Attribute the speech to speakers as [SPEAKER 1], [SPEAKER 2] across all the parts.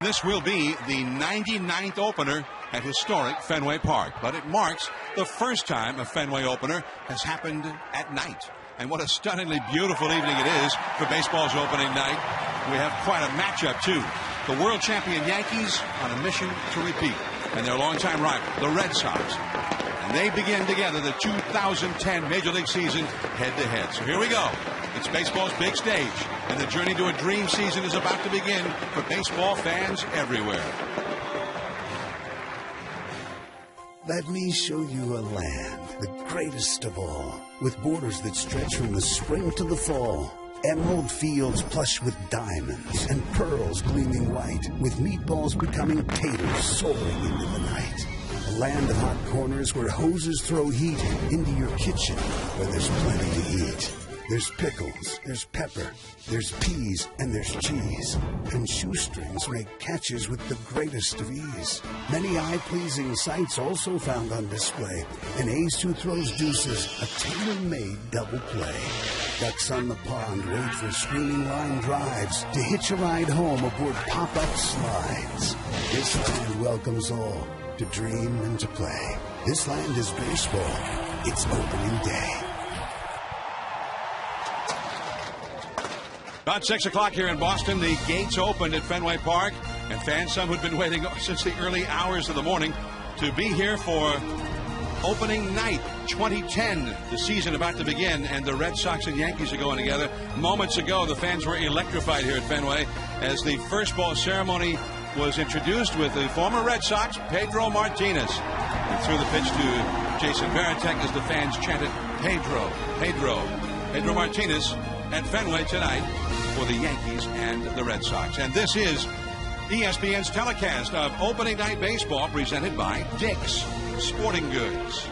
[SPEAKER 1] This will be the 99th opener at historic Fenway Park, but it marks the first time a Fenway opener has happened at night. And what a stunningly beautiful evening it is for baseball's opening night. We have quite a matchup, too. The world champion Yankees on a mission to repeat, and their longtime rival, the Red Sox. And they begin together the 2010 Major League season head-to-head. So here we go. It's baseball's big stage, and the journey to a dream season is about to begin for baseball fans everywhere.
[SPEAKER 2] Let me show you a land, the greatest of all, with borders that stretch from the spring to the fall. Emerald fields plush with diamonds and pearls gleaming white, with meatballs becoming taters soaring into the night. A land of hot corners where hoses throw heat into your kitchen, where there's plenty to eat. There's pickles, there's pepper, there's peas, and there's cheese. And shoestrings make catches with the greatest of ease. Many eye-pleasing sights also found on display. An ace who throws deuces, a tailor-made double play. Ducks on the pond wait for screaming line drives to hitch a ride home aboard pop-up slides. This land welcomes all to dream and to play. This land is baseball. It's opening day.
[SPEAKER 1] About 6 o'clock here in Boston, the gates opened at Fenway Park, and fans, some who'd been waiting since the early hours of the morning to be here for opening night 2010, the season about to begin, and the Red Sox and Yankees are going together. Moments ago, the fans were electrified here at Fenway as the first ball ceremony was introduced with the former Red Sox, Pedro Martinez. He threw the pitch to Jason Varitek as the fans chanted, Pedro, Pedro. Pedro Martinez at Fenway tonight for the Yankees and the Red Sox. And this is ESPN's telecast of opening night baseball presented by Dick's Sporting Goods.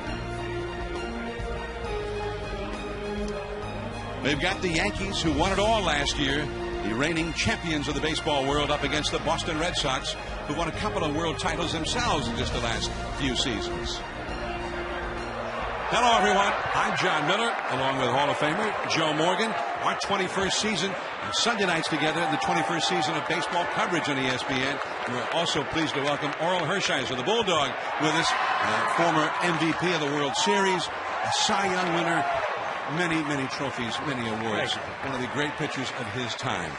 [SPEAKER 1] We've got the Yankees, who won it all last year, the reigning champions of the baseball world, up against the Boston Red Sox, who won a couple of world titles themselves in just the last few seasons. Hello, everyone. I'm John Miller, along with Hall of Famer Joe Morgan. Our 21st season on Sunday nights together, the 21st season of baseball coverage on ESPN. We're also pleased to welcome Orel Hershiser, the Bulldog, with us, former MVP of the World Series, a Cy Young winner, many trophies, many awards. One of the great pitchers of his time.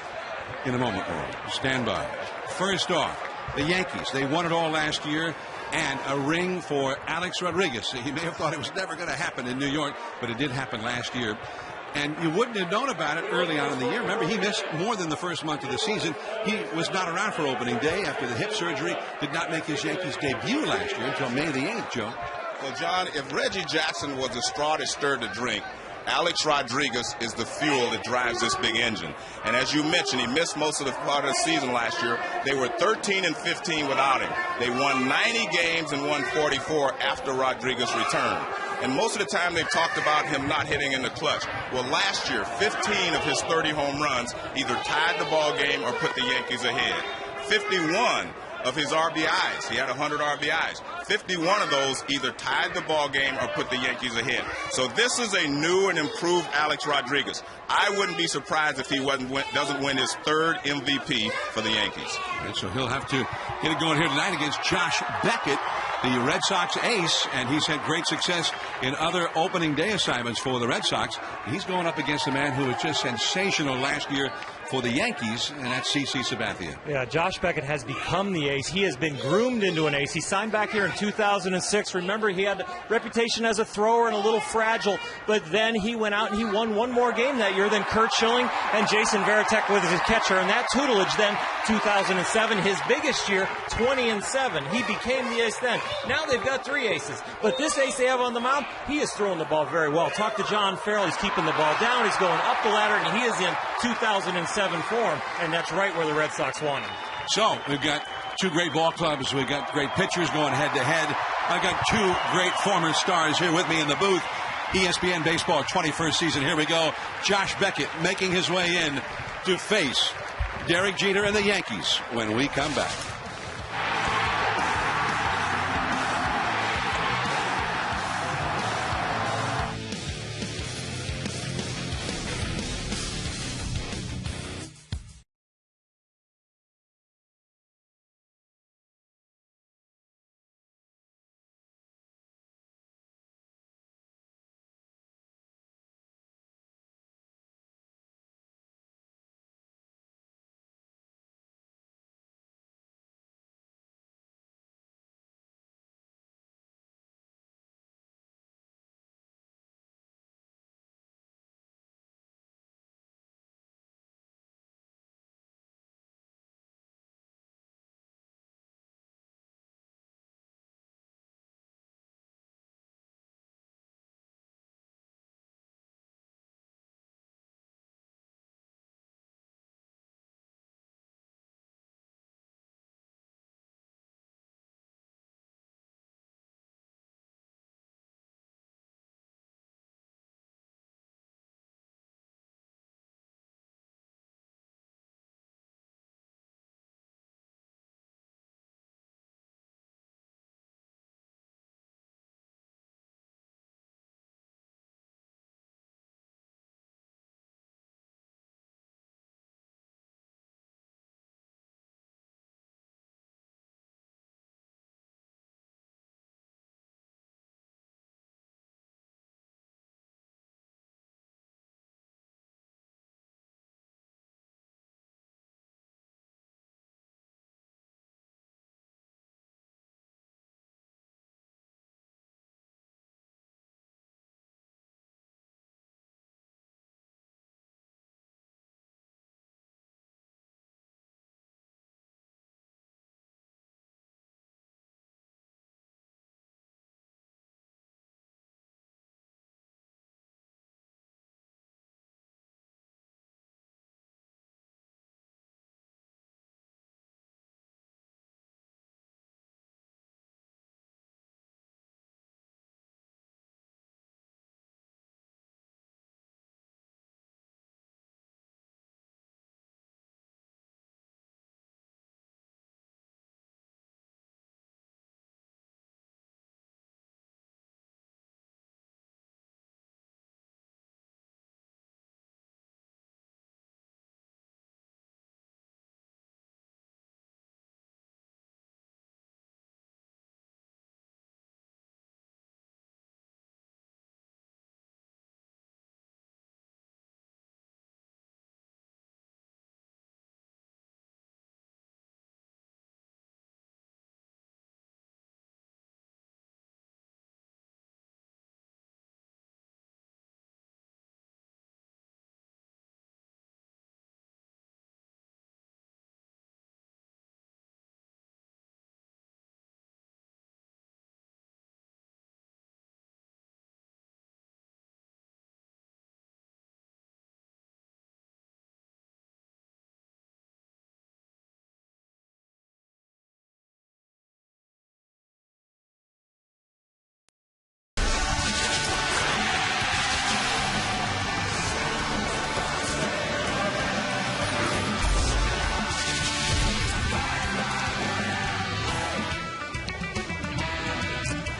[SPEAKER 1] In a moment, Orel. Stand by. First off, the Yankees. They won it all last year. And a ring for Alex Rodriguez. He may have thought it was never going to happen in New York, but it did happen last year. And you wouldn't have known about it early on in the year. Remember, he missed more than the first month of the season. He was not around for opening day after the hip surgery. Did not make his Yankees debut last year until May the 8th, Joe.
[SPEAKER 3] Well, John, if Reggie Jackson was the straw that stirred the drink, Alex Rodriguez is the fuel that drives this big engine. And as you mentioned, he missed most of the part of the season last year. They were 13-15 without him. They won 90 games and won 44 after Rodriguez returned. And most of the time they've talked about him not hitting in the clutch. Well, last year, 15 of his 30 home runs either tied the ball game or put the Yankees ahead. 51 of his RBIs, he had 100 RBIs. 51 of those either tied the ball game or put the Yankees ahead. So this is a new and improved Alex Rodriguez. I wouldn't be surprised if he doesn't win his third MVP for the Yankees.
[SPEAKER 1] And so he'll have to get it going here tonight against Josh Beckett, the Red Sox ace, and he's had great success in other opening day assignments for the Red Sox. He's going up against a man who was just sensational last year for the Yankees, and that's CC Sabathia.
[SPEAKER 4] Yeah, Josh Beckett has become the ace. He has been groomed into an ace. He signed back here in 2006. Remember, he had a reputation as a thrower and a little fragile, but then he went out and he won one more game that year than Curt Schilling and Jason Varitek with his catcher, and that tutelage then, 2007, his biggest year, 20-7. He became the ace then. Now they've got three aces, but this ace they have on the mound, he is throwing the ball very well. Talk to John Farrell. He's keeping the ball down. He's going up the ladder, and he is in 2007 form, and that's right where the Red Sox want him.
[SPEAKER 1] So we've got two great ball clubs. We've got great pitchers going head-to-head. I've got two great former stars here with me in the booth. ESPN Baseball 21st season. Here we go. Josh Beckett making his way in to face Derek Jeter and the Yankees when we come back.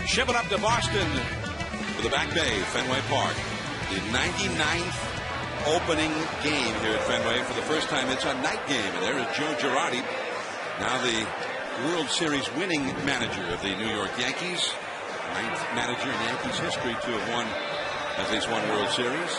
[SPEAKER 1] Ship it up to Boston for the Back Bay, Fenway Park. The 99th opening game here at Fenway. For the first time, it's a night game. And there is Joe Girardi, now the World Series winning manager of the New York Yankees. Ninth manager in Yankees history to have won at least one World Series.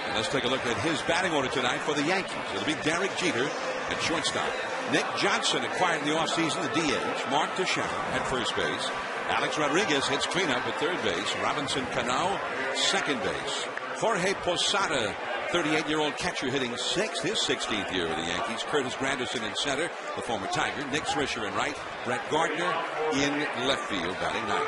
[SPEAKER 1] And let's take a look at his batting order tonight for the Yankees. It'll be Derek Jeter at shortstop. Nick Johnson acquired in the offseason the DH. Mark Teixeira at first base. Alex Rodriguez hits cleanup at third base. Robinson Cano, second base. Jorge Posada, 38-year-old catcher, hitting sixth, his 16th year with the Yankees. Curtis Granderson in center, the former Tiger. Nick Swisher in right. Brett Gardner in left field, batting ninth.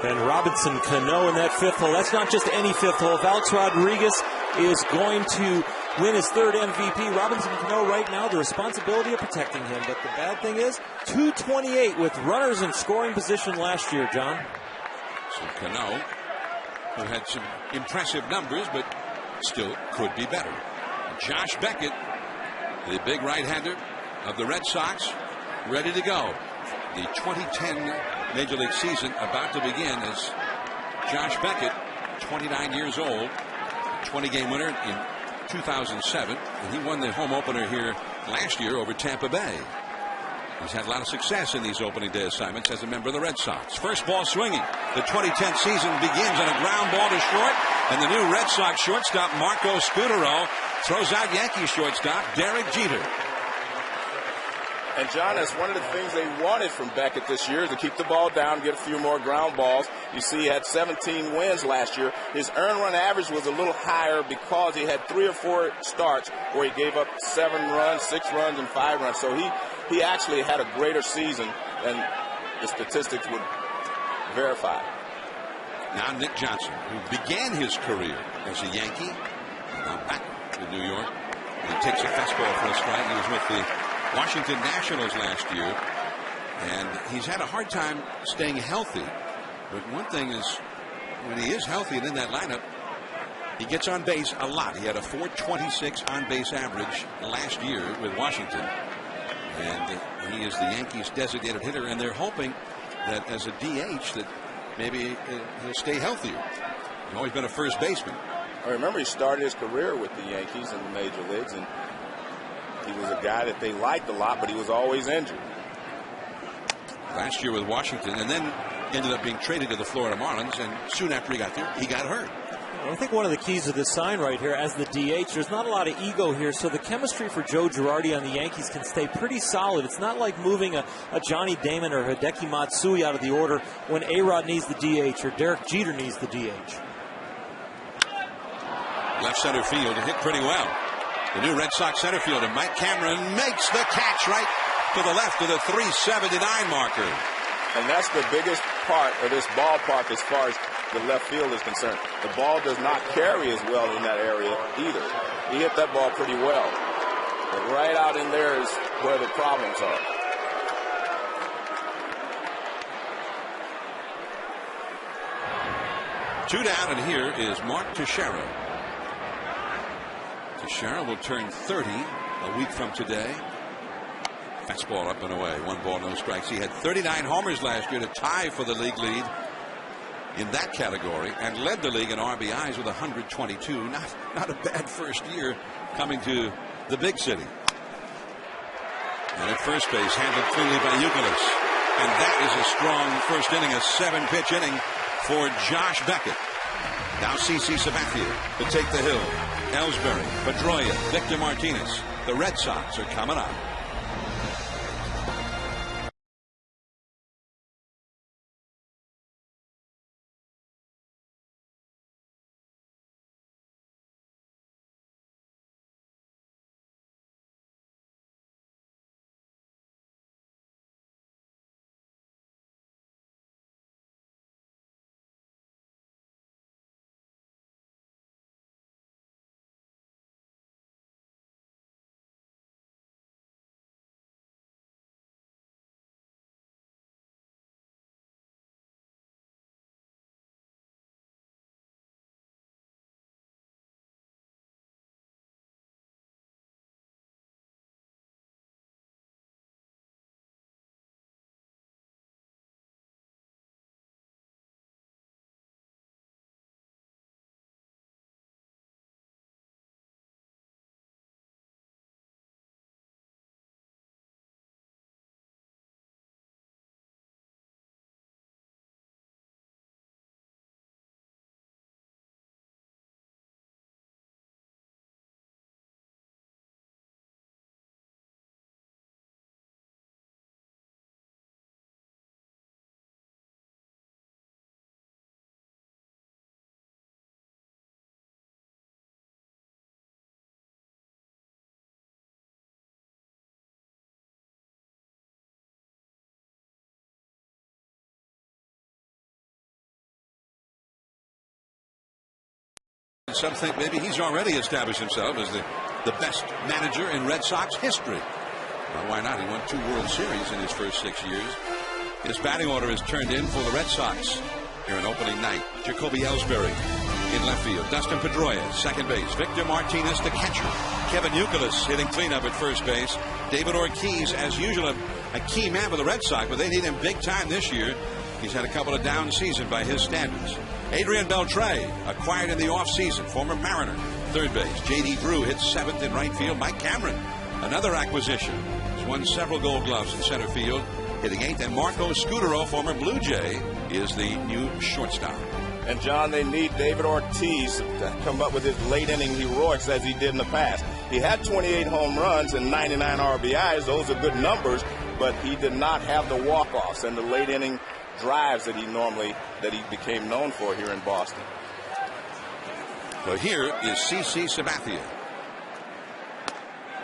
[SPEAKER 4] And Robinson Cano in that fifth hole. That's not just any fifth hole. If Alex Rodriguez is going to win his third MVP, Robinson Cano right now, the responsibility of protecting him. But the bad thing is, 228 with runners in scoring position last year, John.
[SPEAKER 1] So Cano, who had some impressive numbers, but still could be better. Josh Beckett, the big right-hander of the Red Sox, ready to go. The 2010 Major League season about to begin as Josh Beckett, 29 years old, 20-game winner in 2007, and he won the home opener here last year over Tampa Bay. He's had a lot of success in these opening day assignments as a member of the Red Sox. First ball swinging. The 2010 season begins on a ground ball to short, and the new Red Sox shortstop Marco Scutaro throws out Yankees shortstop Derek Jeter.
[SPEAKER 3] And John, that's one of the things they wanted from Beckett this year, is to keep the ball down, get a few more ground balls. You see, he had 17 wins last year. His earned run average was a little higher because he had 3 or 4 starts where he gave up 7 runs, 6 runs, and 5 runs. So he actually had a greater season than the statistics would verify.
[SPEAKER 1] Now Nick Johnson, who began his career as a Yankee, now back to New York. And he takes a fastball for a strike. He was with the Washington Nationals last year, and he's had a hard time staying healthy. But one thing is, when he is healthy and in that lineup, he gets on base a lot. He had a .426 on base average last year with Washington, and he is the Yankees' designated hitter. And they're hoping that as a DH that maybe he'll stay healthier. He's always been a first baseman.
[SPEAKER 3] I remember he started his career with the Yankees in the major leagues, and he was a guy that they liked a lot, but he was always injured.
[SPEAKER 1] Last year with Washington, and then ended up being traded to the Florida Marlins, and soon after he got there, he got hurt.
[SPEAKER 4] I think one of the keys to this sign right here, as the DH, there's not a lot of ego here, so the chemistry for Joe Girardi on the Yankees can stay pretty solid. It's not like moving a Johnny Damon or Hideki Matsui out of the order when A-Rod needs the DH or Derek Jeter needs the DH.
[SPEAKER 1] Left center field, hit pretty well. The new Red Sox center fielder, Mike Cameron, makes the catch right to the left of the 379 marker.
[SPEAKER 3] And that's the biggest part of this ballpark as far as the left field is concerned. The ball does not carry as well in that area either. He hit that ball pretty well. But right out in there is where the problems are.
[SPEAKER 1] Two down, and here is Mark Teixeira. Teixeira will turn 30 a week from today. Fastball up and away. 1 ball, no strikes. He had 39 homers last year to tie for the league lead in that category, and led the league in RBIs with 122. Not a bad first year coming to the big city. And at first base, handled cleanly by Youkilis. And that is a strong first inning, a 7-pitch inning for Josh Beckett. Now CC Sabathia to take the hill. Ellsbury, Pedroia, Victor Martinez. The Red Sox are coming up. some think maybe he's already established himself as the best manager in Red Sox history. Well, why not? He won 2 World Series in his first 6 years. His batting order is turned in for the Red Sox here on opening night. Jacoby Ellsbury in left field. Dustin Pedroia, second base. Victor Martinez, the catcher. Kevin Youkilis hitting cleanup at first base. David Ortiz, as usual, a key man for the Red Sox, but they need him big time this year. He's had a couple of down seasons by his standards. Adrian Beltre, acquired in the offseason, former Mariner, third base. J.D. Drew hits 7th in right field. Mike Cameron, another acquisition. He's won several Gold Gloves in center field, hitting 8th. And Marco Scutaro, former Blue Jay, is the new shortstop.
[SPEAKER 3] And, John, they need David Ortiz to come up with his late-inning heroics as he did in the past. He had 28 home runs and 99 RBIs. Those are good numbers, but he did not have the walk-offs and the late-inning drives that he became known for here in Boston.
[SPEAKER 1] So here is CC Sabathia.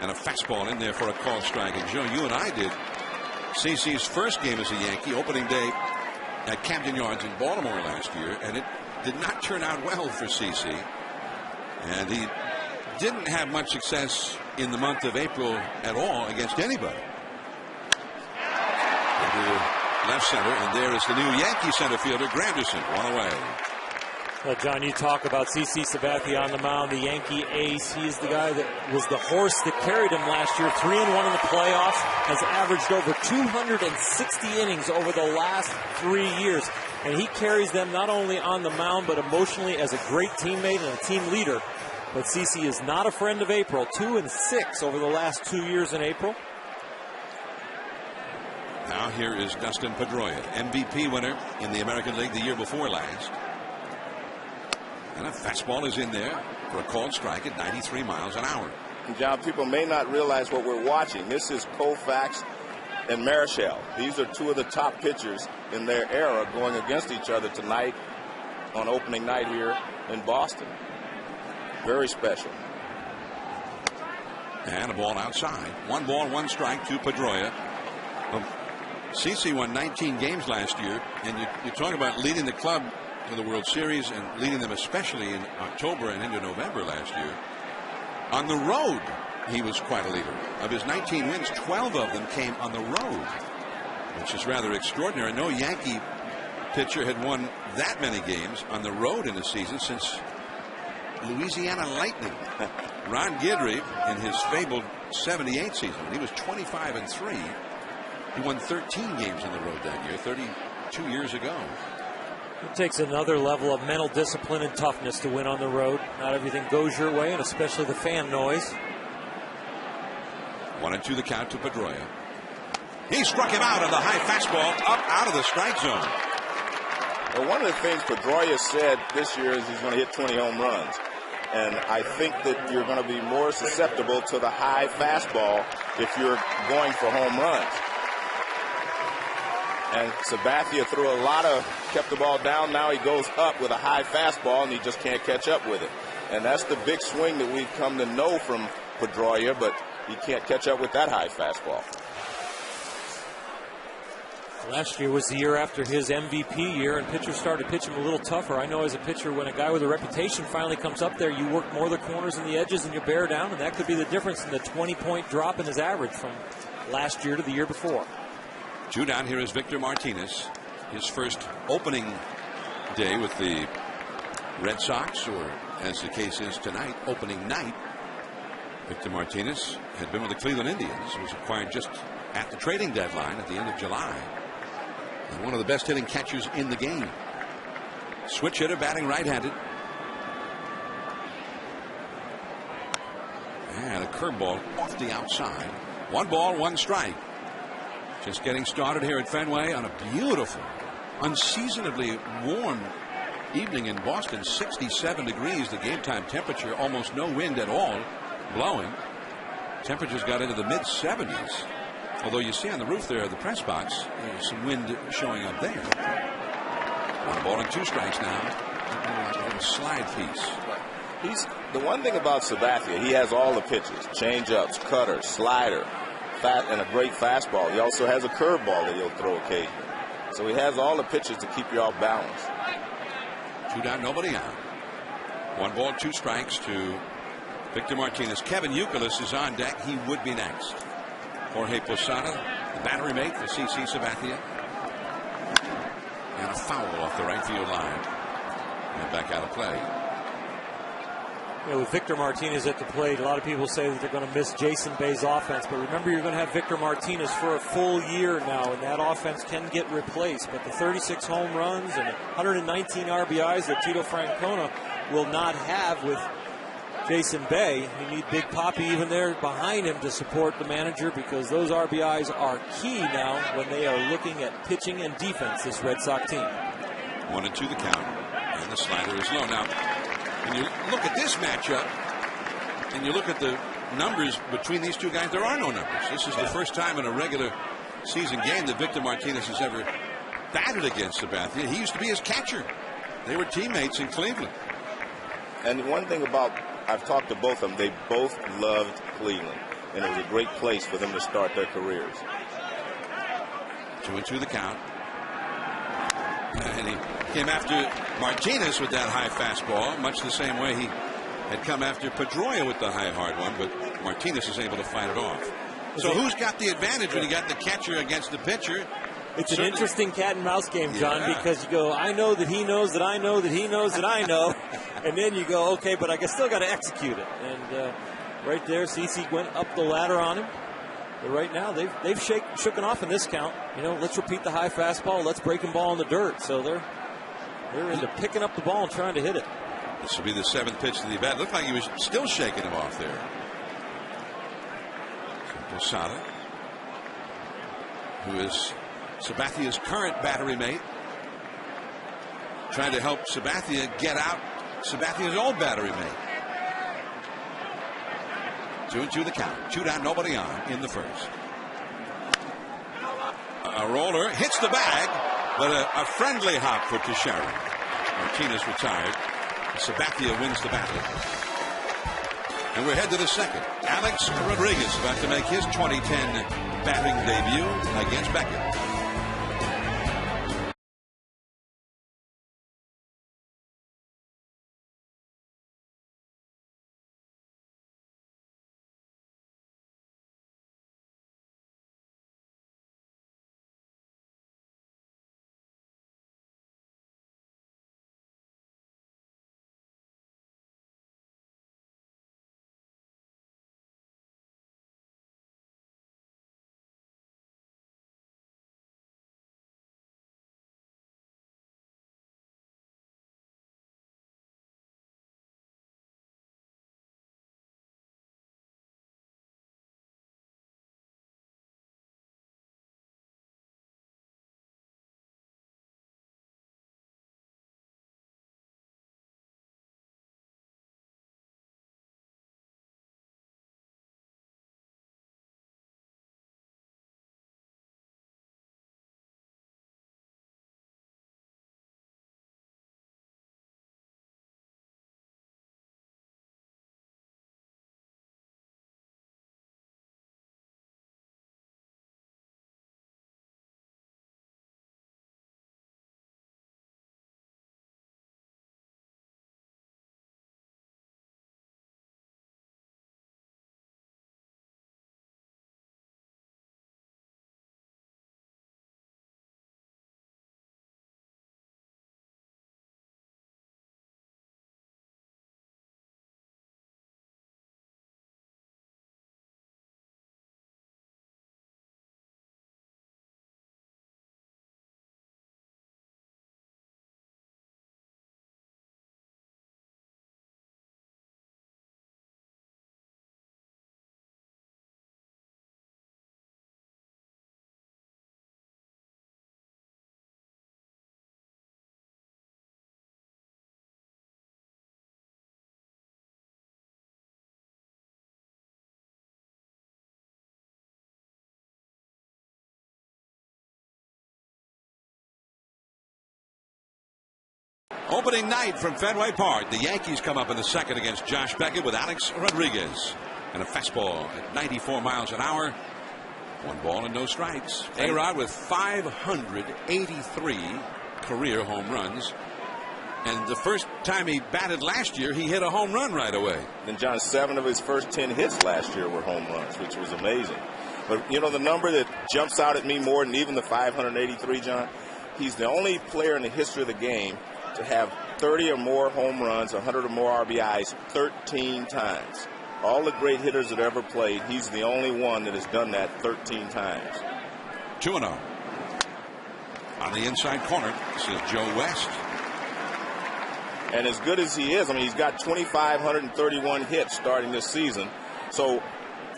[SPEAKER 1] And a fastball in there for a called strike. And, Joe, you and I did CC's first game as a Yankee, opening day at Camden Yards in Baltimore last year, and it did not turn out well for CC. And he didn't have much success in the month of April at all against anybody. Into left center, and there is the new Yankee center fielder, Granderson, one away.
[SPEAKER 4] Well, John, you talk about CC Sabathia on the mound, the Yankee ace. He's the guy that was the horse that carried him last year. 3-1 in the playoffs, has averaged over 260 innings over the last 3 years. And he carries them not only on the mound, but emotionally as a great teammate and a team leader. But CC is not a friend of April. 2-6 over the last 2 years in April.
[SPEAKER 1] Now here is Dustin Pedroia, MVP winner in the American League the year before last. And a fastball is in there for a called strike at 93 miles an hour.
[SPEAKER 3] And John, people may not realize what we're watching. This is Koufax and Marichal. These are 2 of the top pitchers in their era going against each other tonight on opening night here in Boston. Very special.
[SPEAKER 1] And a ball outside. 1 ball, 1 strike to Pedroia. CC won 19 games last year, and you're talking about leading the club to the World Series and leading them especially in October and into November last year. On the road, he was quite a leader. Of his 19 wins, 12 of them came on the road, which is rather extraordinary. No Yankee pitcher had won that many games on the road in a season since Louisiana Lightning. Ron Guidry, in his fabled 78 season, he was 25-3. He won 13 games on the road that year, 32 years ago.
[SPEAKER 4] It takes another level of mental discipline and toughness to win on the road. Not everything goes your way, and especially the fan noise.
[SPEAKER 1] 1-2 the count to Pedroia. He struck him out on the high fastball, up out of the strike zone.
[SPEAKER 3] Well, one of the things Pedroia said this year is he's going to hit 20 home runs. And I think that you're going to be more susceptible to the high fastball if you're going for home runs. And Sabathia threw a lot kept the ball down. Now he goes up with a high fastball, and he just can't catch up with it. And that's the big swing that we've come to know from Pedroia, but he can't catch up with that high fastball.
[SPEAKER 4] Last year was the year after his MVP year, and pitchers started to pitch him a little tougher. I know as a pitcher, when a guy with a reputation finally comes up there, you work more the corners and the edges and you bear down, and that could be the difference in the 20-point drop in his average from last year to the year before.
[SPEAKER 1] 2 down. Here is Victor Martinez. His first opening day with the Red Sox, or as the case is tonight, opening night. Victor Martinez had been with the Cleveland Indians, was acquired just at the trading deadline at the end of July. And one of the best hitting catchers in the game. Switch hitter, batting right-handed. And a curveball off the outside. 1 ball, 1 strike. Just getting started here at Fenway on a beautiful, unseasonably warm evening in Boston. 67 degrees, the game time temperature, almost no wind at all blowing. Temperatures got into the mid-70s. Although you see on the roof there of the press box, there's some wind showing up there. 1 ball and 2 strikes now. A little slide piece.
[SPEAKER 3] The one thing about Sabathia, he has all the pitches. Change-ups, cutter, slider, and a great fastball. He also has a curveball that he'll throw occasionally. So he has all the pitches to keep you off balance.
[SPEAKER 1] 2 down, nobody out. 1 ball, 2 strikes to Victor Martinez. Kevin Youkilis is on deck. He would be next. Jorge Posada, the battery mate for CC Sabathia. And a foul off the right field line. And back out of play.
[SPEAKER 4] With Victor Martinez at the plate, a lot of people say that they're going to miss Jason Bay's offense. But remember, you're going to have Victor Martinez for a full year now, and that offense can get replaced. But the 36 home runs and 119 RBIs that Tito Francona will not have with Jason Bay. You need Big Papi even there behind him to support the manager, because those RBIs are key now when they are looking at pitching and defense, this Red Sox team.
[SPEAKER 1] 1-2 the count, and the slider is low. Now, when you look at this matchup and you look at the numbers between these two guys, there are no numbers. This is the first time in a regular season game that Victor Martinez has ever batted against Sabathia. He used to be his catcher. They were teammates in Cleveland.
[SPEAKER 3] And one thing about, I've talked to both of them, they both loved Cleveland, and it was a great place for them to start their careers.
[SPEAKER 1] 2-2 the count. And he came after Martinez with that high fastball, much the same way he had come after Pedroia with the high hard one, but Martinez is able to fight it off. So who's got the advantage when you got the catcher against the pitcher?
[SPEAKER 4] It's an interesting cat and mouse game, John, because you go, I know that he knows that I know that he knows that I know, and then you go, okay, but I still got to execute it. And right there, CC went up the ladder on him. But right now, they've shooken off in this count. Let's repeat the high fastball. Let's break him ball in the dirt. So they're into picking up the ball and trying to hit it.
[SPEAKER 1] This will be the 7th pitch to the bat. Looked like he was still shaking him off there. So Posada, who is Sabathia's current battery mate, trying to help Sabathia get out Sabathia's old battery mate. 2-2 the count. 2 down, nobody on in the first. A roller hits the bag, but a friendly hop for Teixeira. Martinez retired. Sabathia wins the battle. And we're head to the second. Alex Rodriguez about to make his 2010 batting debut against Beckett. Opening night from Fenway Park. The Yankees come up in the second against Josh Beckett with Alex Rodriguez. And a fastball at 94 miles an hour. 1 ball and no strikes. A-Rod with 583 career home runs. And the first time he batted last year, he hit a home run right away.
[SPEAKER 3] And John, 7 of his first 10 hits last year were home runs, which was amazing. But, you know, the number that jumps out at me more than even the 583, John, he's the only player in the history of the game to have 30 or more home runs, 100 or more RBIs 13 times. All the great hitters that ever played, he's the only one that has done that 13 times.
[SPEAKER 1] 2-0. On the inside corner, this is Joe West.
[SPEAKER 3] And as good as he is, I mean, he's got 2,531 hits starting this season. So,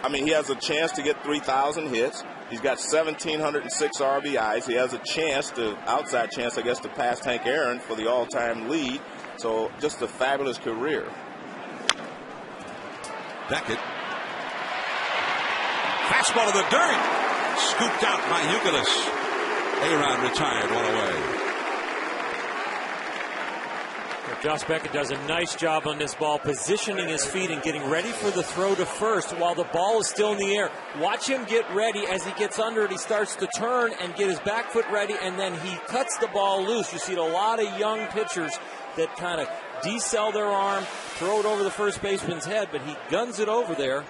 [SPEAKER 3] I mean, he has a chance to get 3,000 hits. He's got 1,706 RBIs. He has a chance outside chance, I guess, to pass Hank Aaron for the all-time lead. So, just a fabulous career.
[SPEAKER 1] Beckett. Fastball to the dirt. Scooped out by Youkilis. A-Rod retired, one away.
[SPEAKER 4] Josh Beckett does a nice job on this ball, positioning his feet and getting ready for the throw to first while the ball is still in the air. Watch him get ready. As he gets under it, he starts to turn and get his back foot ready, and then he cuts the ball loose. You see a lot of young pitchers that kind of decel their arm, throw it over the first baseman's head, but he guns it over there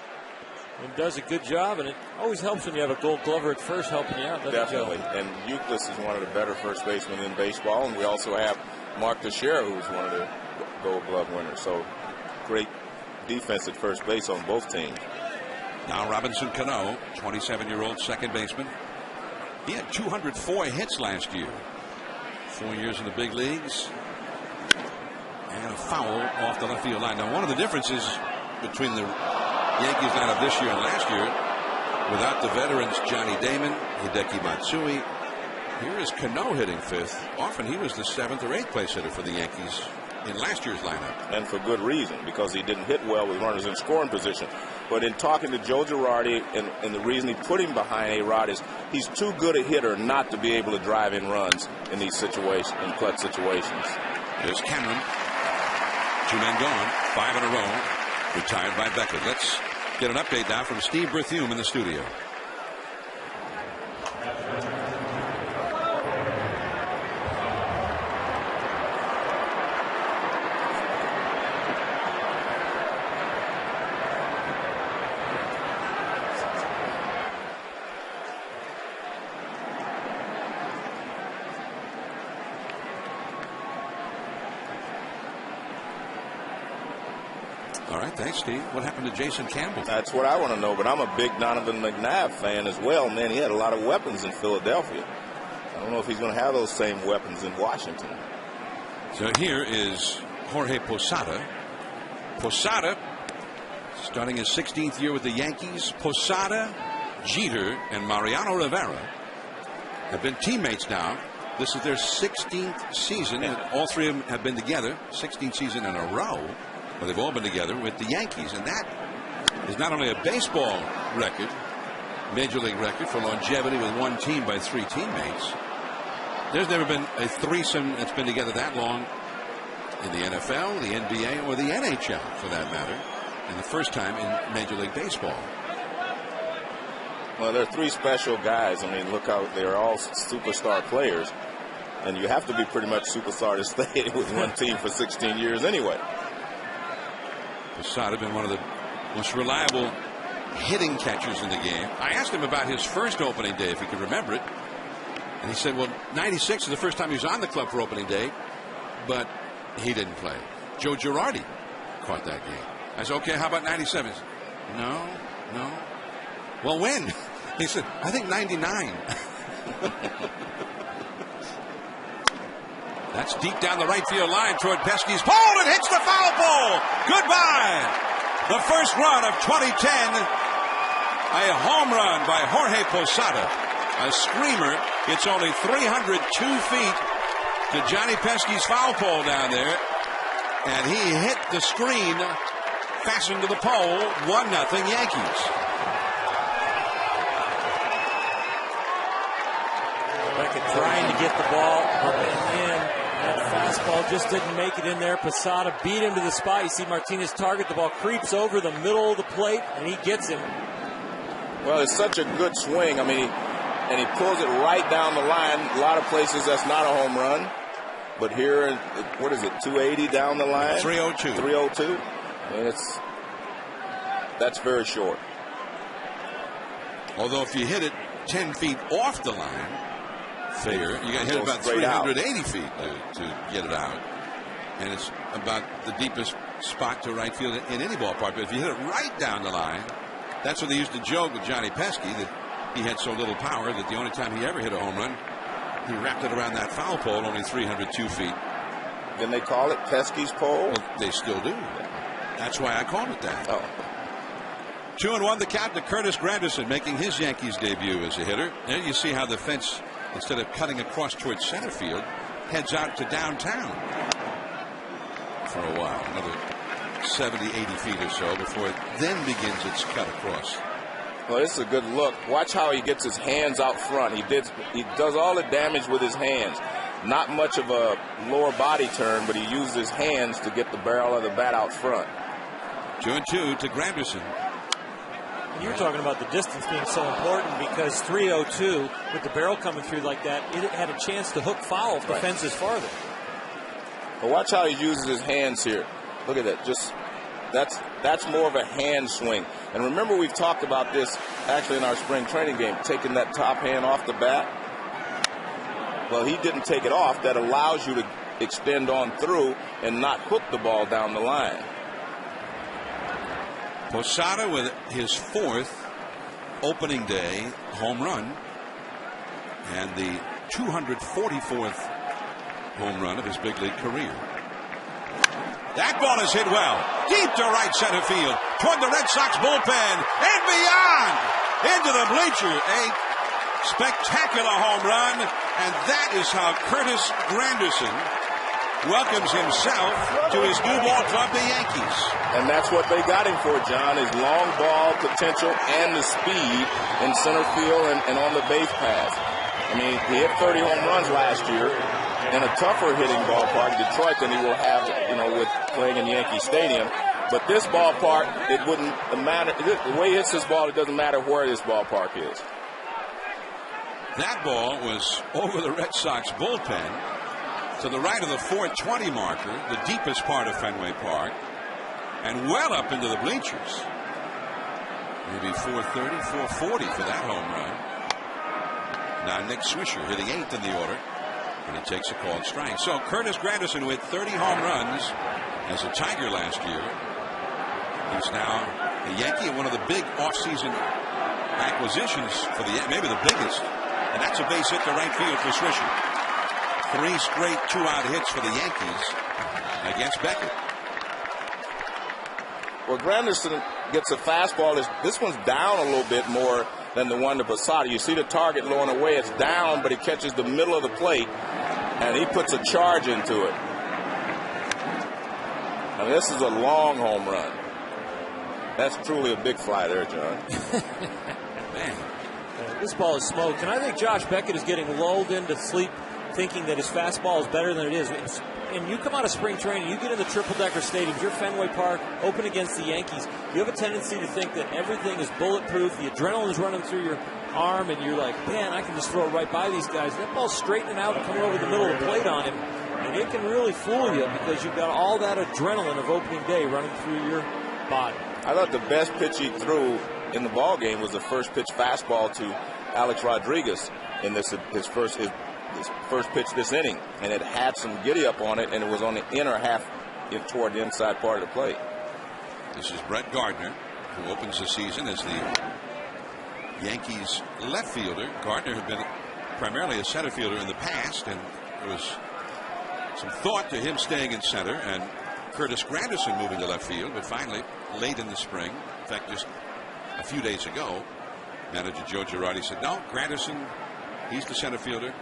[SPEAKER 4] and does a good job, and it always helps when you have a Gold Glover at first helping you out.
[SPEAKER 3] Definitely, and Youkilis is one of the better first basemen in baseball, and we also have Mark Teixeira, who's one of the Gold Glove winners. So great defense at first base on both teams.
[SPEAKER 1] Now Robinson Cano, 27-year-old second baseman. He had 204 hits last year. 4 years in the big leagues. And a foul off the left field line. Now, one of the differences between the Yankees lineup this year and last year, without the veterans Johnny Damon, Hideki Matsui, here is Cano hitting fifth. Often he was the 7th or 8th place hitter for the Yankees in last year's lineup.
[SPEAKER 3] And for good reason, because he didn't hit well with runners in scoring position. But in talking to Joe Girardi, and the reason he put him behind A-Rod is he's too good a hitter not to be able to drive in runs in these situations, in clutch situations.
[SPEAKER 1] There's Cameron. 2 men gone, 5 in a row, retired by Beckett. Let's get an update now from Steve Berthiaume in the studio. All right, thanks, Steve. What happened to Jason Campbell?
[SPEAKER 3] That's what I want to know, but I'm a big Donovan McNabb fan as well. Man, he had a lot of weapons in Philadelphia. I don't know if he's going to have those same weapons in Washington.
[SPEAKER 1] So here is Jorge Posada. Posada, starting his 16th year with the Yankees. Posada, Jeter, and Mariano Rivera have been teammates now. This is their 16th season, and all three of them have been together. 16th season in a row. Well, they've all been together with the Yankees, and that is not only a baseball record, major league record for longevity with one team by 3 teammates. There's never been a threesome that's been together that long in the NFL, the NBA, or the NHL, for that matter, and the first time in Major League Baseball.
[SPEAKER 3] Well, they're 3 special guys. I mean, look how they're all superstar players, and you have to be pretty much superstar to stay with one team for 16 years anyway.
[SPEAKER 1] Posada been one of the most reliable hitting catchers in the game. I asked him about his first opening day, if he could remember it. And he said, well, 96 is the first time he was on the club for opening day, but he didn't play. Joe Girardi caught that game. I said, okay, how about 97? He said, no. Well, when? He said, I think 99. That's deep down the right field line toward Pesky's pole, and hits the foul pole. Goodbye. The first run of 2010. A home run by Jorge Posada. A screamer. It's only 302 feet to Johnny Pesky's foul pole down there. And he hit the screen, fastened to the pole. 1-0 Yankees.
[SPEAKER 4] Beckett trying to get the ball up and in. That fastball just didn't make it in there. Posada beat him to the spot. You see Martinez target. The ball creeps over the middle of the plate, and he gets him.
[SPEAKER 3] Well, it's such a good swing. I mean, and he pulls it right down the line. A lot of places that's not a home run. But here, what is it, 280 down the line?
[SPEAKER 1] 302.
[SPEAKER 3] 302. And that's very short.
[SPEAKER 1] Although if you hit it 10 feet off the line, figure, you got to hit about 380 feet to get it out. And it's about the deepest spot to right field in any ballpark. But if you hit it right down the line, that's what they used to joke with Johnny Pesky, that he had so little power that the only time he ever hit a home run, he wrapped it around that foul pole, only 302 feet.
[SPEAKER 3] Then they call it Pesky's pole?
[SPEAKER 1] Well, they still do. That's why I called it that.
[SPEAKER 3] Oh.
[SPEAKER 1] 2-1 the count to Curtis Granderson, making his Yankees debut as a hitter. There you see how the fence, instead of cutting across towards center field, heads out to downtown for a while, another 70, 80 feet or so before it then begins its cut across.
[SPEAKER 3] Well, this is a good look. Watch how he gets his hands out front. He does all the damage with his hands. Not much of a lower body turn, but he uses his hands to get the barrel of the bat out front.
[SPEAKER 1] 2-2 to Granderson.
[SPEAKER 4] You were talking about the distance being so important because 302 with the barrel coming through like that, it had a chance to hook foul if the fence is farther.
[SPEAKER 3] But watch how he uses his hands here. Look at that. Just that's more of a hand swing. And remember, we've talked about this actually in our spring training game, taking that top hand off the bat. Well, he didn't take it off. That allows you to extend on through and not hook the ball down the line.
[SPEAKER 1] Posada with his 4th opening day home run and the 244th home run of his big league career. That ball is hit well, deep to right center field, toward the Red Sox bullpen, and beyond, into the bleacher. A spectacular home run, and that is how Curtis Granderson welcomes himself to his new ball club, the Yankees.
[SPEAKER 3] And that's what they got him for, John, his long ball potential and the speed in center field and on the base pass. I mean, he hit 30 home runs last year in a tougher hitting ballpark, Detroit, than he will have, with playing in Yankee Stadium. But this ballpark, it wouldn't matter. The way he hits this ball, it doesn't matter where this ballpark is.
[SPEAKER 1] That ball was over the Red Sox bullpen to the right of the 420 marker, the deepest part of Fenway Park, and well up into the bleachers. Maybe 430, 440 for that home run. Now Nick Swisher hitting 8th in the order, and he takes a called strike. So Curtis Granderson with 30 home runs as a Tiger last year. He's now a Yankee, one of the big offseason acquisitions for maybe the biggest. And that's a base hit to right field for Swisher. 3 straight 2-out hits for the Yankees against Beckett.
[SPEAKER 3] Well, Granderson gets a fastball. This one's down a little bit more than the one to Posada. You see the target low and away. It's down, but he catches the middle of the plate, and he puts a charge into it. And this is a long home run. That's truly a big fly there, John.
[SPEAKER 1] Man.
[SPEAKER 4] This ball is smoked, and I think Josh Beckett is getting lulled into sleep thinking that his fastball is better than it is. And you come out of spring training, you get in the triple-decker stadiums, you're Fenway Park, open against the Yankees. You have a tendency to think that everything is bulletproof, the adrenaline is running through your arm, and you're like, man, I can just throw it right by these guys. That ball's straightening out and coming over the middle of the plate on him, and it can really fool you because you've got all that adrenaline of opening day running through your body.
[SPEAKER 3] I thought the best pitch he threw in the ball game was the first pitch fastball to Alex Rodriguez in his first pitch this inning, and it had some giddy up on it, and it was on the inner half toward the inside part of the plate.
[SPEAKER 1] This is Brett Gardner, who opens the season as the Yankees left fielder. Gardner had been primarily a center fielder in the past, and there was some thought to him staying in center and Curtis Granderson moving to left field, but finally late in the spring, in fact just a few days ago, manager Joe Girardi said, no, Granderson, he's the center fielder.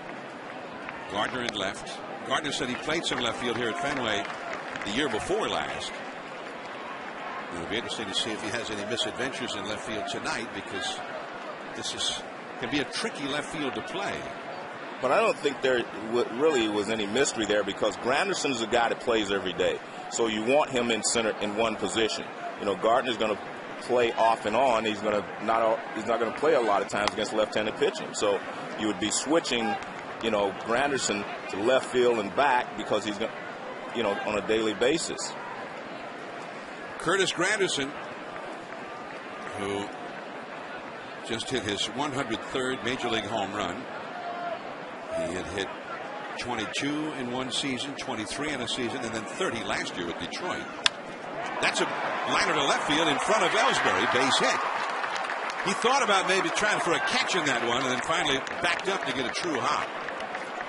[SPEAKER 1] Gardner in left. Gardner said he played some left field here at Fenway the year before last. It'll be interesting to see if he has any misadventures in left field tonight, because this can be a tricky left field to play.
[SPEAKER 3] But I don't think there really was any mystery there, because Granderson is a guy that plays every day. So you want him in center in one position. Gardner's going to play off and on. He's not going to play a lot of times against left-handed pitching. So you would be switching Granderson to left field and back because he's, on a daily basis.
[SPEAKER 1] Curtis Granderson, who just hit his 103rd Major League home run. He had hit 22 in one season, 23 in a season, and then 30 last year with Detroit. That's a liner to left field in front of Ellsbury, base hit. He thought about maybe trying for a catch in that one, and then finally backed up to get a true hop.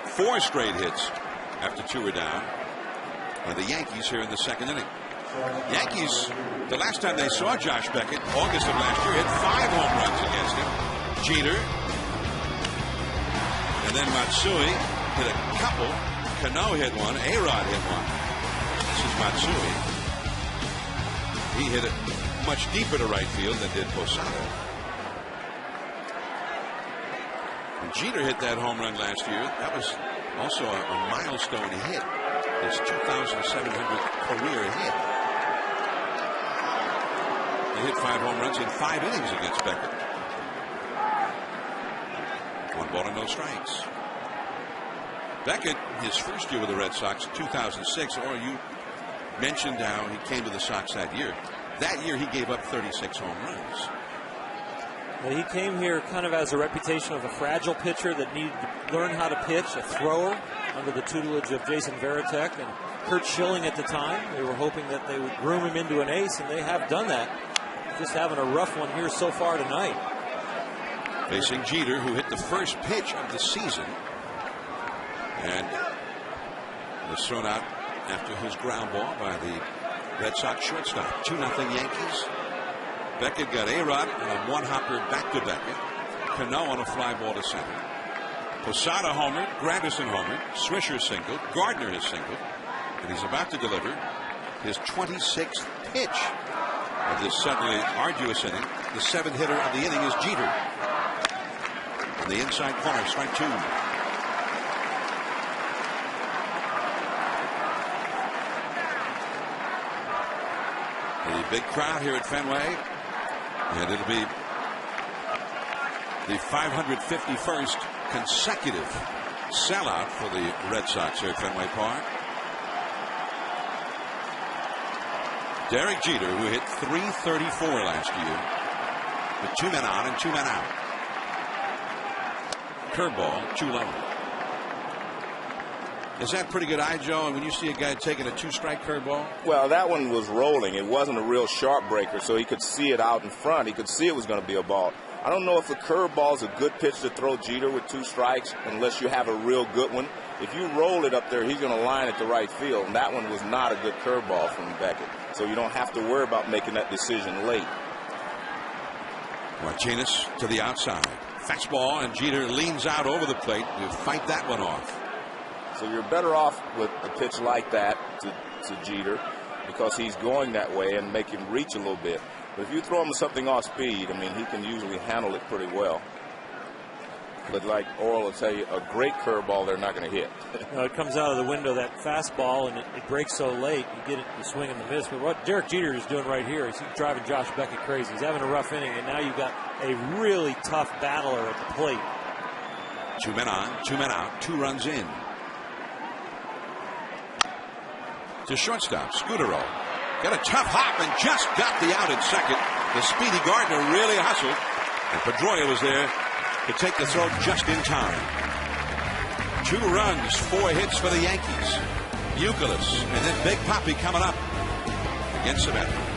[SPEAKER 1] 4 straight hits after 2 were down. And the Yankees here in the second inning. Yankees, the last time they saw Josh Beckett, August of last year, hit 5 home runs against him. Jeter, and then Matsui hit a couple. Cano hit one. A-Rod hit one. This is Matsui. He hit it much deeper to right field than did Posada. When Jeter hit that home run last year, that was also a milestone hit. His 2,700th career hit. He hit 5 home runs in 5 innings against Beckett. 1 ball and no strikes. Beckett, his first year with the Red Sox, 2006, or you mentioned how he came to the Sox that year. That year he gave up 36 home runs.
[SPEAKER 4] Well, he came here kind of as a reputation of a fragile pitcher that needed to learn how to pitch, a thrower, under the tutelage of Jason Varitek and Kurt Schilling at the time. They were hoping that they would groom him into an ace, and they have done that. Just having a rough one here so far tonight.
[SPEAKER 1] Facing Jeter, who hit the first pitch of the season and was thrown out after his ground ball by the Red Sox shortstop. 2-0 Yankees. Beckett got A-Rod on a 1-hopper back to Beckett. Cano on a fly ball to center. Posada homered, Granderson homered, Swisher singled, Gardner has singled, and he's about to deliver his 26th pitch of this suddenly arduous inning. The 7th hitter of the inning is Jeter. On the inside corner, strike 2. A big crowd here at Fenway, and it'll be the 551st consecutive sellout for the Red Sox here at Fenway Park. Derek Jeter, who hit .334 last year with 2 men on and 2 men out. Curveball, too low. Is that pretty good eye, Joe? And when you see a guy taking a 2-strike curveball?
[SPEAKER 3] Well, that one was rolling. It wasn't a real sharp breaker, so he could see it out in front. He could see it was going to be a ball. I don't know if the curveball is a good pitch to throw Jeter with 2 strikes unless you have a real good one. If you roll it up there, he's going to line it to right field, and that one was not a good curveball from Beckett. So you don't have to worry about making that decision late.
[SPEAKER 1] Martinez to the outside. Fastball, and Jeter leans out over the plate to fight that one off.
[SPEAKER 3] So you're better off with a pitch like that to Jeter because he's going that way and make him reach a little bit. But if you throw him something off speed, I mean, he can usually handle it pretty well. But like Oral will tell you, a great curveball they're not going to hit.
[SPEAKER 4] It comes out of the window, that fastball, and it breaks so late. You get it, you swing and miss. But what Derek Jeter is doing right here is he's driving Josh Beckett crazy. He's having a rough inning, and now you've got a really tough battler at the plate.
[SPEAKER 1] 2 men on, 2 men out, 2 runs in. To shortstop, Scudero. Got a tough hop and just got the out at second. The speedy Gardner really hustled, and Pedroia was there to take the throw just in time. 2 runs, 4 hits for the Yankees. Youkilis, and then Big Papi coming up against Savannah.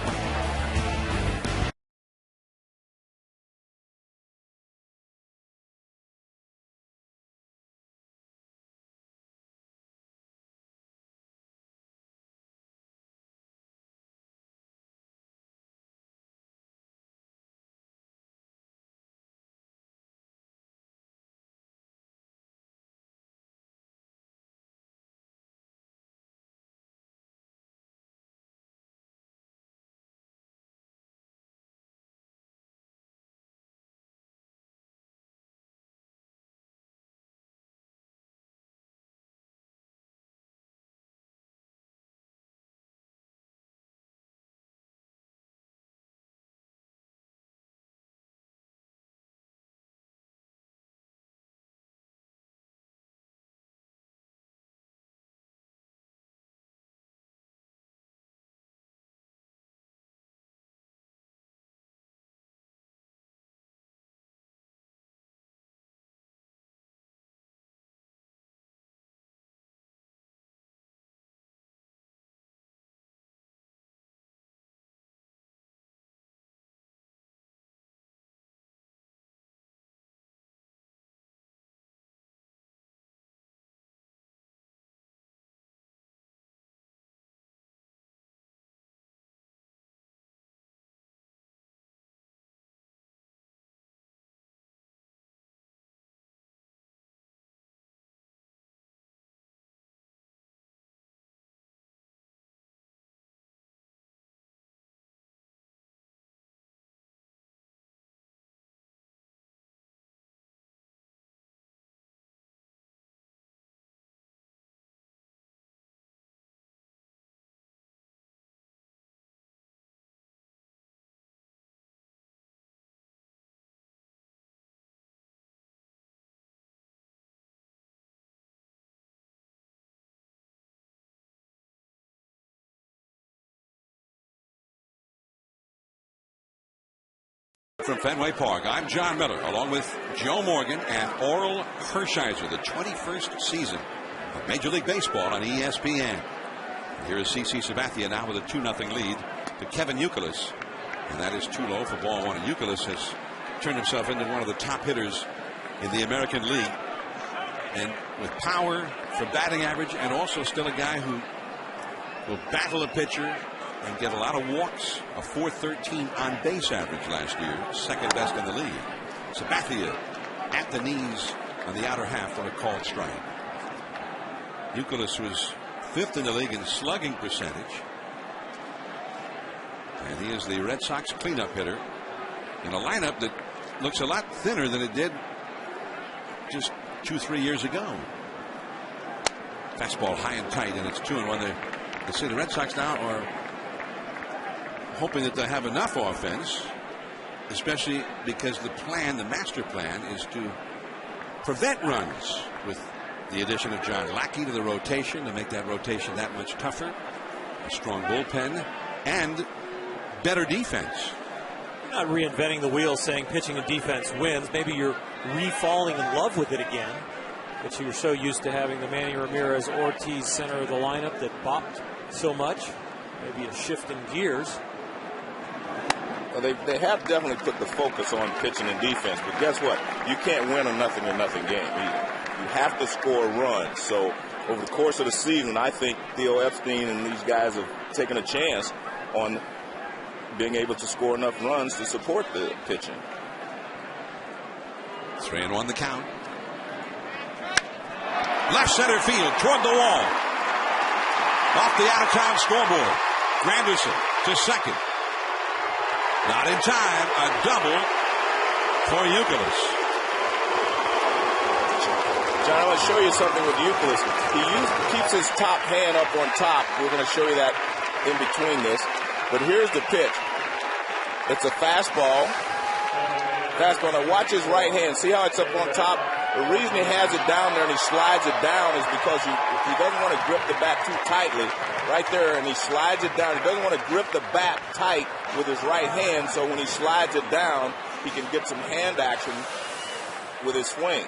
[SPEAKER 1] from Fenway Park. I'm John Miller, along with Joe Morgan and Oral Hershiser, the 21st season of Major League Baseball on ESPN. Here is CC Sabathia now with a 2-0 lead to Kevin Youkilis, and that is too low for ball one. And Youkilis has turned himself into one of the top hitters in the American League, and with power for batting average, and also still a guy who will battle a pitcher and get a lot of walks. A .413 on base average last year, second best in the league. Sabathia at the knees on the outer half on a called strike. Youkilis was 5th in the league in slugging percentage, and he is the Red Sox cleanup hitter in a lineup that looks a lot thinner than it did just 2-3 years ago. Fastball high and tight, and it's 2-1. They say the Red Sox now are hoping that they have enough offense, especially because the master plan is to prevent runs with the addition of John Lackey to the rotation to make that rotation that much tougher. A strong bullpen and better defense.
[SPEAKER 4] You're not reinventing the wheel saying pitching and defense wins. Maybe you're re-falling in love with it again, but you're so used to having the Manny Ramirez Ortiz center of the lineup that bopped so much. Maybe a shift in gears.
[SPEAKER 3] Well, they have definitely put the focus on pitching and defense, but guess what? You can't win a nothing game either. You have to score runs. So over the course of the season, I think Theo Epstein and these guys have taken a chance on being able to score enough runs to support the pitching.
[SPEAKER 1] 3-1 the count. Left center field toward the wall. Off the out-of-town scoreboard. Granderson to second. Not in time. A double for Youkilis.
[SPEAKER 3] John, I want to show you something with Youkilis. He keeps his top hand up on top. We're going to show you that in between this. But here's the pitch. It's a fastball. Now watch his right hand. See how it's up on top? The reason he has it down there and he slides it down is because he doesn't want to grip the bat too tightly. Right there, and he slides it down. He doesn't want to grip the bat tight with his right hand, so when he slides it down, he can get some hand action with his swing.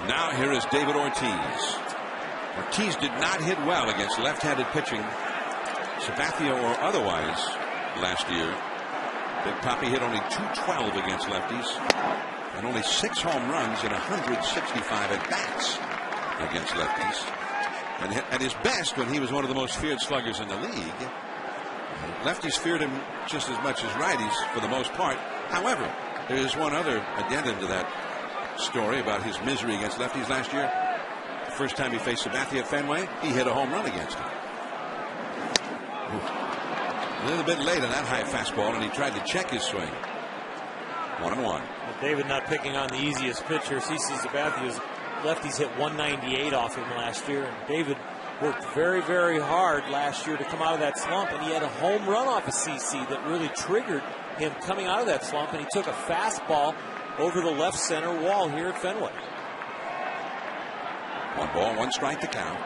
[SPEAKER 1] Now here is David Ortiz. Ortiz did not hit well against left-handed pitching, Sabathia or otherwise, last year. Big Papi hit only .212 against lefties and only 6 home runs in 165 at-bats against lefties. And at his best, when he was one of the most feared sluggers in the league, lefties feared him just as much as righties for the most part. However, there is one other addendum to that story about his misery against lefties last year. The first time he faced Sabathia at Fenway, he hit a home run against him. A little bit late on that high fastball, and he tried to check his swing. 1-1.
[SPEAKER 4] Well, David not picking on the easiest pitcher. CC Sabathia's lefties hit 198 off him last year, and David worked very, very hard last year to come out of that slump, and he had a home run off of CC that really triggered him coming out of that slump, and he took a fastball over the left center wall here at Fenway.
[SPEAKER 1] 1 ball, 1 strike to count.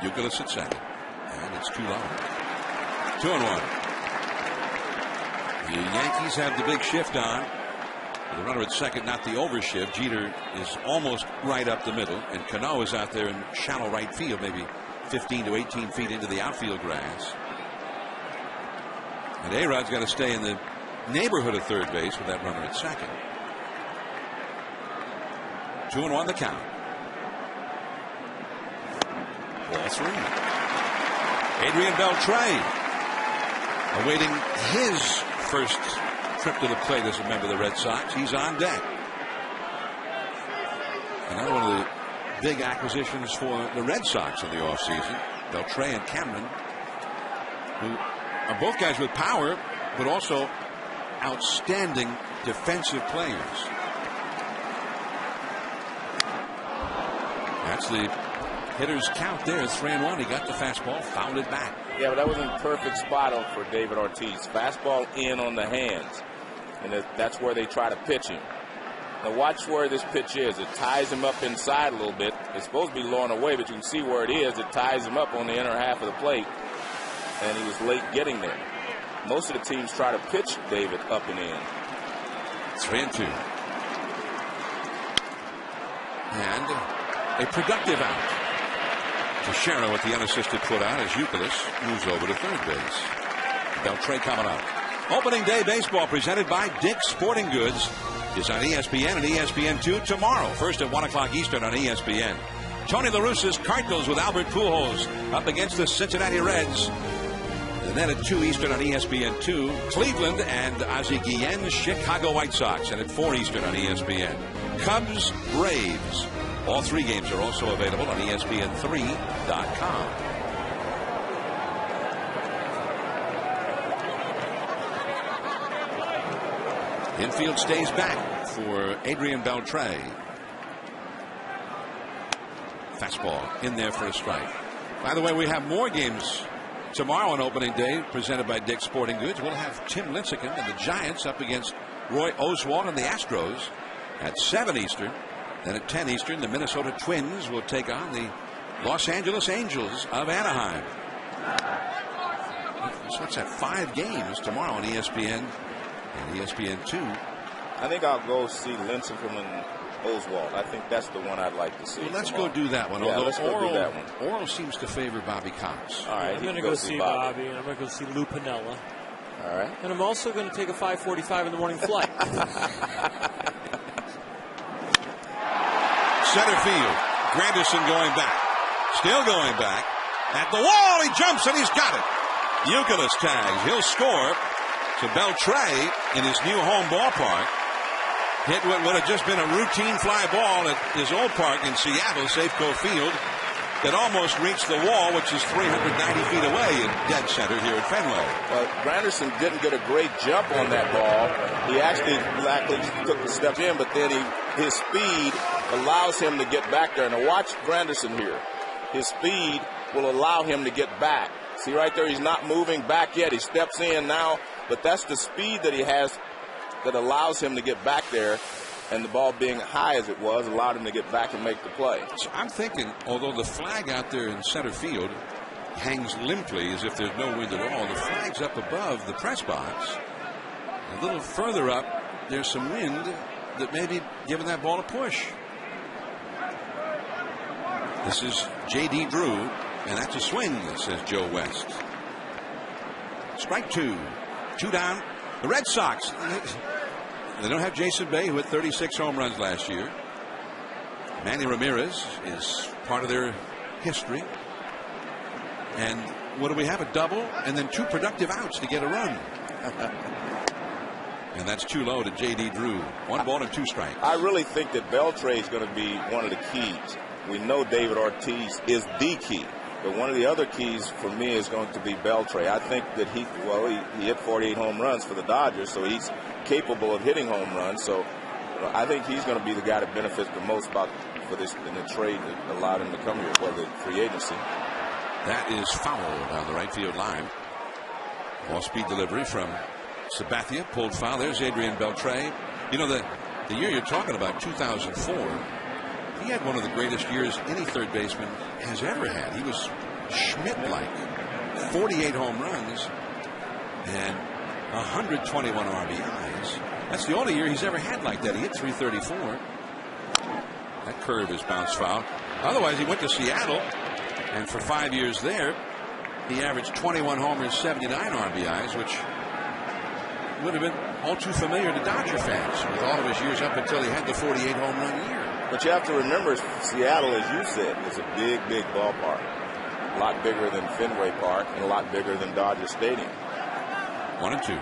[SPEAKER 1] Youkilis at second, and it's too low. 2-1. The Yankees have the big shift on. The runner at second, not the overshift. Jeter is almost right up the middle, and Cano is out there in shallow right field, maybe 15 to 18 feet into the outfield grass. And A-Rod's got to stay in the neighborhood of third base with that runner at second. 2-1 the count. Ball 3. Adrian Beltre awaiting his first trip to the plate as a member of the Red Sox. He's on deck. Another one of the big acquisitions for the Red Sox in the offseason. Beltre and Cameron, who are both guys with power, but also outstanding defensive players. That's the hitter's count there. 3-1. He got the fastball, fouled it back.
[SPEAKER 3] Yeah, but that was in perfect spot for David Ortiz. Fastball in on the hands, and that's where they try to pitch him. Now watch where this pitch is. It ties him up inside a little bit. It's supposed to be low and away, but you can see where it is. It ties him up on the inner half of the plate, and he was late getting there. most of the teams try to pitch David up and in.
[SPEAKER 1] 3-2. And a productive out. Teixeira with the unassisted put out as Youkilis moves over to third base. Beltre coming up. Opening day baseball presented by Dick's Sporting Goods is on ESPN and ESPN2 tomorrow. First at 1 o'clock Eastern on ESPN. Tony La Russa's Cardinals with Albert Pujols up against the Cincinnati Reds. And then at 2 Eastern on ESPN2, Cleveland and Ozzie Guillen's Chicago White Sox. And at 4 Eastern on ESPN, Cubs, Braves. All 3 games are also available on ESPN3.com. Infield stays back for Adrian Beltre. Fastball in there for a strike. By the way, we have more games tomorrow on opening day presented by Dick's Sporting Goods. We'll have Tim Lincecum and the Giants up against Roy Oswalt and the Astros at 7 Eastern. Then at 10 Eastern, the Minnesota Twins will take on the Los Angeles Angels of Anaheim. So what's that? 5 games tomorrow on ESPN and ESPN2.
[SPEAKER 3] I think I'll go see Lincecum and Oswalt. I think that's the one I'd like to see.
[SPEAKER 1] Well, let's
[SPEAKER 3] tomorrow.
[SPEAKER 1] go do that one.
[SPEAKER 3] Yeah,
[SPEAKER 1] although
[SPEAKER 3] let's go do that one.
[SPEAKER 1] Oral seems to favor Bobby Cox.
[SPEAKER 3] All right,
[SPEAKER 4] I'm going to go see Bobby, and I'm going to go see Lou Piniella.
[SPEAKER 3] All right.
[SPEAKER 4] And I'm also going to take a 5:45 in the morning flight.
[SPEAKER 1] Center field. Granderson going back. Still going back. At the wall. He jumps and he's got it. Youkilis tags. He'll score to Beltre in his new home ballpark. Hit what would have just been a routine fly ball at his old park in Seattle, Safeco Field, that almost reached the wall, which is 390 feet away in dead center here at Fenway.
[SPEAKER 3] Well, Granderson didn't get a great jump on that ball. He actually took the step in, but then his speed allows him to get back there. Now watch Granderson here. His speed will allow him to get back. See right there, he's not moving back yet. He steps in now, but that's the speed that he has that allows him to get back there, and the ball being high as it was allowed him to get back and make the play.
[SPEAKER 1] So I'm thinking, although the flag out there in center field hangs limply as if there's no wind at all, the flag's up above the press box. A little further up, there's some wind that may be giving that ball a push. This is J.D. Drew, and that's a swing, says Joe West. Strike 2. 2 down. The Red Sox, they don't have Jason Bay, who hit 36 home runs last year. Manny Ramirez is part of their history. And what do we have? A double and then 2 productive outs to get a run. And that's too low to J.D. Drew. 1 ball and 2 strikes.
[SPEAKER 3] I really think that Beltre is going to be one of the keys. We know David Ortiz is the key. But one of the other keys for me is going to be Beltre. I think that he hit 48 home runs for the Dodgers, so he's capable of hitting home runs. So I think he's going to be the guy that benefits the most for this in the trade that allowed him to come here for the free agency.
[SPEAKER 1] That is foul down the right field line. Off-speed delivery from Sabathia, pulled foul. There's Adrian Beltre. You know, the year you're talking about, 2004, he had one of the greatest years any third baseman has ever had. He was Schmidt-like. 48 home runs and 121 RBIs. That's the only year he's ever had like that. He hit 334. That curve is bounced foul. Otherwise, he went to Seattle, and for 5 years there, he averaged 21 homers, 79 RBIs, which would have been all too familiar to Dodger fans with all of his years up until he had the 48 home run year.
[SPEAKER 3] But you have to remember, Seattle, as you said, is a big, big ballpark. A lot bigger than Fenway Park and a lot bigger than Dodger Stadium.
[SPEAKER 1] 1-2.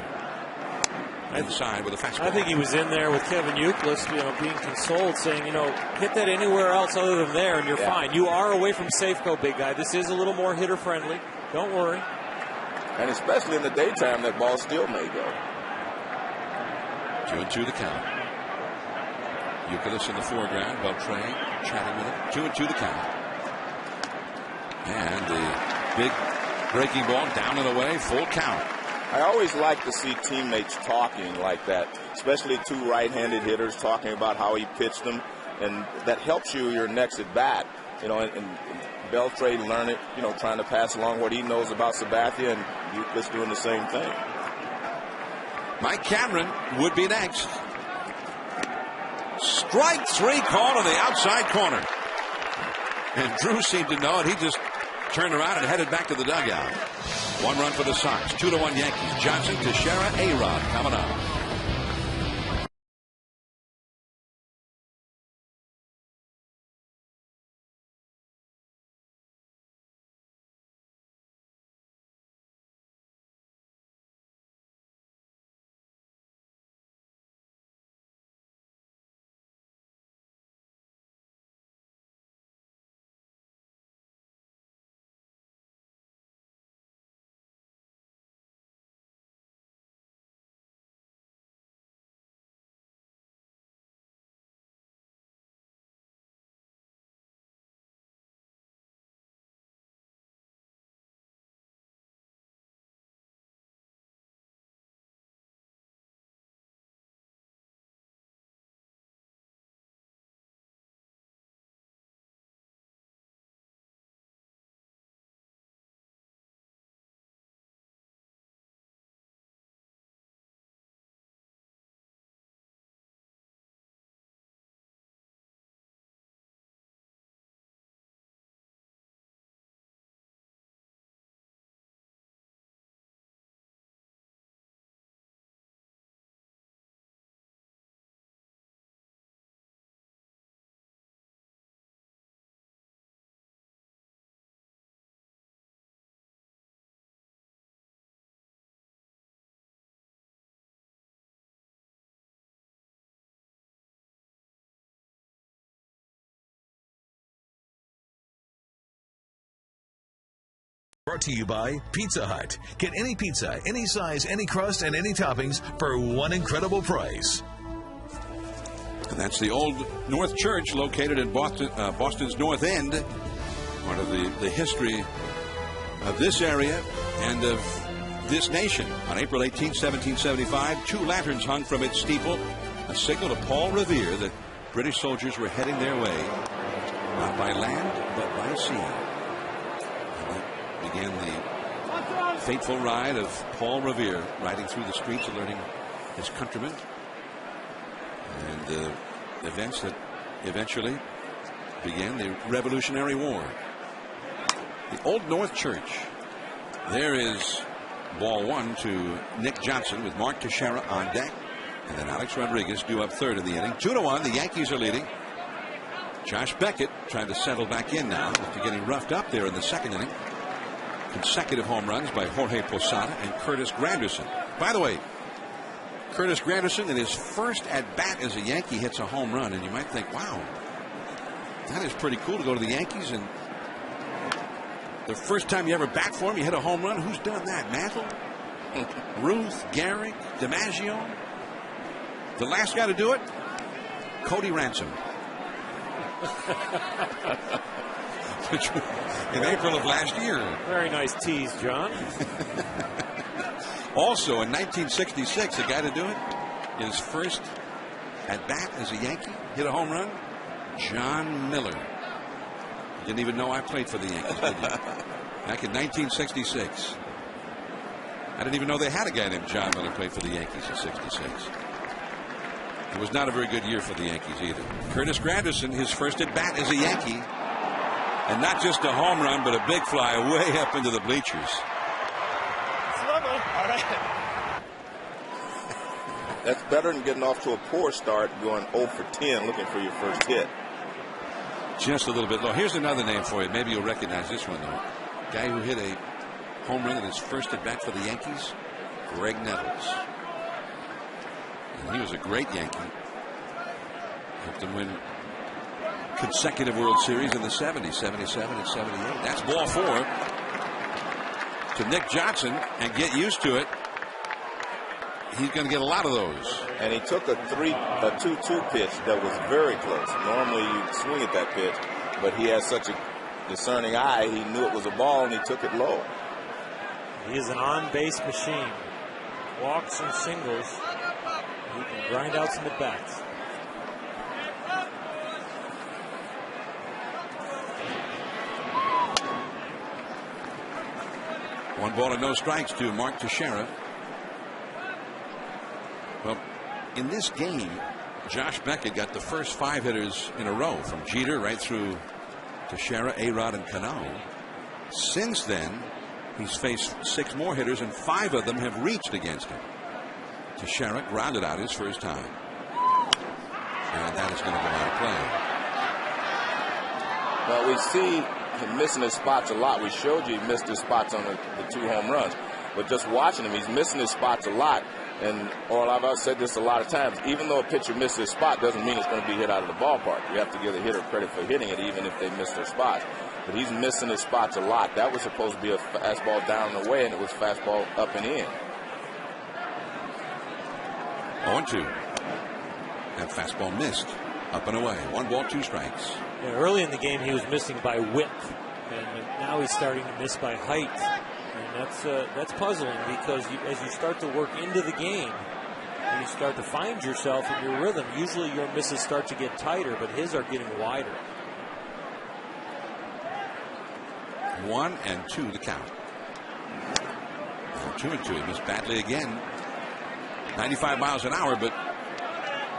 [SPEAKER 1] Inside with a fastball.
[SPEAKER 4] I think he was in there with Kevin Youkilis, being consoled, saying, hit that anywhere else other than there, and you're fine. You are away from Safeco, big guy. This is a little more hitter friendly. Don't worry.
[SPEAKER 3] And especially in the daytime, that ball still may go.
[SPEAKER 1] 2-2 the count. Youkilis in the foreground. Beltre chatting with him. 2-2 the count. And the big breaking ball down and away. Full count.
[SPEAKER 3] I always like to see teammates talking like that, especially 2 right-handed hitters talking about how he pitched them, and that helps you your next at bat. And Beltre learned it, trying to pass along what he knows about Sabathia, and Youkilis doing the same thing.
[SPEAKER 1] Mike Cameron would be next. Strike three called on the outside corner. And Drew seemed to know it. He just turned around and headed back to the dugout. 1 run for the Sox. 2-1 Yankees. Johnson, Teixeira, A-Rod coming up.
[SPEAKER 5] Brought to you by Pizza Hut. Get any pizza, any size, any crust, and any toppings for one incredible price.
[SPEAKER 1] And that's the Old North Church located in Boston's North End. Part of the history of this area and of this nation. On April 18, 1775, 2 lanterns hung from its steeple, a signal to Paul Revere that British soldiers were heading their way, not by land, but by sea. Began the fateful ride of Paul Revere riding through the streets alerting his countrymen, and the events that eventually began the Revolutionary War. The Old North Church. There is ball 1 to Nick Johnson with Mark Teixeira on deck, and then Alex Rodriguez due up third in the inning. 2-1. The Yankees are leading. Josh Beckett trying to settle back in now after getting roughed up there in the second inning. Consecutive home runs by Jorge Posada and Curtis Granderson. By the way, Curtis Granderson in his first at bat as a Yankee hits a home run, and you might think, wow, that is pretty cool to go to the Yankees and the first time you ever bat for him you hit a home run. Who's done that? Mantle, Ruth, Garrick, DiMaggio. The last guy to do it, Cody Ransom. In April of last year.
[SPEAKER 4] Very nice tease, John.
[SPEAKER 1] Also in 1966, the guy to do it, his first at bat as a Yankee, hit a home run, John Miller. Didn't even know I played for the Yankees, did you? Back in 1966. I didn't even know they had a guy named John Miller played for the Yankees in 66. It was not a very good year for the Yankees either. Curtis Granderson, his first at bat as a Yankee. And not just a home run, but a big fly way up into the bleachers.
[SPEAKER 4] It's level. All right.
[SPEAKER 3] That's better than getting off to a poor start, going 0 for 10, looking for your first hit.
[SPEAKER 1] Just a little bit low. Here's another name for you. Maybe you'll recognize this one, though. Guy who hit a home run in his first at bat for the Yankees, Greg Nettles. And he was a great Yankee. Helped them win consecutive World Series in the 70s, 77 and 78. That's ball 4 to Nick Johnson, and get used to it. He's going to get a lot of those.
[SPEAKER 3] And he took a 2-2 pitch that was very close. Normally you swing at that pitch, but he has such a discerning eye. He knew it was a ball and he took it low.
[SPEAKER 4] He is an on-base machine. Walks and singles. He can grind out some at-bats.
[SPEAKER 1] One ball and no strikes to Mark Teixeira. in this game, Josh Beckett got the first 5 hitters in a row, from Jeter right through Teixeira, A-Rod, and Cano. Since then, he's faced 6 more hitters, and 5 of them have reached against him. Teixeira grounded out his first time, and that is going to go out of play.
[SPEAKER 3] Well, we see him missing his spots a lot. We showed you he missed his spots on the 2 home runs. But just watching him, he's missing his spots a lot. And I've said this a lot of times, even though a pitcher misses his spot doesn't mean it's going to be hit out of the ballpark. You have to give the hitter credit for hitting it, even if they miss their spots. But he's missing his spots a lot. That was supposed to be a fastball down and away, and it was fastball up and in.
[SPEAKER 1] 0-2. That fastball missed. Up and away. 1 ball, 2 strikes.
[SPEAKER 4] Yeah, early in the game, he was missing by width, and now he's starting to miss by height. And that's puzzling, because as you start to work into the game and you start to find yourself in your rhythm, usually your misses start to get tighter, but his are getting wider.
[SPEAKER 1] 1-2 the count. 2-2. He missed badly again. 95 miles an hour, but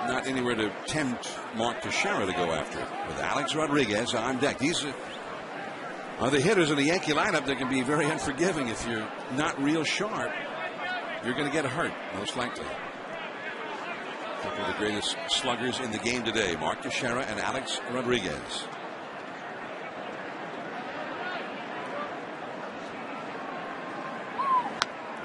[SPEAKER 1] not anywhere to tempt Mark Teixeira to go after. With Alex Rodriguez on deck. These are the hitters in the Yankee lineup that can be very unforgiving. If you're not real sharp, you're going to get hurt, most likely. A couple of the greatest sluggers in the game today, Mark Teixeira and Alex Rodriguez.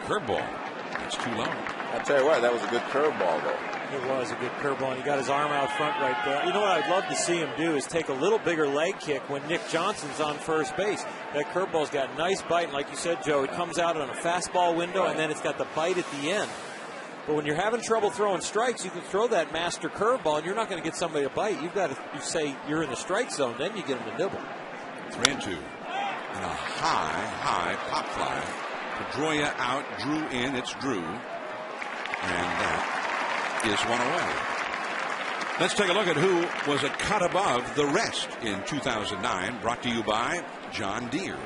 [SPEAKER 1] Curveball. That's too low.
[SPEAKER 3] I'll tell you what, that was a good curveball, though.
[SPEAKER 4] It was a good curveball, and he got his arm out front right there. You know what I'd love to see him do is take a little bigger leg kick when Nick Johnson's on first base. That curveball's got nice bite, and like you said, Joe, it comes out on a fastball window, and then it's got the bite at the end. But when you're having trouble throwing strikes, you can throw that master curveball, and you're not going to get somebody to bite. You've got to say you're in the strike zone, then you get them to nibble.
[SPEAKER 1] 3-2. And a high pop fly. Pedroia out, Drew in. It's Drew. And that is 1 away. Let's take a look at who was a cut above the rest in 2009, brought to you by John Deere.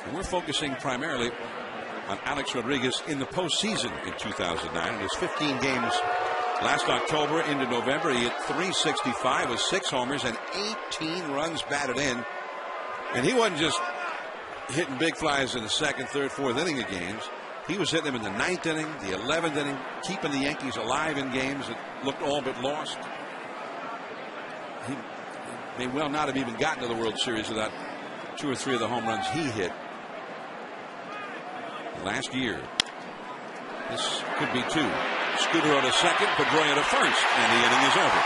[SPEAKER 1] And we're focusing primarily on Alex Rodriguez in the postseason in 2009. In his 15 games last October into November, he hit .365 with 6 homers and 18 runs batted in. And he wasn't just hitting big flies in the 2nd, 3rd, 4th inning of games. He was hitting them in the 9th inning, the 11th inning, keeping the Yankees alive in games that looked all but lost. He may well not have even gotten to the World Series without 2 or 3 of the home runs he hit last year. This could be 2. Scudero to second, Pedroia to first, and the inning is over.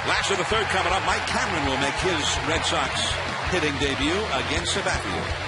[SPEAKER 1] Last of the 3rd coming up. Mike Cameron will make his Red Sox hitting debut against Sabathia.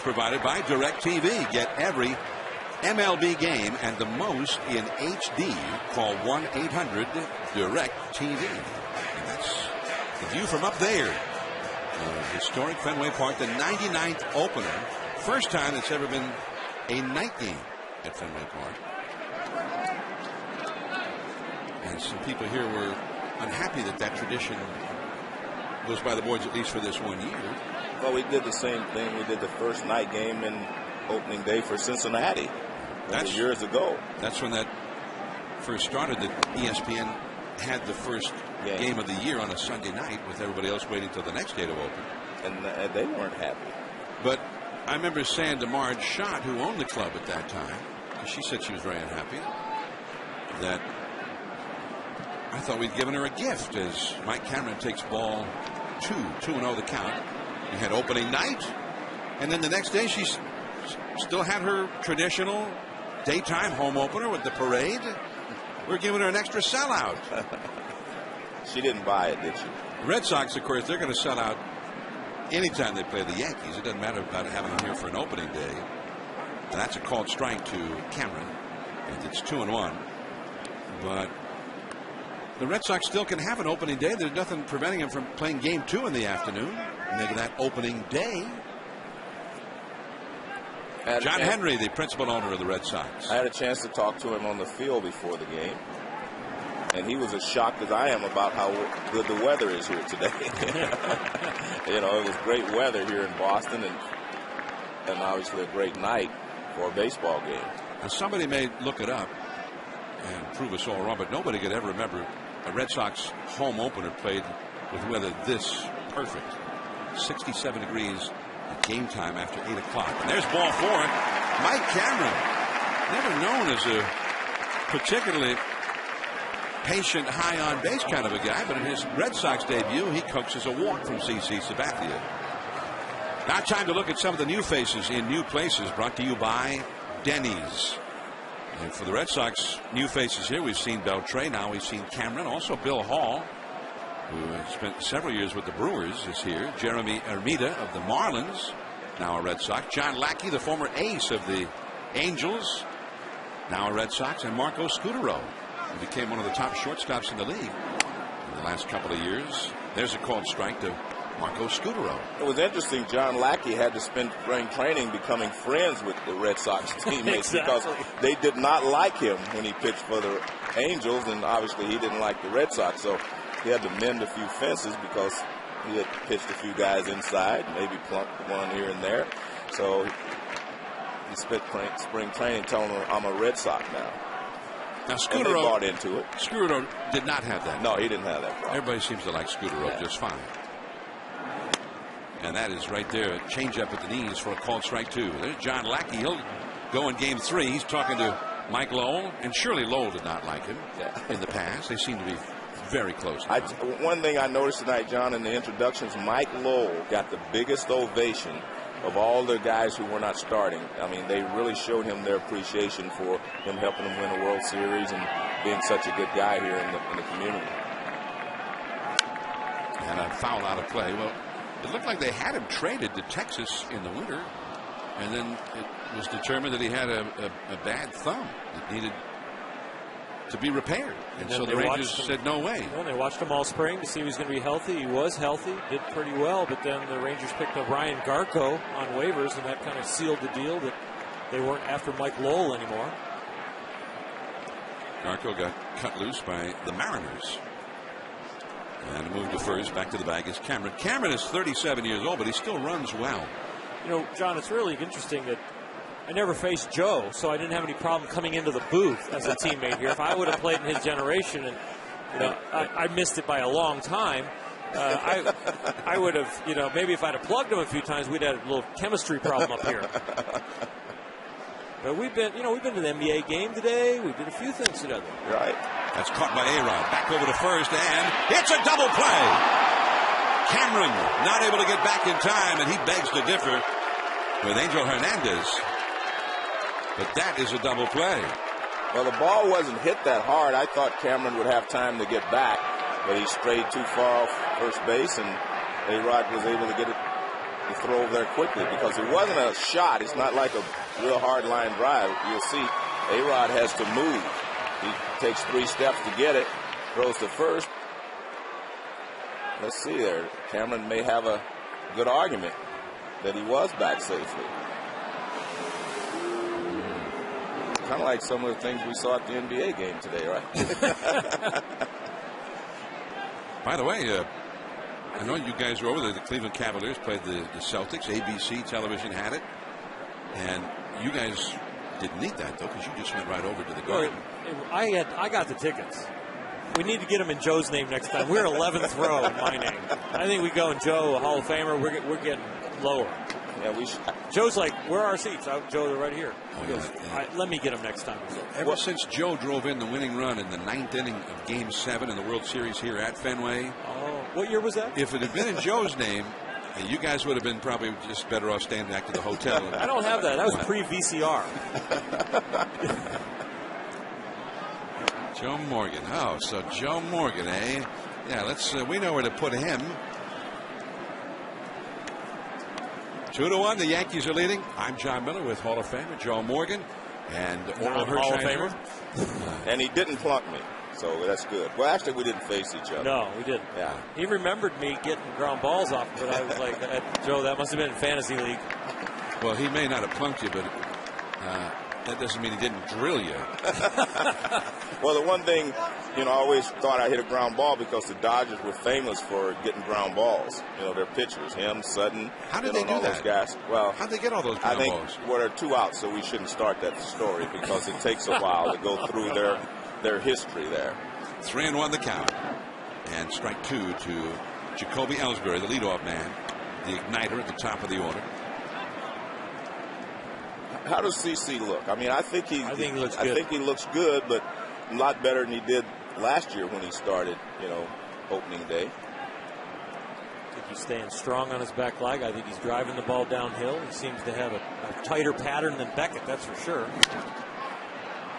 [SPEAKER 1] Provided by DirecTV. Get every MLB game and the most in HD. Call 1-800-DIRECTV. And that's the view from up there. Historic Fenway Park, the 99th opener. First time it's ever been a night game at Fenway Park. And some people here were unhappy that that tradition goes by the boards, at least for this 1 year.
[SPEAKER 6] Well, we did the same thing. We did the first night game in opening day for Cincinnati. That's years ago.
[SPEAKER 1] That's when that first started, that ESPN had the first game of the year on a Sunday night with everybody else waiting till the next day to open.
[SPEAKER 6] And they weren't happy.
[SPEAKER 1] But I remember saying to Marge Schott, who owned the club at that time, because she said she was very unhappy, that I thought we'd given her a gift as Mike Cameron takes ball 2-0 the count. We had opening night, and then the next day she still had her traditional daytime home opener with the parade. We're giving her an extra sellout.
[SPEAKER 6] She didn't buy it, did she?
[SPEAKER 1] The Red Sox, of course, they're going to sell out anytime they play the Yankees. It doesn't matter about having them here for an opening day. And that's a called strike to Cameron. And it's 2-1. But the Red Sox still can have an opening day. There's nothing preventing them from playing game 2 in the afternoon, making that opening day. John Henry, the principal owner of the Red Sox.
[SPEAKER 6] I had a chance to talk to him on the field before the game, and he was as shocked as I am about how good the weather is here today. You know, it was great weather here in Boston, and obviously a great night for a baseball game.
[SPEAKER 1] Now, somebody may look it up and prove us all wrong, but nobody could ever remember a Red Sox home opener played with weather this perfect. 67 degrees at game time after 8 o'clock. And there's ball 4. Mike Cameron, never known as a particularly patient, high on base kind of a guy, but in his Red Sox debut, he coaxes a walk from CC Sabathia. Now time to look at some of the new faces in new places, brought to you by Denny's. And for the Red Sox, new faces here, we've seen Beltre, now we've seen Cameron, also Bill Hall, who spent several years with the Brewers, is here. Jeremy Armida of the Marlins, now a Red Sox. John Lackey, the former ace of the Angels, now a Red Sox. And Marco Scutaro, who became one of the top shortstops in the league in the last couple of years. There's a called strike to Marco Scutaro.
[SPEAKER 6] It was interesting. John Lackey had to spend spring training becoming friends with the Red Sox teammates because they did not like him when he pitched for the Angels, and obviously he didn't like the Red Sox. So he had to mend a few fences because he had pitched a few guys inside, maybe plunked one here and there. So he spent spring training telling them, I'm a Red Sox now.
[SPEAKER 1] Now, Scutaro
[SPEAKER 6] bought into it.
[SPEAKER 1] Scutaro did not have that.
[SPEAKER 6] No, he didn't have that problem.
[SPEAKER 1] Everybody seems to like Scutaro just fine. And that is right there, a changeup at the knees for a called strike 2. There's John Lackey. He'll go in game 3. He's talking to Mike Lowell, and surely Lowell did not like him in the past. They seem to be very close.
[SPEAKER 6] One thing I noticed tonight, John, in the introductions, Mike Lowell got the biggest ovation of all the guys who were not starting. I mean, they really showed him their appreciation for him helping them win a World Series and being such a good guy here in the community.
[SPEAKER 1] And a foul out of play. Well, it looked like they had him traded to Texas in the winter, and then it was determined that he had a bad thumb that needed to be repaired. And so the Rangers said no way.
[SPEAKER 4] Well, they watched him all spring to see if he was going to be healthy. He was healthy, did pretty well, but then the Rangers picked up Ryan Garco on waivers, and that kind of sealed the deal that they weren't after Mike Lowell anymore.
[SPEAKER 1] Garco got cut loose by the Mariners. And a move to first, back to the bag is Cameron. Cameron is 37 years old, but he still runs well.
[SPEAKER 4] You know, John, it's really interesting that I never faced Joe, so I didn't have any problem coming into the booth as a teammate here. If I would have played in his generation, and you know, I missed it by a long time, I would have, you know, maybe if I'd have plugged him a few times, we'd have had a little chemistry problem up here. But we've been to the NBA game today. We did a few things together.
[SPEAKER 6] Right.
[SPEAKER 1] That's caught by A-Rod. Back over to first, and it's a double play. Cameron not able to get back in time, and he begs to differ with Angel Hernandez. But that is a double play.
[SPEAKER 6] Well, the ball wasn't hit that hard. I thought Cameron would have time to get back, but he strayed too far off first base, and A-Rod was able to get it the throw there quickly because it wasn't a shot. It's not like a real hard line drive. You'll see A-Rod has to move. He takes 3 steps to get it, throws to first. Let's see there. Cameron may have a good argument that he was back safely. Kind of like some of the things we saw at the NBA game today, right?
[SPEAKER 1] By the way, I know you guys were over there. The Cleveland Cavaliers played the Celtics. ABC television had it. And you guys didn't need that, though, because you just went right over to the Garden.
[SPEAKER 4] I got the tickets. We need to get them in Joe's name next time. We're 11th row in my name. I think we go in Joe, a Hall of Famer. We're getting lower.
[SPEAKER 6] Yeah, we should.
[SPEAKER 4] Joe's like, where are our seats? Joe, they're right here.
[SPEAKER 1] Oh,
[SPEAKER 4] he goes,
[SPEAKER 1] yeah.
[SPEAKER 4] All right, let me get them next time.
[SPEAKER 1] Ever since Joe drove in the winning run in the 9th inning of Game 7 in the World Series here at Fenway.
[SPEAKER 4] Oh, what year was that?
[SPEAKER 1] If it had been in Joe's name, you guys would have been probably just better off staying back to the hotel.
[SPEAKER 4] I don't have that. That was pre-VCR.
[SPEAKER 1] Joe Morgan. Oh, so Joe Morgan, eh? Yeah, we know where to put him. 2-1, the Yankees are leading. I'm John Miller with Hall of Famer Joe Morgan and Oral
[SPEAKER 4] Hall of
[SPEAKER 1] Hershiser.
[SPEAKER 4] Famer.
[SPEAKER 6] And he didn't plunk me, so that's good. Well, actually, we didn't face each other.
[SPEAKER 4] No, we didn't.
[SPEAKER 6] Yeah.
[SPEAKER 4] He remembered me getting ground balls off, but I was like, Joe, that must have been in Fantasy League.
[SPEAKER 1] Well, he may not have plunked you, but that doesn't mean he didn't drill you.
[SPEAKER 6] Well, the one thing, I always thought I hit a ground ball because the Dodgers were famous for getting ground balls. Their pitchers, him, Sutton.
[SPEAKER 1] How did they do
[SPEAKER 6] all
[SPEAKER 1] that?
[SPEAKER 6] Those guys. Well,
[SPEAKER 1] how'd they get all those ground balls?
[SPEAKER 6] Well, there are 2 outs, so we shouldn't start that story because it takes a while to go through their history there.
[SPEAKER 1] 3-1 the count. And strike 2 to Jacoby Ellsbury, the leadoff man, the igniter at the top of the order.
[SPEAKER 6] How does CC look? I mean, I think he looks good. I think he looks good, but a lot better than he did last year when he started, opening day.
[SPEAKER 4] I think he's staying strong on his back leg. I think he's driving the ball downhill. He seems to have a tighter pattern than Beckett, that's for sure.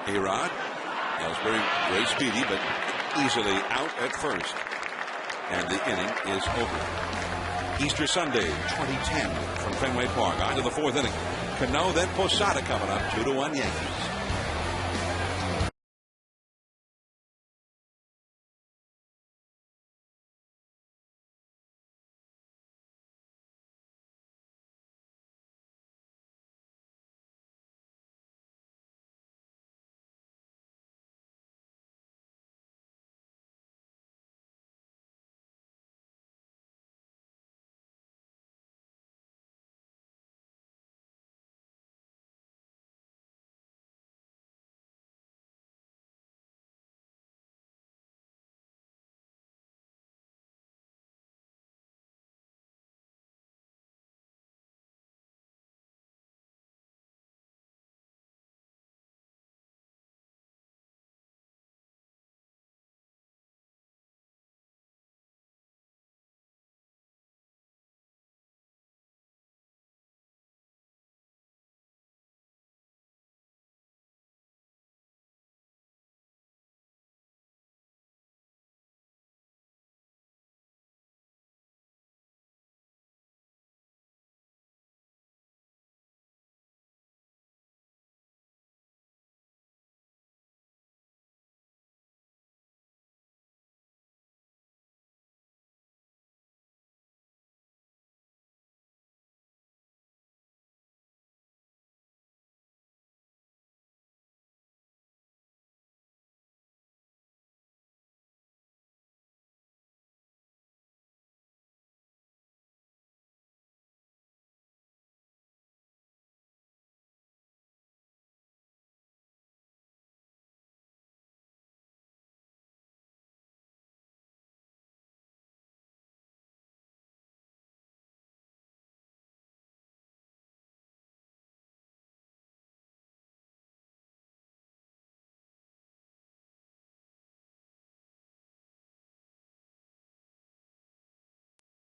[SPEAKER 1] A-Rod. Ellsbury very speedy, but easily out at first. And the inning is over. Easter Sunday, 2010, from Fenway Park. On to the 4th inning. Cano, then Posada coming up. 2-1 Yankees.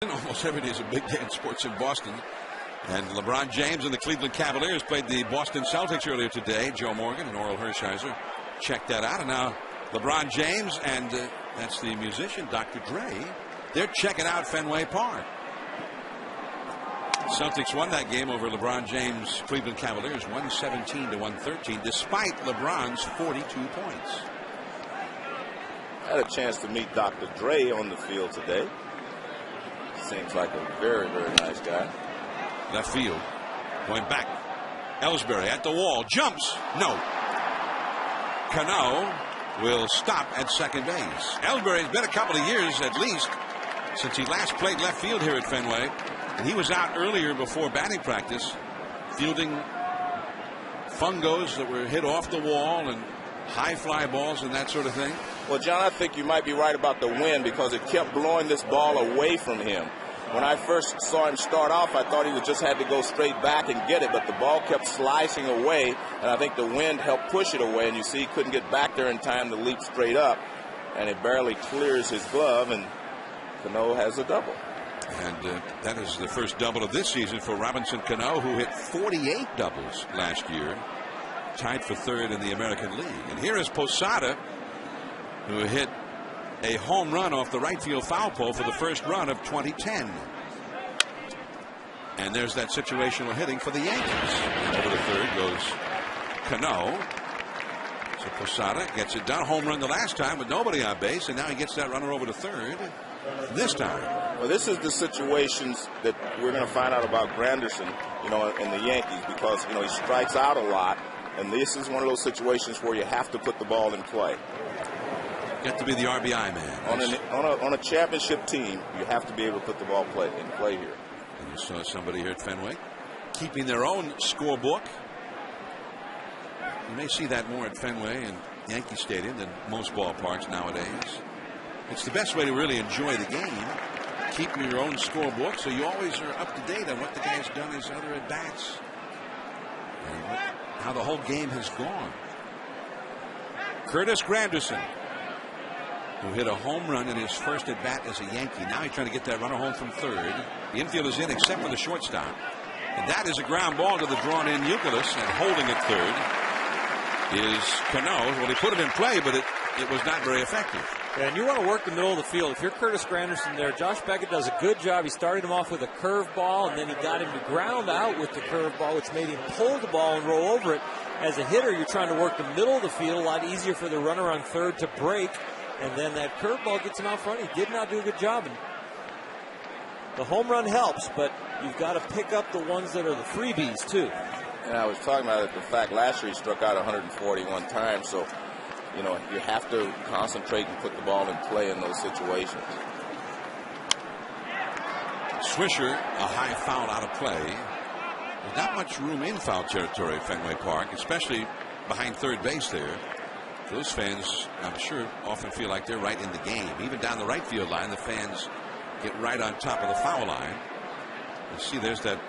[SPEAKER 1] Almost every day is a big day in sports in Boston. And LeBron James and the Cleveland Cavaliers played the Boston Celtics earlier today. Joe Morgan and Oral Hershiser checked that out. And now LeBron James and that's the musician, Dr. Dre. They're checking out Fenway Park. Celtics won that game over LeBron James' Cleveland Cavaliers 117-113 despite LeBron's 42 points.
[SPEAKER 6] I had a chance to meet Dr. Dre on the field today. Seems like a very, very nice guy.
[SPEAKER 1] Left field. Going back. Ellsbury at the wall. Jumps. No. Cano will stop at second base. Ellsbury has been a couple of years at least since he last played left field here at Fenway. And he was out earlier before batting practice fielding fungos that were hit off the wall and high fly balls and that sort of thing.
[SPEAKER 6] Well, John, I think you might be right about the wind because it kept blowing this ball away from him. When I first saw him start off, I thought he would just had to go straight back and get it, but the ball kept slicing away, and I think the wind helped push it away, and you see he couldn't get back there in time to leap straight up, and it barely clears his glove, and Cano has a double.
[SPEAKER 1] And that is the first double of this season for Robinson Cano, who hit 48 doubles last year, tied for third in the American League. And here is Posada, who hit a home run off the right field foul pole for the first run of 2010. And there's that situational hitting for the Yankees. And over to third goes Cano. So Posada gets it done. Home run the last time with nobody on base, and now he gets that runner over to third this time.
[SPEAKER 6] Well, this is the situations that we're going to find out about Granderson, in the Yankees, because, he strikes out a lot, and this is one of those situations where you have to put the ball in play.
[SPEAKER 1] Get to be the RBI man.
[SPEAKER 6] On a championship team, you have to be able to put the ball in play here.
[SPEAKER 1] And you saw somebody here at Fenway keeping their own scorebook. You may see that more at Fenway and Yankee Stadium than most ballparks nowadays. It's the best way to really enjoy the game. Keep your own scorebook so you always are up to date on what the guy's done his other at bats and how the whole game has gone. Curtis Granderson, who hit a home run in his first at bat as a Yankee. Now he's trying to get that runner home from third. The infield is in except for the shortstop. And that is a ground ball to the drawn in Youkilis, and holding it third is Cano. Well, he put it in play, but it was not very effective.
[SPEAKER 4] And you want to work the middle of the field. If you're Curtis Granderson there, Josh Beckett does a good job. He started him off with a curveball, and then he got him to ground out with the curveball, which made him pull the ball and roll over it. As a hitter, you're trying to work the middle of the field, a lot easier for the runner on third to break. And then that curveball gets him out front. He did not do a good job. And the home run helps, but you've got to pick up the ones that are the freebies, too.
[SPEAKER 6] And I was talking about the fact last year he struck out 141 times, so you have to concentrate and put the ball in play in those situations.
[SPEAKER 1] Swisher, a high foul out of play. There's not much room in foul territory at Fenway Park, especially behind third base there. Those fans, I'm sure, often feel like they're right in the game. Even down the right field line, the fans get right on top of the foul line. You see there's that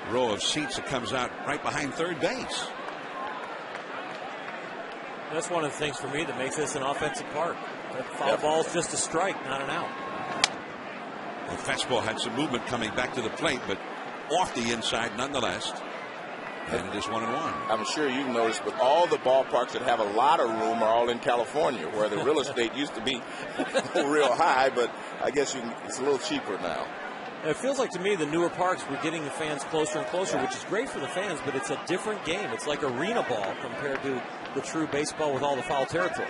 [SPEAKER 1] row of seats that comes out right behind third base.
[SPEAKER 4] That's one of the things for me that makes this an offensive park. That foul ball is just a strike, not an out.
[SPEAKER 1] The fastball had some movement coming back to the plate, but off the inside nonetheless. And it is 1-1.
[SPEAKER 6] I'm sure you've noticed, but all the ballparks that have a lot of room are all in California, where the real estate used to be real high, but I guess it's a little cheaper now.
[SPEAKER 4] It feels like to me the newer parks, we're getting the fans closer and closer, which is great for the fans, but it's a different game. It's like arena ball compared to the true baseball with all the foul territory.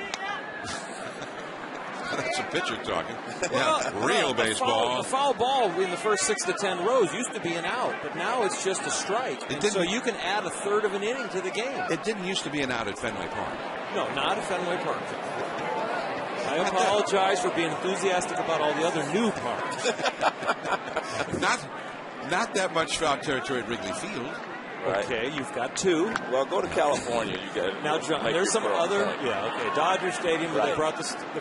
[SPEAKER 1] That's a pitcher talking. Yeah, real baseball.
[SPEAKER 4] The foul ball in the first 6 to 10 rows used to be an out, but now it's just a strike. So you can add a third of an inning to the game.
[SPEAKER 1] It didn't used to be an out at Fenway Park.
[SPEAKER 4] No, not at Fenway Park. I apologize for being enthusiastic about all the other new parks.
[SPEAKER 1] Not that much foul territory at Wrigley Field.
[SPEAKER 6] Right.
[SPEAKER 4] Okay, you've got two.
[SPEAKER 6] Well, go to California. You get
[SPEAKER 4] now, John. There's some other. Yeah, okay. Dodger Stadium. Right. They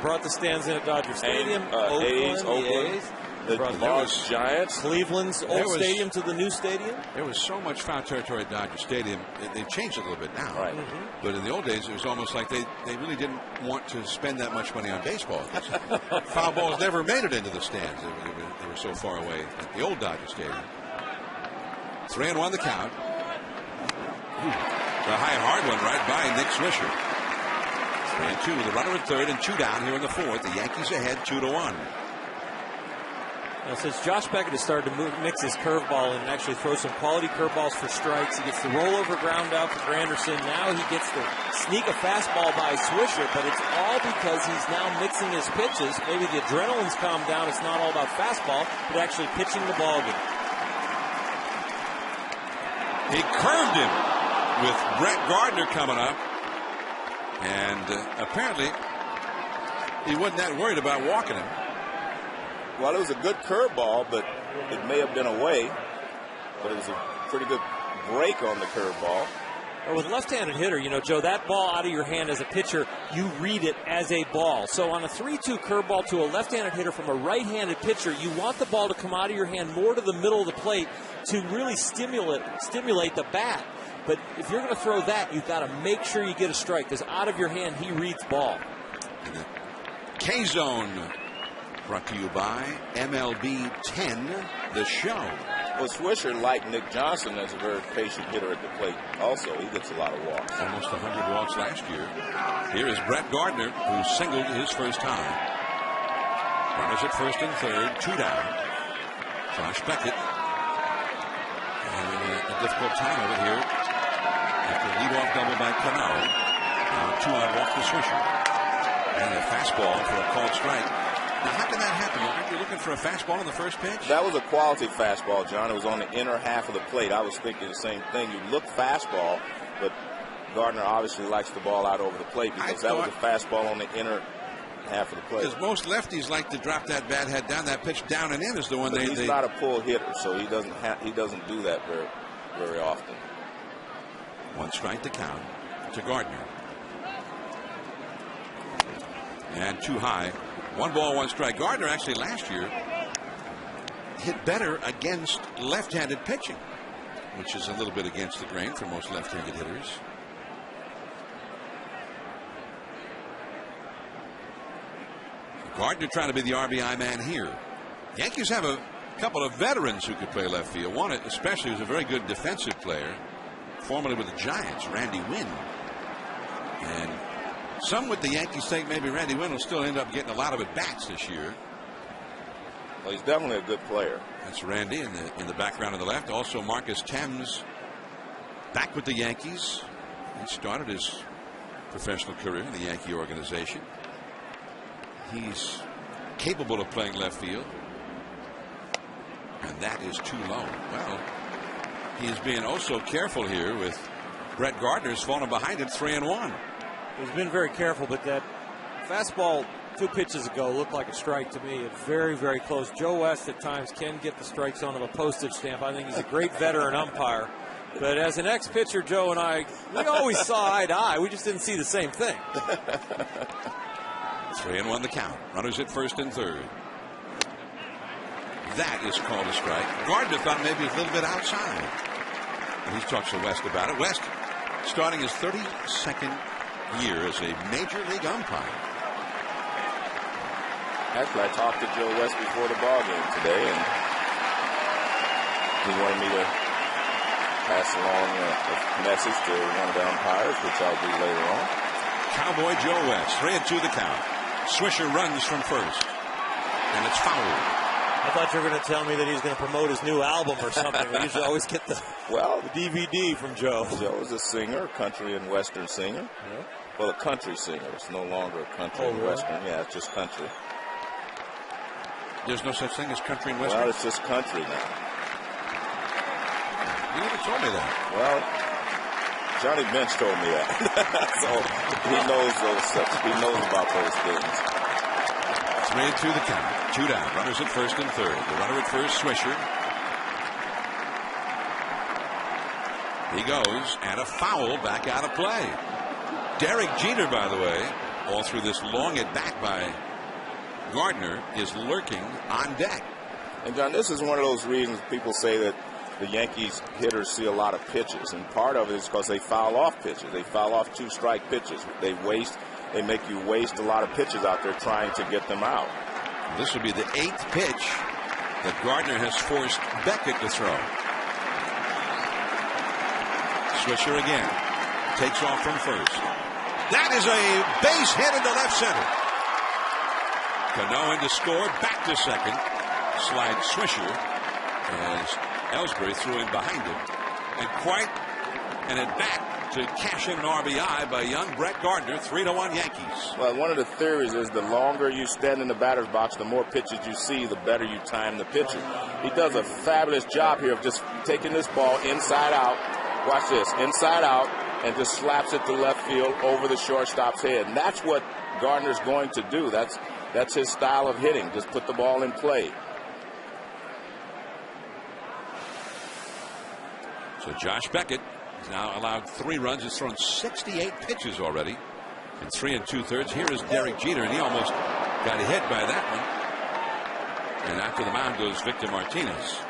[SPEAKER 4] brought the stands in at Dodger Stadium. Oakland.
[SPEAKER 6] The Giants.
[SPEAKER 4] Cleveland's old stadium to the new stadium.
[SPEAKER 1] There was so much foul territory at Dodger Stadium. They've changed it a little bit now.
[SPEAKER 6] Right.
[SPEAKER 1] Mm-hmm. But in the old days, it was almost like they really didn't want to spend that much money on baseball. Foul balls never made it into the stands. They were so far away at the old Dodger Stadium. 3-1 the count. The high hard one right by Nick Swisher. 3-2 with a runner at third and 2 down here in the fourth. The Yankees ahead 2-1.
[SPEAKER 4] Now, since Josh Beckett has started to mix his curveball and actually throw some quality curveballs for strikes, he gets the rollover ground out for Granderson. Now he gets to sneak a fastball by Swisher, but it's all because he's now mixing his pitches. Maybe the adrenaline's calmed down. It's not all about fastball, but actually pitching the ball game.
[SPEAKER 1] He curved him with Brett Gardner coming up, and apparently he wasn't that worried about walking him.
[SPEAKER 6] Well, it was a good curveball, but it may have been away. But it was a pretty good break on the curveball.
[SPEAKER 4] Well, with a left-handed hitter, you know, Joe, that ball out of your hand as a pitcher, you read it as a ball. So on a 3-2 curveball to a left-handed hitter from a right-handed pitcher, you want the ball to come out of your hand more to the middle of the plate to really stimulate the bat. But if you're going to throw that, you've got to make sure you get a strike, because out of your hand, he reads ball.
[SPEAKER 1] K-Zone, brought to you by MLB 10, the show.
[SPEAKER 6] Well, Swisher, like Nick Johnson, is a very patient hitter at the plate. Also, he gets a lot of walks.
[SPEAKER 1] Almost 100 walks last year. Here is Brett Gardner, who singled his first time. Runners at first and third, 2 down. Josh Beckett having a difficult time of it here after a leadoff double by Cano. Now 2-out walk to Swisher. And a fastball for a called strike. Now, how can that happen? Aren't you looking for a fastball on the first pitch?
[SPEAKER 6] That was a quality fastball, John. It was on the inner half of the plate. I was thinking the same thing. You look fastball, but Gardner obviously likes the ball out over the plate because that was a fastball on the inner half of the plate.
[SPEAKER 1] Because most lefties like to drop that bat head down. That pitch down and in is the one
[SPEAKER 6] but he's not a pull hitter, so he doesn't do that very often.
[SPEAKER 1] 1 strike to count to Gardner. And too high. 1 ball, 1 strike. Gardner actually last year hit better against left-handed pitching, which is a little bit against the grain for most left-handed hitters. Gardner trying to be the RBI man here. Yankees have a couple of veterans who could play left field. One especially who's a very good defensive player, formerly with the Giants, Randy Winn. And some with the Yankees think maybe Randy Winn will still end up getting a lot of at-bats this year.
[SPEAKER 6] Well, he's definitely a good player.
[SPEAKER 1] That's Randy in the background on the left. Also Marcus Thames back with the Yankees. He started his professional career in the Yankee organization. He's capable of playing left field. And that is too low. Well, he's being oh so careful here with Brett Gardner's falling behind him 3-1.
[SPEAKER 4] He's been very careful, but that fastball 2 pitches ago looked like a strike to me. It's very, very close. Joe West at times can get the strike zone of a postage stamp. I think he's a great veteran umpire. But as an ex-pitcher, Joe and I, we always saw eye to eye. We just didn't see the same thing.
[SPEAKER 1] 3-1 the count. Runners at first and third. That is called a strike. Gardner thought maybe a little bit outside. And he talks to West about it. West starting his 32nd year as a major league umpire.
[SPEAKER 6] Actually, I talked to Joe West before the ball game today, and he wanted me to pass along a message to one of the umpires, which I'll do later on.
[SPEAKER 1] Cowboy Joe West, 3-2 the count. Swisher runs from first, and it's fouled.
[SPEAKER 4] I thought you were going to tell me that he's going to promote his new album or something. We usually always get the DVD from Joe.
[SPEAKER 6] Joe is a singer, country and western singer.
[SPEAKER 4] Yeah.
[SPEAKER 6] Well, a country singer. It's no longer a country and western. Yeah, it's just country.
[SPEAKER 1] There's no such thing as country and western?
[SPEAKER 6] Well, it's just country now.
[SPEAKER 1] You never told me that.
[SPEAKER 6] Well, Johnny Bench told me that. So he knows he knows about those things.
[SPEAKER 1] 3-2 the count. 2 down. Runners at first and third. The runner at first, Swisher. He goes, and a foul back out of play. Derek Jeter, by the way, all through this long at bat by Gardner, is lurking on deck.
[SPEAKER 6] And John, this is one of those reasons people say that the Yankees hitters see a lot of pitches, and part of it is because they foul off pitches. They foul off 2-strike pitches. They make you waste a lot of pitches out there trying to get them out.
[SPEAKER 1] This will be the 8th pitch that Gardner has forced Beckett to throw. Swisher again. Takes off from first. That is a base hit into left center. Cano in to score. Back to second. slide swisher as Ellsbury threw in behind him. And quite an at-bat to cash in an RBI by young Brett Gardner. 3-1 Yankees.
[SPEAKER 6] Well, one of the theories is the longer you stand in the batter's box, the more pitches you see, the better you time the pitcher. He does a fabulous job here of just taking this ball inside out. Watch this, inside out, and just slaps it to left field over the shortstop's head. And that's what Gardner's going to do. That's his style of hitting. Just put the ball in play.
[SPEAKER 1] So Josh Beckett has now allowed 3 runs. He's thrown 68 pitches already in 3 2/3. Here is Derek Jeter, and he almost got hit by that one. And after the mound goes Victor Martinez.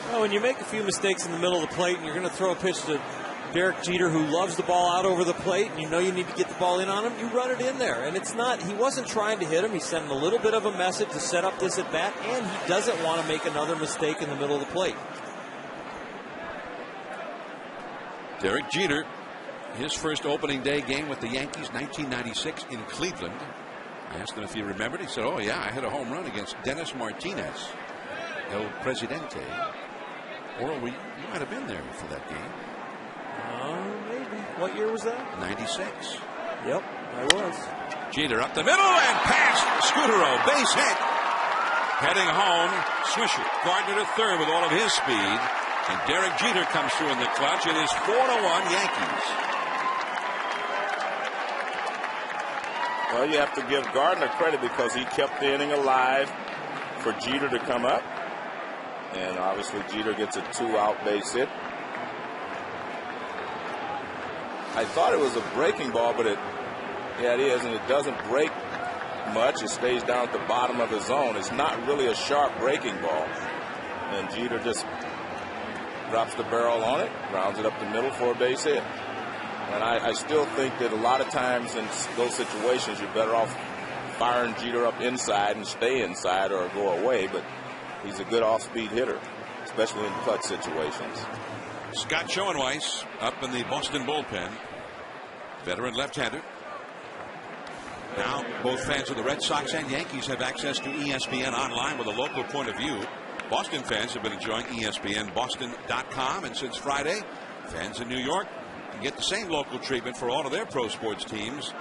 [SPEAKER 4] Well, when you make a few mistakes in the middle of the plate and you're going to throw a pitch to Derek Jeter, who loves the ball out over the plate, and you know you need to get the ball in on him, you run it in there. And it's not, he wasn't trying to hit him. He's sending a little bit of a message to set up this at bat, and he doesn't want to make another mistake in the middle of the plate.
[SPEAKER 1] Derek Jeter, his first opening day game with the Yankees, 1996 in Cleveland. I asked him if he remembered. He said, oh, yeah, I hit a home run against Dennis Martinez, El Presidente. Or you might have been there for that game.
[SPEAKER 4] Maybe. What year was that?
[SPEAKER 1] 96.
[SPEAKER 4] Yep, I was.
[SPEAKER 1] Jeter up the middle and past Scutero. Base hit. Heading home, Swisher. Gardner to third with all of his speed. And Derek Jeter comes through in the clutch. It is 4-1 Yankees.
[SPEAKER 6] Well, you have to give Gardner credit because he kept the inning alive for Jeter to come up. And obviously Jeter gets a 2-out base hit. I thought it was a breaking ball, but it is, and it doesn't break much. It stays down at the bottom of the zone. It's not really a sharp breaking ball. And Jeter just drops the barrel on it, rounds it up the middle for a base hit. And I still think that a lot of times in those situations, you're better off firing Jeter up inside and stay inside or go away, but he's a good off-speed hitter, especially in clutch situations.
[SPEAKER 1] Scott Schoenweiss up in the Boston bullpen. Veteran left-hander. Now, both fans of the Red Sox and Yankees have access to ESPN online with a local point of view. Boston fans have been enjoying ESPNBoston.com, and since Friday, fans in New York can get the same local treatment for all of their pro sports teams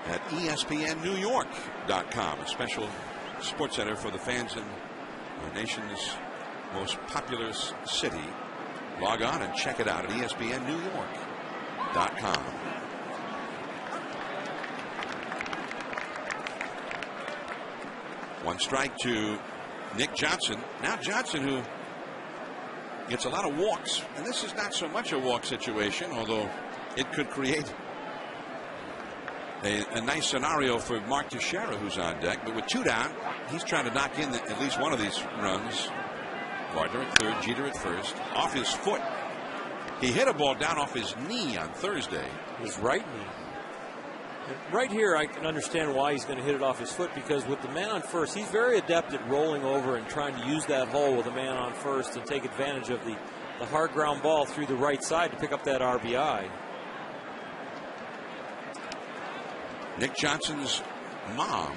[SPEAKER 1] at ESPNNewYork.com, a special sports center for the fans in our nation's most popular city. Log on and check it out at ESPNNewYork.com. One strike to Nick Johnson. Now Johnson, who gets a lot of walks, and this is not so much a walk situation, although it could create a nice scenario for Mark Teixeira, who's on deck. But with 2 down, he's trying to knock in at least one of these runs. Gardner at third, Jeter at first. Off his foot. He hit a ball down off his knee on Thursday.
[SPEAKER 4] His right knee. And right here, I can understand why he's going to hit it off his foot, because with the man on first, he's very adept at rolling over and trying to use that hole with a man on first and take advantage of the hard ground ball through the right side to pick up that RBI.
[SPEAKER 1] Nick Johnson's mom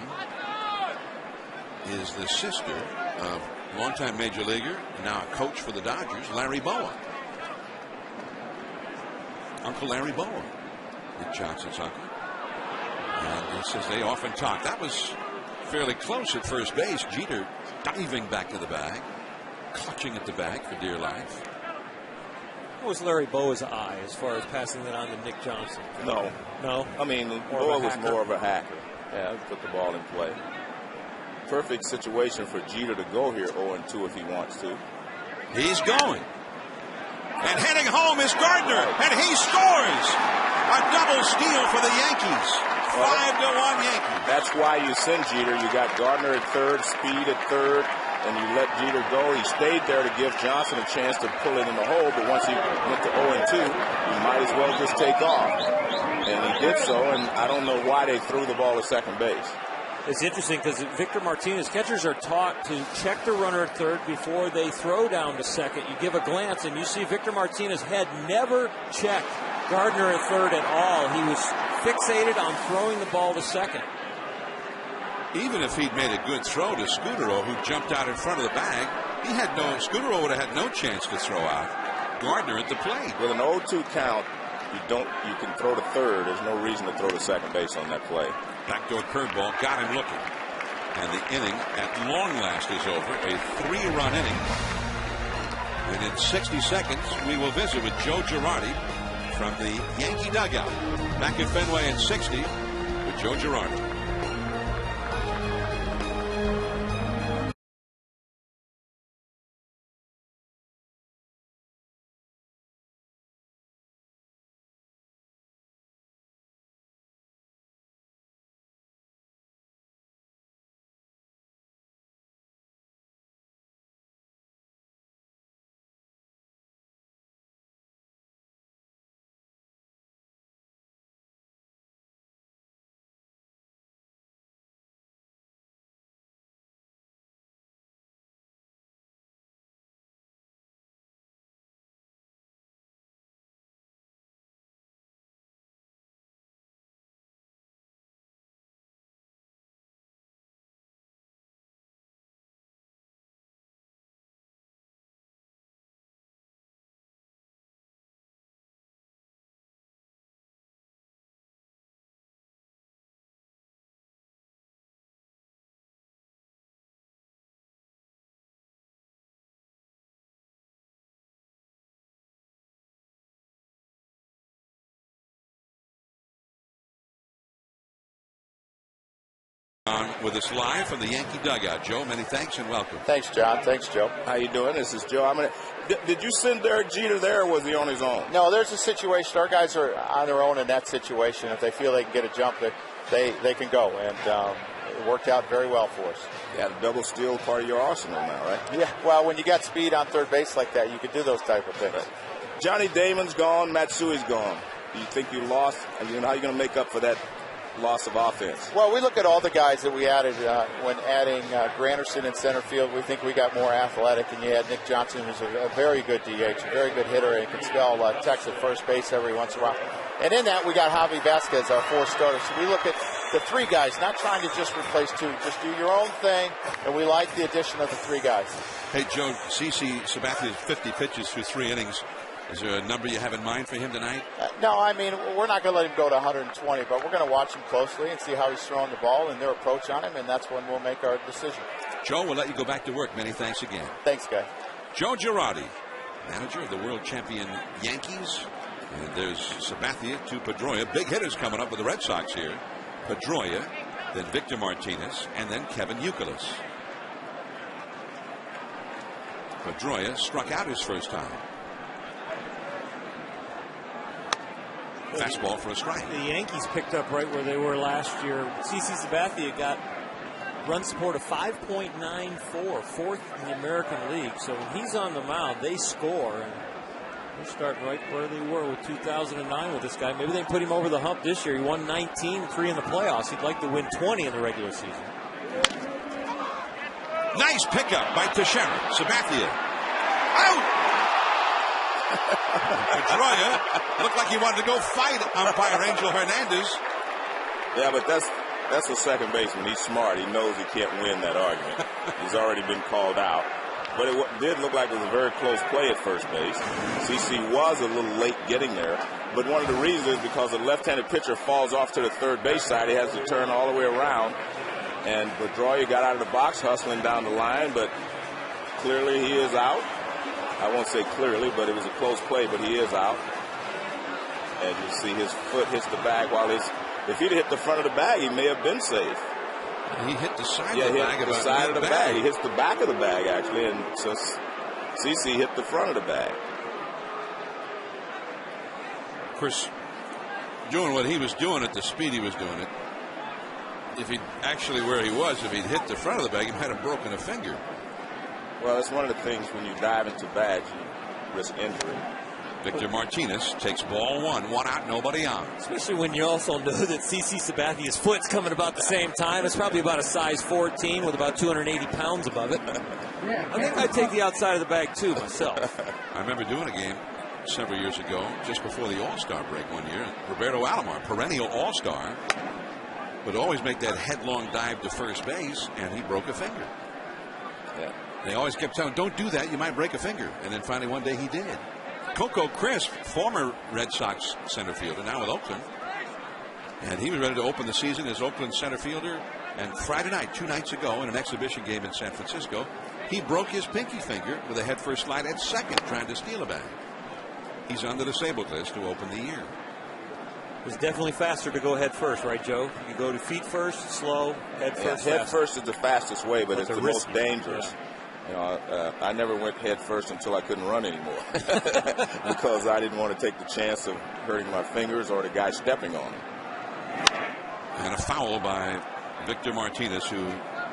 [SPEAKER 1] is the sister of longtime major leaguer and now a coach for the Dodgers, Larry Bowa. Uncle Larry Bowa, Nick Johnson's uncle. And he says they often talk. That was fairly close at first base. Jeter diving back to the bag, clutching at the bag for dear life.
[SPEAKER 4] What was Larry Bowa's eye as far as passing that on to Nick Johnson?
[SPEAKER 6] No. I mean, Bowa was more of a hacker. Yeah, put the ball in play. Perfect situation for Jeter to go here 0-2 if he wants to.
[SPEAKER 1] He's going. And heading home is Gardner, and he scores. A double steal for the Yankees. 5-1 Yankees.
[SPEAKER 6] That's why you send Jeter. You got Gardner at third, Speed at third, and you let Jeter go. He stayed there to give Johnson a chance to pull it in the hole, but once he went to 0-2, he might as well just take off. And he did so, and I don't know why they threw the ball to second base.
[SPEAKER 4] It's interesting because Victor Martinez, catchers are taught to check the runner at third before they throw down to second. You give a glance, and you see Victor Martinez had never checked Gardner at third at all. He was fixated on throwing the ball to second.
[SPEAKER 1] even if he'd made a good throw to Scudero, who jumped out in front of the bag, Scudero would have had no chance to throw out. Gardner at the plate.
[SPEAKER 6] With an 0-2 count, you can throw to third. There's no reason to throw to second base on that play.
[SPEAKER 1] Backdoor curveball got him looking. And the inning at long last is over. A 3-run inning. And in 60 seconds, we will visit with Joe Girardi from the Yankee dugout. Back at Fenway in 60 with Joe Girardi. On with us live from the Yankee dugout. Joe, many thanks and welcome.
[SPEAKER 7] Thanks, John. Thanks, Joe.
[SPEAKER 6] How you doing? This is Joe. Did you send Derek Jeter there, or was he on his own?
[SPEAKER 7] No, there's a situation. Our guys are on their own in that situation. If they feel they can get a jump, they can go. And it worked out very well for us.
[SPEAKER 6] Yeah, the double steal part of your arsenal now, right?
[SPEAKER 7] Yeah, well, when you got speed on third base like that, you could do those type of things.
[SPEAKER 6] Right. Johnny Damon's gone. Matsui's gone. Do you think you lost? How are you going to make up for that loss of offense?
[SPEAKER 7] Well, we look at all the guys that we added when adding Granderson in center field. We think we got more athletic, and you had Nick Johnson, who's a very good DH, a very good hitter, and can spell Tex at first base every once in a while. And in that, we got Javi Vasquez, our fourth starter. So we look at the three guys, not trying to just replace two. Just do your own thing, and we like the addition of the three guys.
[SPEAKER 1] Hey, Joe, CC Sabathia 50 pitches through 3 innings. Is there a number you have in mind for him tonight?
[SPEAKER 7] No, I mean, we're not going to let him go to 120, but we're going to watch him closely and see how he's throwing the ball and their approach on him, and that's when we'll make our decision.
[SPEAKER 1] Joe, we'll let you go back to work. Many thanks again.
[SPEAKER 7] Thanks, guys.
[SPEAKER 1] Joe Girardi, manager of the world champion Yankees. And there's Sabathia to Pedroia. Big hitters coming up with the Red Sox here. Pedroia, then Victor Martinez, and then Kevin Youkilis. Pedroia struck out his first time. Fastball for a strike.
[SPEAKER 4] The Yankees picked up right where they were last year. CC Sabathia got run support of 5.94, fourth in the American League. So when he's on the mound, they score. And they're starting right where they were with 2009 with this guy. Maybe they can put him over the hump this year. He won 19-3 in the playoffs. He'd like to win 20 in the regular season.
[SPEAKER 1] Nice pickup by Teixeira. Sabathia. Out! Pedroia looked like he wanted to go fight umpire Angel Hernandez.
[SPEAKER 6] Yeah, but that's a second baseman. He's smart. He knows he can't win that argument. He's already been called out. But it did look like it was a very close play at first base. CC was a little late getting there. But one of the reasons is because the left-handed pitcher falls off to the third base side. He has to turn all the way around. And Pedroia got out of the box hustling down the line, but clearly he is out. I won't say clearly, but it was a close play, but he is out. And you see his foot hits the bag while if he'd hit the front of the bag, he may have been safe.
[SPEAKER 1] He hit the side of the bag.
[SPEAKER 6] The side of the bag. He hits the back of the bag, actually, and so CC hit the front of the bag.
[SPEAKER 1] Of course, doing what he was doing at the speed he was doing it, if he actually where he was, if he'd hit the front of the bag, he might have broken a finger.
[SPEAKER 6] Well, that's one of the things when you dive into bags, you risk injury.
[SPEAKER 1] Victor Martinez takes ball one out, nobody on.
[SPEAKER 4] Especially when you also know that CC Sabathia's foot's coming about the same time. It's probably about a size 14 with about 280 pounds above it. I think I'd take the outside of the bag too myself.
[SPEAKER 1] I remember doing a game several years ago, just before the All-Star break one year. Roberto Alomar, perennial All-Star, would always make that headlong dive to first base, and he broke a finger.
[SPEAKER 6] Yeah.
[SPEAKER 1] They always kept telling him, don't do that, you might break a finger. And then finally one day he did. Coco Crisp, former Red Sox center fielder, now with Oakland. And he was ready to open the season as Oakland center fielder. And Friday night, 2 nights ago, in an exhibition game in San Francisco, he broke his pinky finger with a head-first slide at second, trying to steal a bag. He's on the disabled list to open the year.
[SPEAKER 4] It's definitely faster to go head first, right, Joe? You go to feet first, slow, head first.
[SPEAKER 6] Head first is the fastest way, but it's the most dangerous.
[SPEAKER 4] Yeah.
[SPEAKER 6] You know, I never went head first until I couldn't run anymore because I didn't want to take the chance of hurting my fingers or the guy stepping on them.
[SPEAKER 1] And a foul by Victor Martinez, who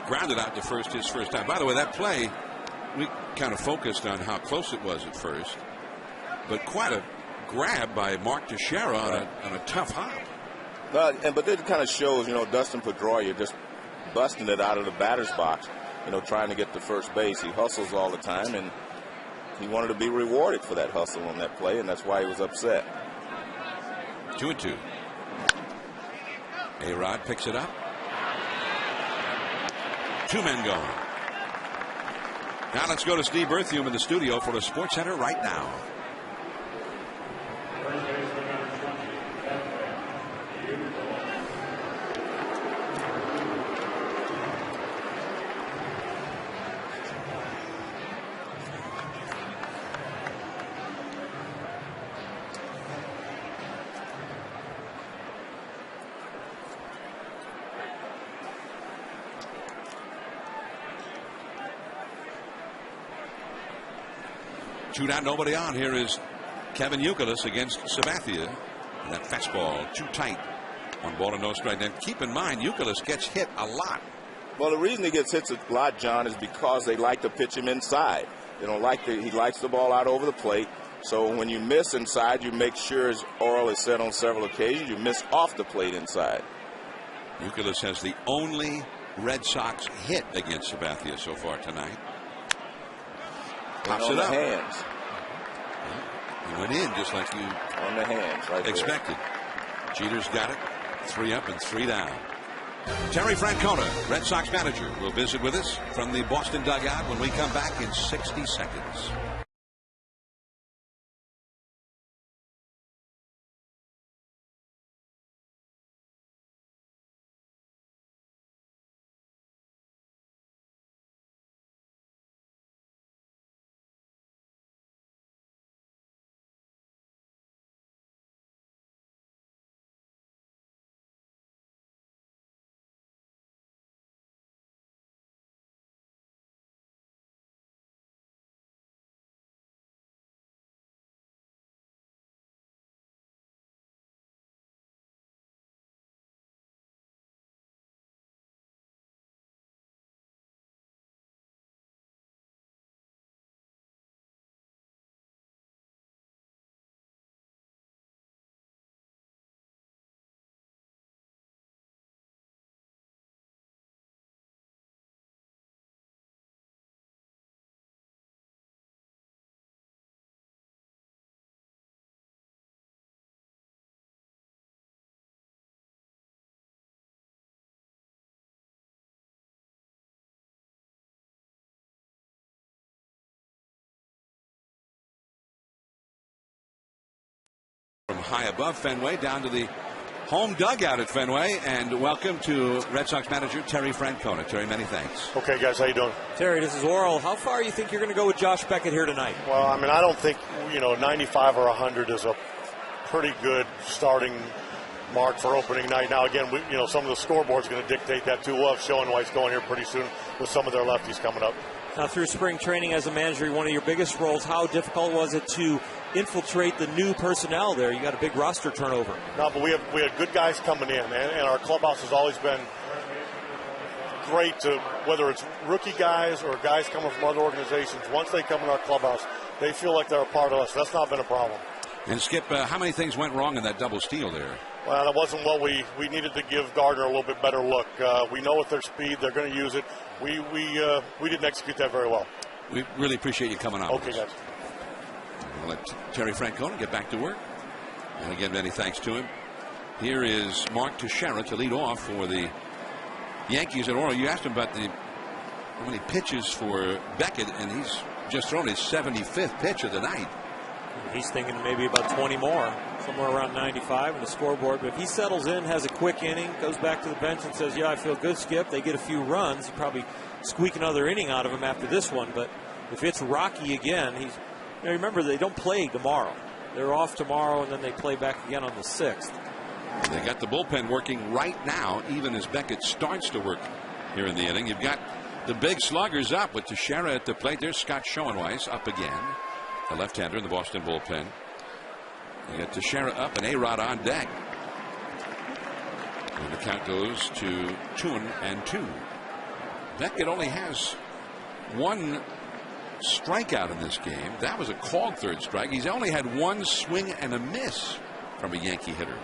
[SPEAKER 1] grounded out to first his first time. By the way, that play, we kind of focused on how close it was at first, but quite a grab by Mark Teixeira on a tough hop.
[SPEAKER 6] But it kind of shows, you know, Dustin Pedroia just busting it out of the batter's box, you know, trying to get to first base. He hustles all the time, and he wanted to be rewarded for that hustle on that play, and that's why he was upset.
[SPEAKER 1] 2-2. A-Rod picks it up. 2 men gone. Now let's go to Steve Berthium in the studio for the Sports Center right now. Two down, nobody on. Here is Kevin Youkilis against Sabathia. And that fastball too tight. 1-0 strike. And keep in mind, Youkilis gets hit a lot.
[SPEAKER 6] Well, the reason he gets hit a lot, John, is because they like to pitch him inside. They don't like he likes the ball out over the plate. So when you miss inside, you make sure, as Oral has said on several occasions, you miss off the plate inside.
[SPEAKER 1] Youkilis has the only Red Sox hit against Sabathia so far tonight. Pops it up.
[SPEAKER 6] Hands.
[SPEAKER 1] He went in just like you
[SPEAKER 6] on the hands, right
[SPEAKER 1] expected. Jeter's got it. 3 up and 3 down. Terry Francona, Red Sox manager, will visit with us from the Boston dugout when we come back in 60 seconds. From high above Fenway down to the home dugout at Fenway, and welcome to Red Sox manager Terry Francona. Terry, many thanks.
[SPEAKER 8] Okay, guys, how you doing?
[SPEAKER 4] Terry, this is Oral. How far do you think you're going to go with Josh Beckett here tonight?
[SPEAKER 8] Well, I mean, I don't think, 95 or 100 is a pretty good starting mark for opening night. Now, again, some of the scoreboard's going to dictate that too. We'll have Showing White's going here pretty soon with some of their lefties coming up.
[SPEAKER 4] Now, through spring training as a manager, one of your biggest roles, how difficult was it to infiltrate the new personnel there? You got a big roster turnover.
[SPEAKER 8] No, but we had good guys coming in, and our clubhouse has always been great to, whether it's rookie guys or guys coming from other organizations, once they come in our clubhouse, they feel like they're a part of us. That's not been a problem.
[SPEAKER 1] And Skip, how many things went wrong in that double steal there?
[SPEAKER 8] Well, that wasn't what we needed to give Gardner a little bit better look. We know with their speed, they're going to use it. We didn't execute that very well.
[SPEAKER 1] We really appreciate you coming on.
[SPEAKER 8] Okay, guys.
[SPEAKER 1] We'll let Terry Francona get back to work. And again, many thanks to him. Here is Mark Teixeira to lead off for the Yankees at Oral. You asked him about how many pitches for Beckett, and he's just thrown his 75th pitch of the night.
[SPEAKER 4] He's thinking maybe about 20 more, somewhere around 95 on the scoreboard. But if he settles in, has a quick inning, goes back to the bench and says, yeah, I feel good, Skip. They get a few runs. You probably squeak another inning out of him after this one. But if it's rocky again, remember, they don't play tomorrow. They're off tomorrow, and then they play back again on the 6th.
[SPEAKER 1] They got the bullpen working right now, even as Beckett starts to work here in the inning. You've got the big sluggers up with Teixeira at the plate. There's Scott Schoenweiss up again, the left-hander in the Boston bullpen. You got Teixeira up and A-Rod on deck. And the count goes to 2-2. Beckett only has one strikeout in this game. That was a called third strike. He's only had one swing and a miss from a Yankee hitter.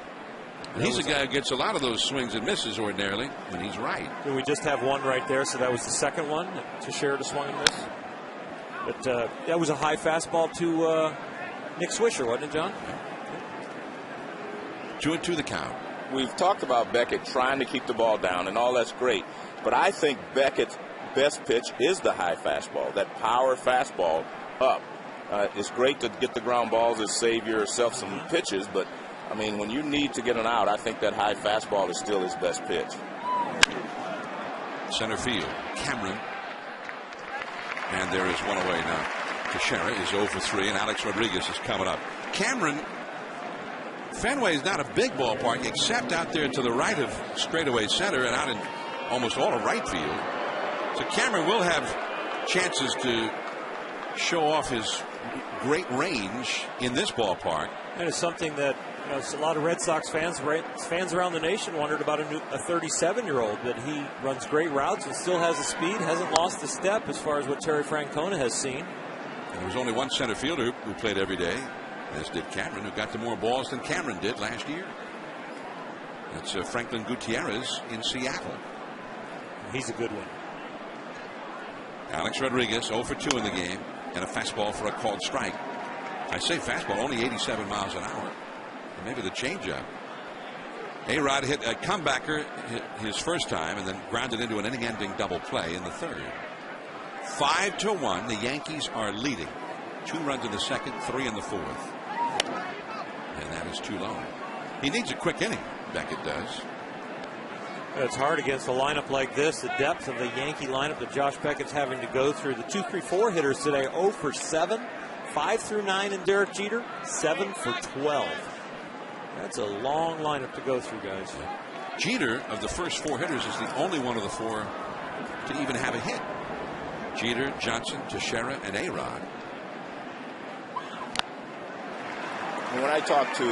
[SPEAKER 1] And he's a guy who gets a lot of those swings and misses ordinarily when he's right.
[SPEAKER 4] And we just have one right there, so that was the second one. Teixeira swung and miss. But that was a high fastball to Nick Swisher, wasn't it, John?
[SPEAKER 1] 2-2 the count.
[SPEAKER 6] We've talked about Beckett trying to keep the ball down, and all that's great. But I think Beckett's best pitch is the high fastball, that power fastball up. It's great to get the ground balls and save yourself some pitches, but I mean, when you need to get an out, I think that high fastball is still his best pitch.
[SPEAKER 1] Center field, Cameron. And there is one away now. Teixeira is 0 for 3, and Alex Rodriguez is coming up. Cameron, Fenway is not a big ballpark, except out there to the right of straightaway center and out in almost all of right field. So Cameron will have chances to show off his great range in this ballpark.
[SPEAKER 4] And it's something that a lot of Red Sox fans around the nation wondered about a 37-year-old, that he runs great routes and still has the speed, hasn't lost a step as far as what Terry Francona has seen.
[SPEAKER 1] And there was only one center fielder who played every day, as did Cameron, who got to more balls than Cameron did last year. That's Franklin Gutierrez in Seattle.
[SPEAKER 4] He's a good one.
[SPEAKER 1] Alex Rodriguez 0 for 2 in the game, and a fastball for a called strike. I say fastball, only 87 miles an hour. Maybe the changeup. A-Rod hit a comebacker his first time and then grounded into an inning-ending double play in the third. 5-1. The Yankees are leading. 2 runs in the second, 3 in the fourth. And that is too low. He needs a quick inning, Beckett does.
[SPEAKER 4] It's hard against a lineup like this. The depth of the Yankee lineup that Josh Beckett's having to go through. The 2-3-4 hitters today, 0 for 7. 5 through 9 in Derek Jeter, 7 for 12. That's a long lineup to go through, guys.
[SPEAKER 1] Jeter, of the first 4 hitters, is the only one of the 4 to even have a hit. Jeter, Johnson, Teixeira, and A-Rod.
[SPEAKER 6] When I talked to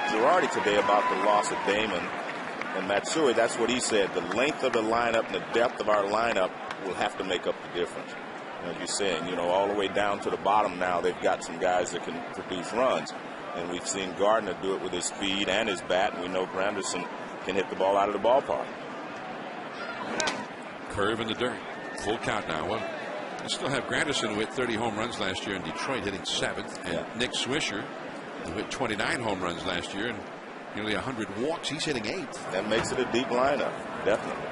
[SPEAKER 6] Girardi today about the loss of Damon and Matsui, that's what he said. The length of the lineup and the depth of our lineup will have to make up the difference. As you're saying, all the way down to the bottom now, they've got some guys that can produce runs. And we've seen Gardner do it with his speed and his bat, and we know Granderson can hit the ball out of the ballpark.
[SPEAKER 1] Curve in the dirt. Full count now. Well, you still have Granderson, who hit 30 home runs last year in Detroit, hitting 7th. And Nick Swisher, who hit 29 home runs last year and nearly 100 walks. He's hitting 8th.
[SPEAKER 6] That makes it a deep lineup, definitely.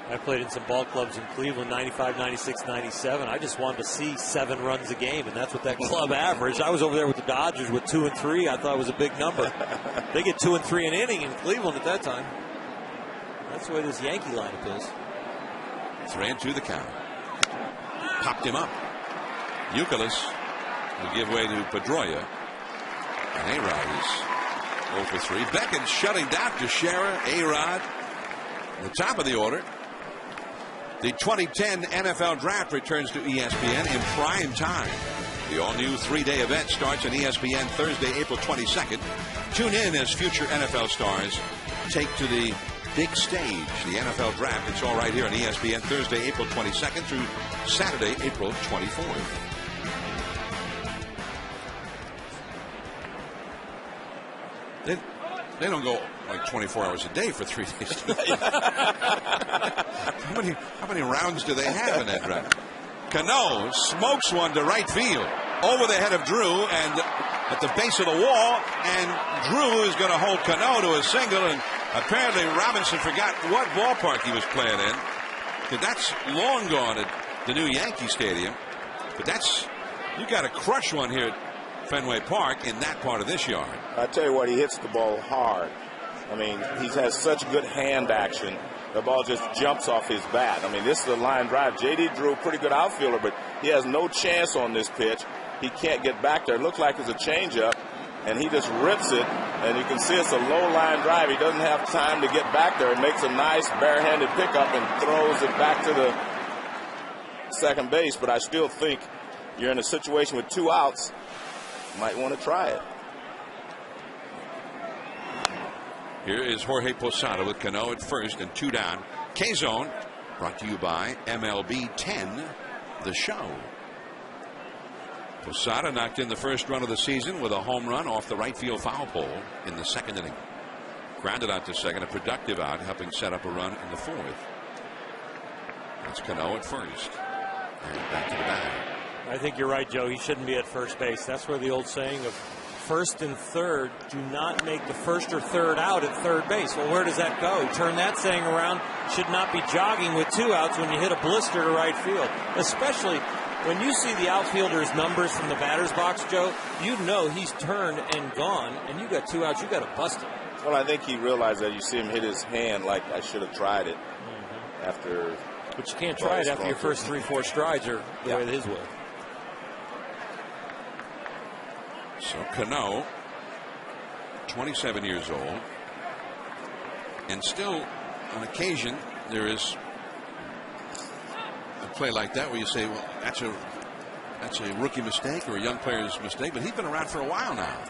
[SPEAKER 4] I played in some ball clubs in Cleveland, 95, 96, 97. I just wanted to see 7 runs a game, and that's what that club averaged. I was over there with the Dodgers with 2 and 3. I thought it was a big number. They get 2 and 3 an inning in Cleveland at that time. That's the way this Yankee lineup is.
[SPEAKER 1] 3-2 the count. Popped him up. Youkilis will give way to Pedroia. And A-Rod is 0 for 3. Beckett shutting down Teixeira, A-Rod. The top of the order. The 2010 NFL Draft returns to ESPN in prime time. The all-new 3-day event starts on ESPN Thursday, April 22nd. Tune in as future NFL stars take to the big stage, the NFL Draft. It's all right here on ESPN Thursday, April 22nd through Saturday, April 24th. They don't go like 24 hours a day for 3 days. How many rounds do they have in that draft? Cano smokes one to right field over the head of Drew, and at the base of the wall, and Drew is going to hold Cano to a single, and apparently Robinson forgot what ballpark he was playing in, because that's long gone at the new Yankee Stadium. But that's, you got to crush one here at Fenway Park in that part of this yard.
[SPEAKER 6] I tell you what, he hits the ball hard. I mean, he has such good hand action. The ball just jumps off his bat. I mean, this is a line drive. J.D. Drew, pretty good outfielder, but he has no chance on this pitch. He can't get back there. It looks like it's a changeup, and he just rips it. And you can see it's a low line drive. He doesn't have time to get back there. It makes a nice barehanded pickup and throws it back to the second base. But I still think you're in a situation with 2 outs. You might want to try it.
[SPEAKER 1] Here is Jorge Posada with Cano at first and 2 down. K-Zone brought to you by MLB 10, the show. Posada knocked in the first run of the season with a home run off the right field foul pole in the 2nd inning. Grounded out to second, a productive out, helping set up a run in the 4th. That's Cano at first. And back to the bag.
[SPEAKER 4] I think you're right, Joe. He shouldn't be at first base. That's where the old saying of first and third, do not make the first or third out at third base. Well, where does that go? Turn that saying around. Should not be jogging with 2 outs when you hit a blister to right field. Especially when you see the outfielder's numbers from the batter's box, Joe, you know he's turned and gone, and you got 2 outs. You got to bust it.
[SPEAKER 6] Well, I think he realized that. You see him hit his hand like I should have tried it after.
[SPEAKER 4] But you can't try it after your first 3-4 strides or the way that his will.
[SPEAKER 1] So Cano, 27 years old, and still on occasion there is a play like that where you say, well, that's a rookie mistake or a young player's mistake, but he's been around for a while now.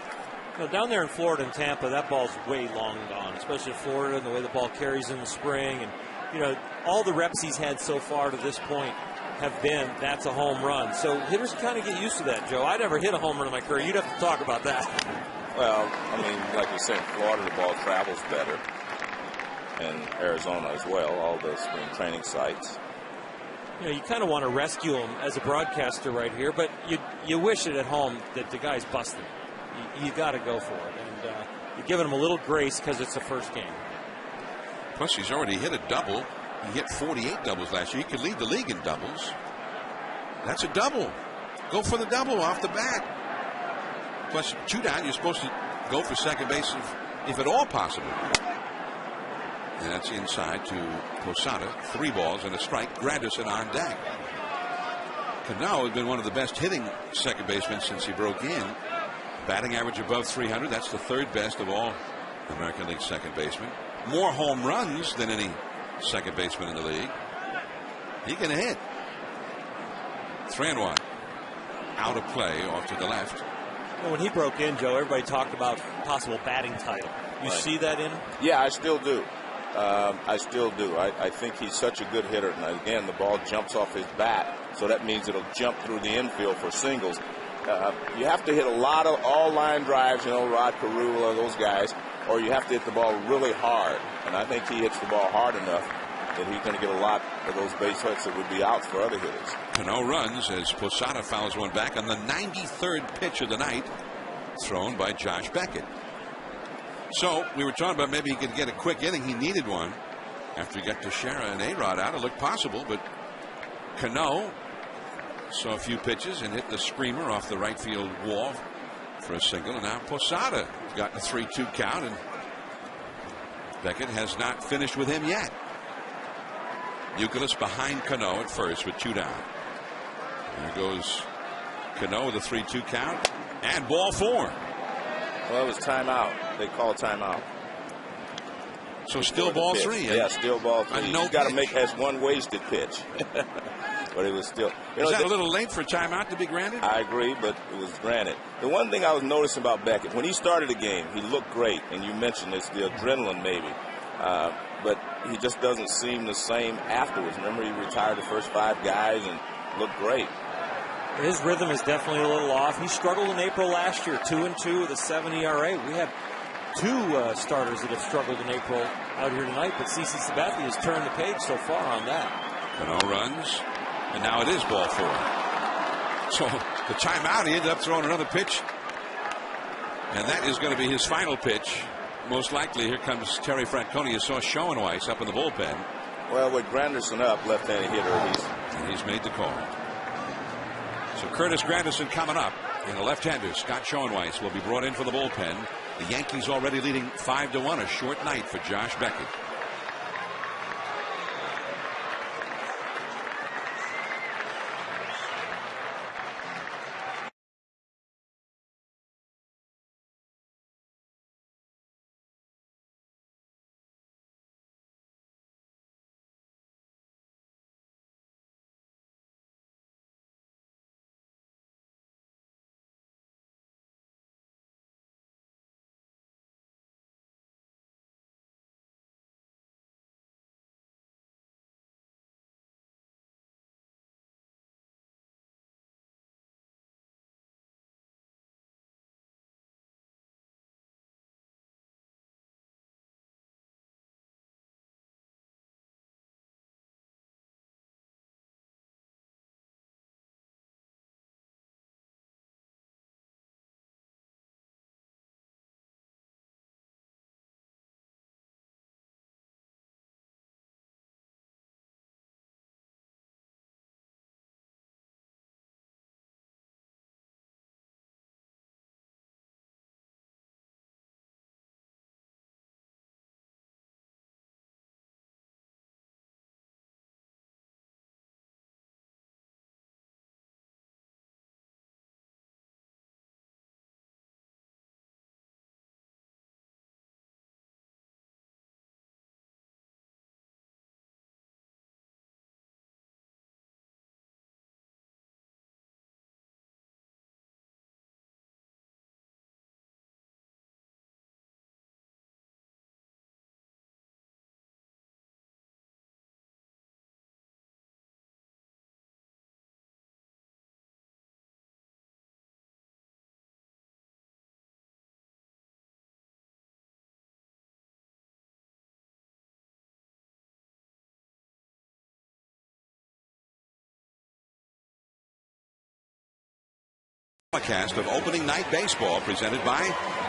[SPEAKER 4] You know, down there in Florida and Tampa, that ball's way long gone, especially in Florida and the way the ball carries in the spring. And, you know, all the reps he's had so far to this point have been, that's a home run. So hitters kind of get used to that, Joe. I never hit a home run in my career. You'd have to talk about that.
[SPEAKER 6] Well, I mean, like you said, in Florida, the ball travels better. And Arizona as well, all the spring training sites.
[SPEAKER 4] You know, you kind of want to rescue him as a broadcaster right here, but you wish it at home that the guy's busted. You got to go for it. And you're giving him a little grace because it's the first game.
[SPEAKER 1] Plus, he's already hit a double. He hit 48 doubles last year. He could lead the league in doubles. That's a double. Go for the double off the bat. Plus, 2 down, you're supposed to go for second base if at all possible. And that's inside to Posada. 3 balls and a strike. Granderson on deck. Cano has been one of the best hitting second basemen since he broke in. Batting average above 300. That's the 3rd best of all American League second basemen. More home runs than any second baseman in the league. He can hit. 3-1. Out of play off to the left.
[SPEAKER 4] Well, when he broke in, Joe, everybody talked about possible batting title. You see that in him?
[SPEAKER 6] Yeah, I still do. I still do. I think he's such a good hitter. And again, the ball jumps off his bat, so that means it'll jump through the infield for singles. You have to hit a lot of all-line drives, you know, Rod Carew, those guys, or you have to hit the ball really hard. And I think he hits the ball hard enough that he's going to get a lot of those base hits that would be outs for other hitters.
[SPEAKER 1] Cano runs as Posada fouls one back on the 93rd pitch of the night, thrown by Josh Beckett. So we were talking about maybe he could get a quick inning. He needed one after he got Teixeira and A-Rod out. It looked possible, but Cano saw a few pitches and hit the screamer off the right field wall for a single. And now Posada has gotten a 3-2 count, and Beckett has not finished with him yet. Youkilis behind Cano at first with 2 down. There goes Cano with a 3-2 count and ball 4.
[SPEAKER 6] Well, it was timeout. They call timeout.
[SPEAKER 1] So still ball 3.
[SPEAKER 6] Yeah, still ball 3. He's got to make as one wasted pitch. But it was still.
[SPEAKER 1] Is that a little late for timeout to be granted?
[SPEAKER 6] I agree, but it was granted. The one thing I was noticing about Beckett, when he started the game, he looked great. And you mentioned this, the adrenaline maybe. But he just doesn't seem the same afterwards. Remember, he retired the first 5 guys and looked great.
[SPEAKER 4] His rhythm is definitely a little off. He struggled in April last year, 2-2 with a 7 ERA. We have 2 starters that have struggled in April out here tonight, but CC Sabathia has turned the page so far on that.
[SPEAKER 1] Cano runs, and now it is ball 4. So the timeout, he ended up throwing another pitch And that is going to be his final pitch. Most likely, here comes Terry Francona. You saw Schoenweiss up in the bullpen.
[SPEAKER 6] Well, with Granderson up, left-handed hitter,
[SPEAKER 1] he's made the call. So Curtis Granderson coming up, and the left-hander Scott Schoenweiss will be brought in for the bullpen. The Yankees already leading 5-1. A short night for Josh Beckett. Telecast of opening night baseball presented by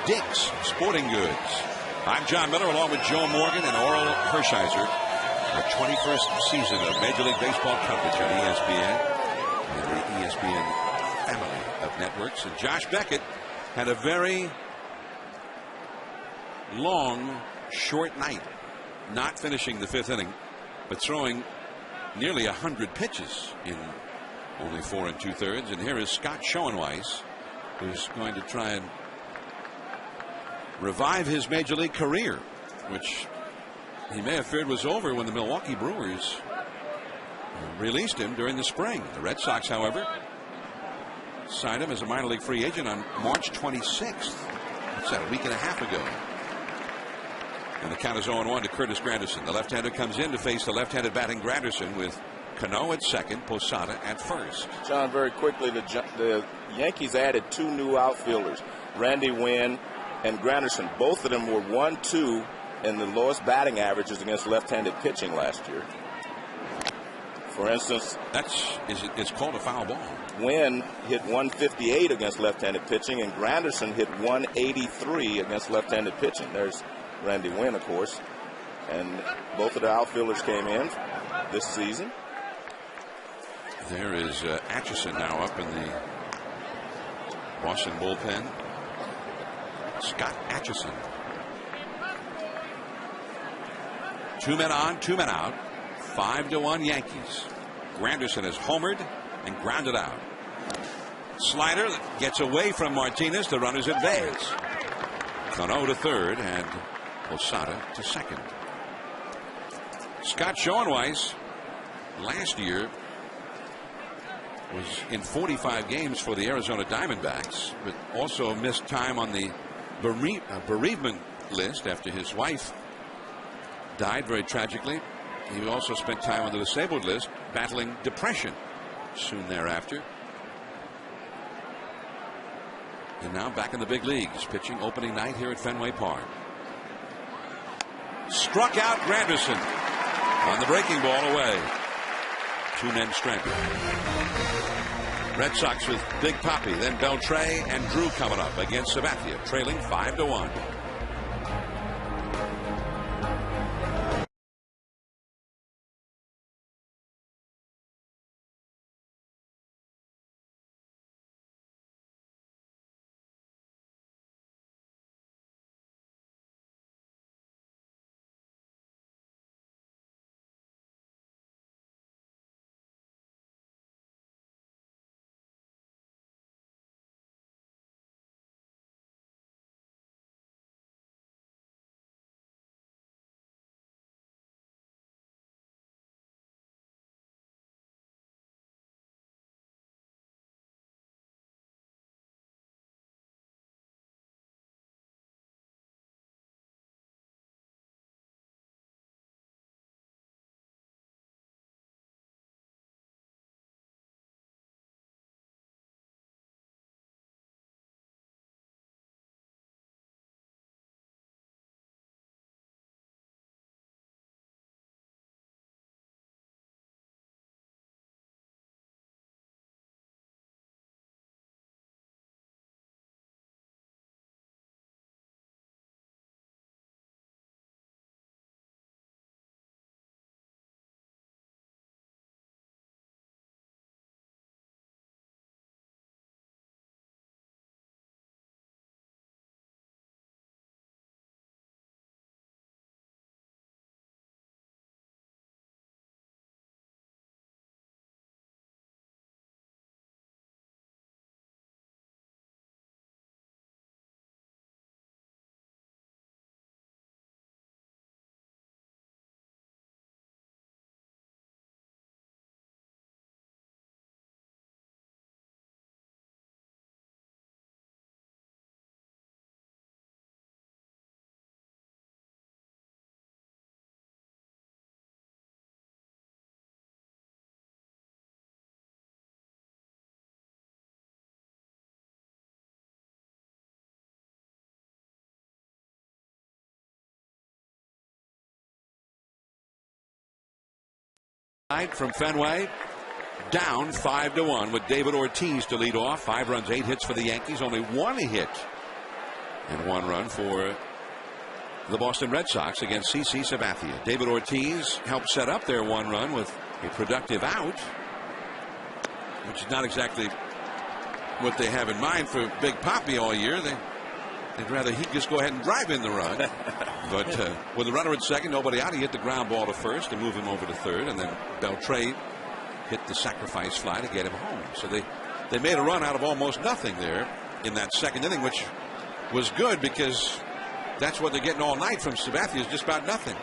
[SPEAKER 1] Dick's Sporting Goods. I'm John Miller along with Joe Morgan and Oral Hershiser. Our 21st season of Major League Baseball coverage on ESPN and the ESPN family of networks. And Josh Beckett had a very long, short night, not finishing the 5th inning, but throwing nearly 100 pitches in only 4 2/3. And here is Scott Schoenweiss, who's going to try and revive his major league career, which he may have feared was over when the Milwaukee Brewers released him during the spring. The Red Sox, however, signed him as a minor league free agent on March 26th. What's that, a week and a half ago? And the count is 0-1 to Curtis Granderson. The left-hander comes in to face the left-handed batting Granderson with Cano at second, Posada at first.
[SPEAKER 6] John, very quickly, the Yankees added 2 new outfielders, Randy Wynn and Granderson. Both of them were 1-2 in the lowest batting averages against left-handed pitching last year. For instance,
[SPEAKER 1] it's called a foul ball.
[SPEAKER 6] Wynn hit 158 against left-handed pitching, and Granderson hit 183 against left-handed pitching. There's Randy Wynn, of course, and both of the outfielders came in this season.
[SPEAKER 1] There is Atchison now up in the Boston bullpen. Scott Atchison. 2 men on, 2 men out. 5-1 Yankees. Granderson is homered and grounded out. Slider that gets away from Martinez. The runners advance. Cano to third and Posada to second. Scott Schoenweiss last year was in 45 games for the Arizona Diamondbacks, but also missed time on the bereavement list after his wife died very tragically. He also spent time on the disabled list battling depression soon thereafter. And now back in the big leagues, pitching opening night here at Fenway Park. Struck out Granderson on the breaking ball away. 2 men stranded. Red Sox with Big Papi, then Beltre and Drew coming up against Sabathia, trailing 5-1. From Fenway, down 5-1 with David Ortiz to lead off. 5 runs, 8 hits for the Yankees. Only 1 hit and 1 run for the Boston Red Sox against CC Sabathia. David Ortiz helped set up their 1 run with a productive out, which is not exactly what they have in mind for Big Papi all year. They'd rather he just go ahead and drive in the run. But with a runner at second, nobody out, he hit the ground ball to first to move him over to third, and then Beltre hit the sacrifice fly to get him home. So they made a run out of almost nothing there in that second inning, which was good because that's what they're getting all night from Sabathia, is just about nothing.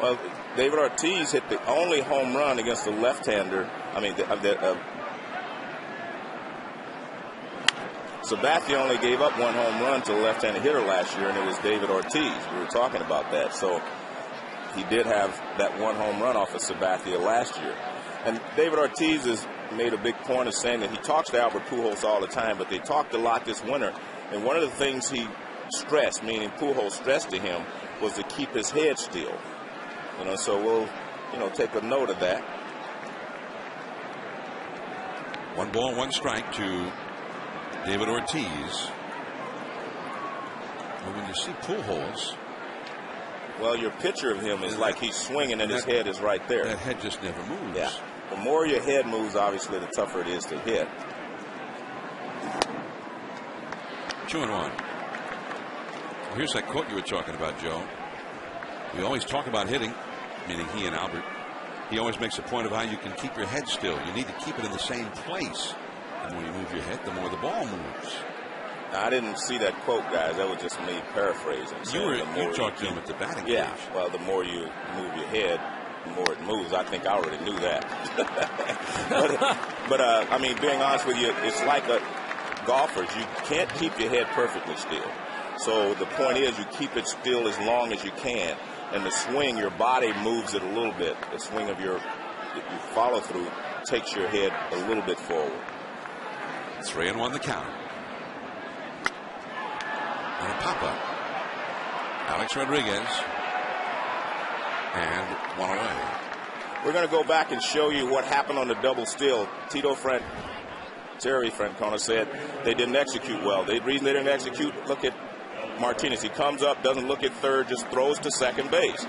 [SPEAKER 6] Well, David Ortiz hit the only home run against a left-hander. I mean, Sabathia only gave up 1 home run to a left-handed hitter last year, and it was David Ortiz. We were talking about that. So he did have that 1 home run off of Sabathia last year. And David Ortiz has made a big point of saying that he talks to Albert Pujols all the time, but they talked a lot this winter. And one of the things he stressed, meaning Pujols stressed to him, was to keep his head still. So we'll, take a note of that.
[SPEAKER 1] 1 ball, 1 strike to David Ortiz. Well, when you see Pujols,
[SPEAKER 6] well, your picture of him is like he's swinging and his head is right there.
[SPEAKER 1] That head just never moves.
[SPEAKER 6] Yeah. The more your head moves, obviously, the tougher it is to hit.
[SPEAKER 1] 2-1. Well, here's that quote you were talking about, Joe. We always talk about hitting, meaning he and Albert. He always makes a point of how you can keep your head still. You need to keep it in the same place. The more you move your head, the more the ball moves.
[SPEAKER 6] Now, I didn't see that quote, guys. That was just me paraphrasing.
[SPEAKER 1] You talked to him at the batting
[SPEAKER 6] cage.
[SPEAKER 1] Yeah,
[SPEAKER 6] well, the more you move your head, the more it moves. I think I already knew that. but I mean, being honest with you, it's like golfers. You can't keep your head perfectly still. So the point is you keep it still as long as you can. And the swing, your body moves it a little bit. The swing of your follow through takes your head a little bit forward.
[SPEAKER 1] 3-1 the count. And a pop-up. Alex Rodriguez. And 1 away.
[SPEAKER 6] We're going to go back and show you what happened on the double steal. Tito Terry Francona said they didn't execute well. The reason they didn't execute, look at Martinez. He comes up, doesn't look at third, just throws to second base.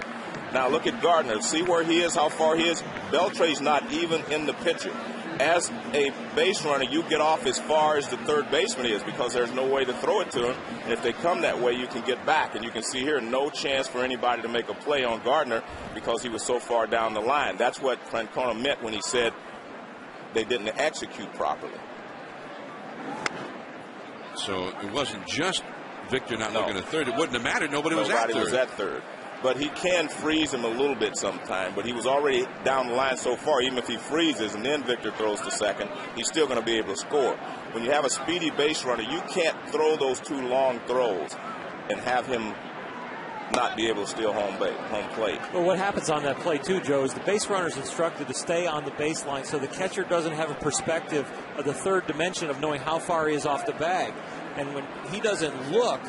[SPEAKER 6] Now look at Gardner. See where he is, how far he is? Beltre's not even in the picture. As a base runner, you get off as far as the third baseman is because there's no way to throw it to him. And if they come that way, you can get back. And you can see here, no chance for anybody to make a play on Gardner because he was so far down the line. That's what Francona meant when he said they didn't execute properly.
[SPEAKER 1] So it wasn't just Victor not looking at third. It wouldn't have mattered. Nobody was at third.
[SPEAKER 6] But he can freeze him a little bit sometime. But he was already down the line so far, even if he freezes and then Victor throws to second, he's still going to be able to score. When you have a speedy base runner, you can't throw those two long throws and have him not be able to steal home plate.
[SPEAKER 4] Well, what happens on that play, too, Joe, is the base runner is instructed to stay on the baseline so the catcher doesn't have a perspective of the third dimension of knowing how far he is off the bag. And when he doesn't look,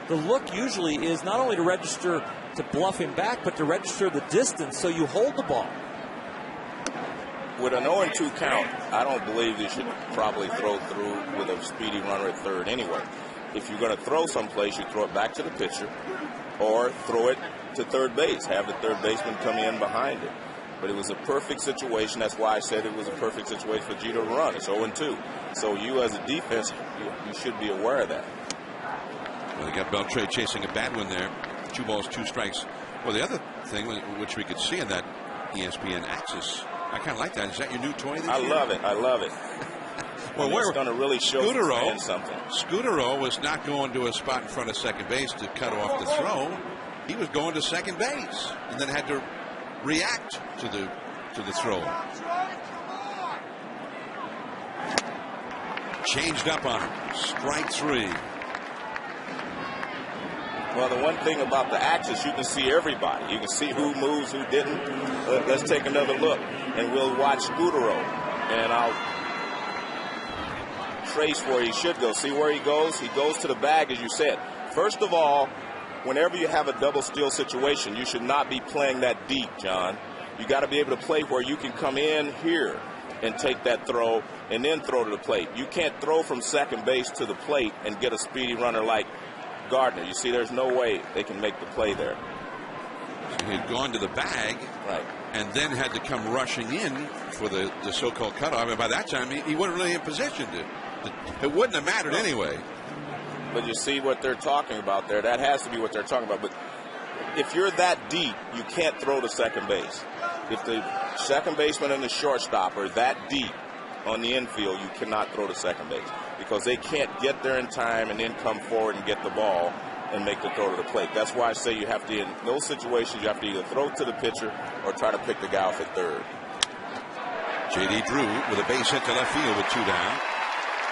[SPEAKER 4] the look usually is not only to register to bluff him back, but to register the distance so you hold the ball.
[SPEAKER 6] With an 0-2 count, I don't believe you should probably throw through with a speedy runner at third anyway. If you're going to throw someplace, you throw it back to the pitcher or throw it to third base. Have the third baseman come in behind it. But it was a perfect situation. That's why I said it was a perfect situation for Jeter to run. It's 0-2. So you as a defense, you should be aware of that.
[SPEAKER 1] Well, they got Beltre chasing a bad one there. 2 balls, 2 strikes. Well, the other thing which we could see in that ESPN axis, I kind of like that. Is that your new toy this year?
[SPEAKER 6] I love it. I love it.
[SPEAKER 1] Well,
[SPEAKER 6] it's going to really show fans something.
[SPEAKER 1] Scudero was not going to a spot in front of second base to cut off the throw. He was going to second base and then had to react to the throw. Changed up on him. Strike 3.
[SPEAKER 6] Well, the one thing about the axis, you can see everybody. You can see who moves, who didn't. Let's take another look, and we'll watch Scudero. And I'll trace where he should go. See where he goes? He goes to the bag, as you said. First of all, whenever you have a double steal situation, you should not be playing that deep, John. You got to be able to play where you can come in here and take that throw and then throw to the plate. You can't throw from second base to the plate and get a speedy runner like Gardner. You see, there's no way they can make the play there.
[SPEAKER 1] So he had gone to the bag,
[SPEAKER 6] right,
[SPEAKER 1] and then had to come rushing in for the so-called cutoff. And by that time, he wasn't really in position to. It wouldn't have mattered anyway.
[SPEAKER 6] But you see what they're talking about there. That has to be what they're talking about. But if you're that deep, you can't throw to second base. If the second baseman and the shortstop are that deep on the infield, you cannot throw to second base because they can't get there in time and then come forward and get the ball and make the throw to the plate. That's why I say you have to, in those situations, you have to either throw to the pitcher or try to pick the guy off at third.
[SPEAKER 1] J.D. Drew with a base hit to left field with 2 down.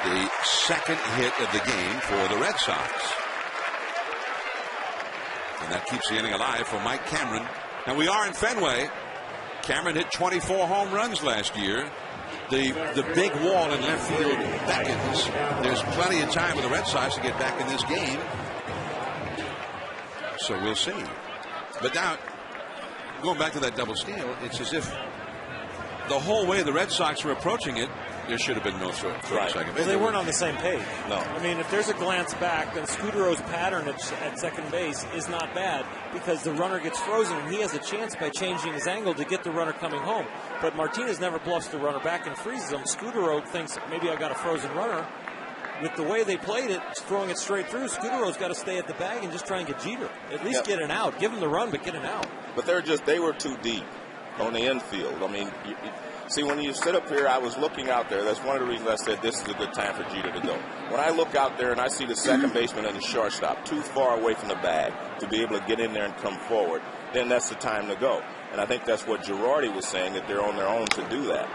[SPEAKER 1] The second hit of the game for the Red Sox. And that keeps the inning alive for Mike Cameron. Now we are in Fenway. Cameron hit 24 home runs last year. The big wall in left field beckons. There's plenty of time for the Red Sox to get back in this game. So we'll see. But now, going back to that double steal, it's as if the whole way the Red Sox were approaching it, there should have been no throw
[SPEAKER 6] right.
[SPEAKER 1] second base.
[SPEAKER 4] Well, they weren't on the same page.
[SPEAKER 6] No.
[SPEAKER 4] I mean, if there's a glance back, then Scudero's pattern at second base is not bad because the runner gets frozen and he has a chance by changing his angle to get the runner coming home. But Martinez never bluffs the runner back and freezes him. Scudero thinks maybe I got a frozen runner. With the way they played it, throwing it straight through, Scudero's got to stay at the bag and just try and get Jeter. At least get an out. Give him the run, but get an out.
[SPEAKER 6] But they were too deep on the infield. I mean, see, when you sit up here, I was looking out there. That's one of the reasons I said this is a good time for Jeter to go. When I look out there and I see the second baseman and the shortstop too far away from the bag to be able to get in there and come forward, then that's the time to go. And I think that's what Girardi was saying, that they're on their own to do that.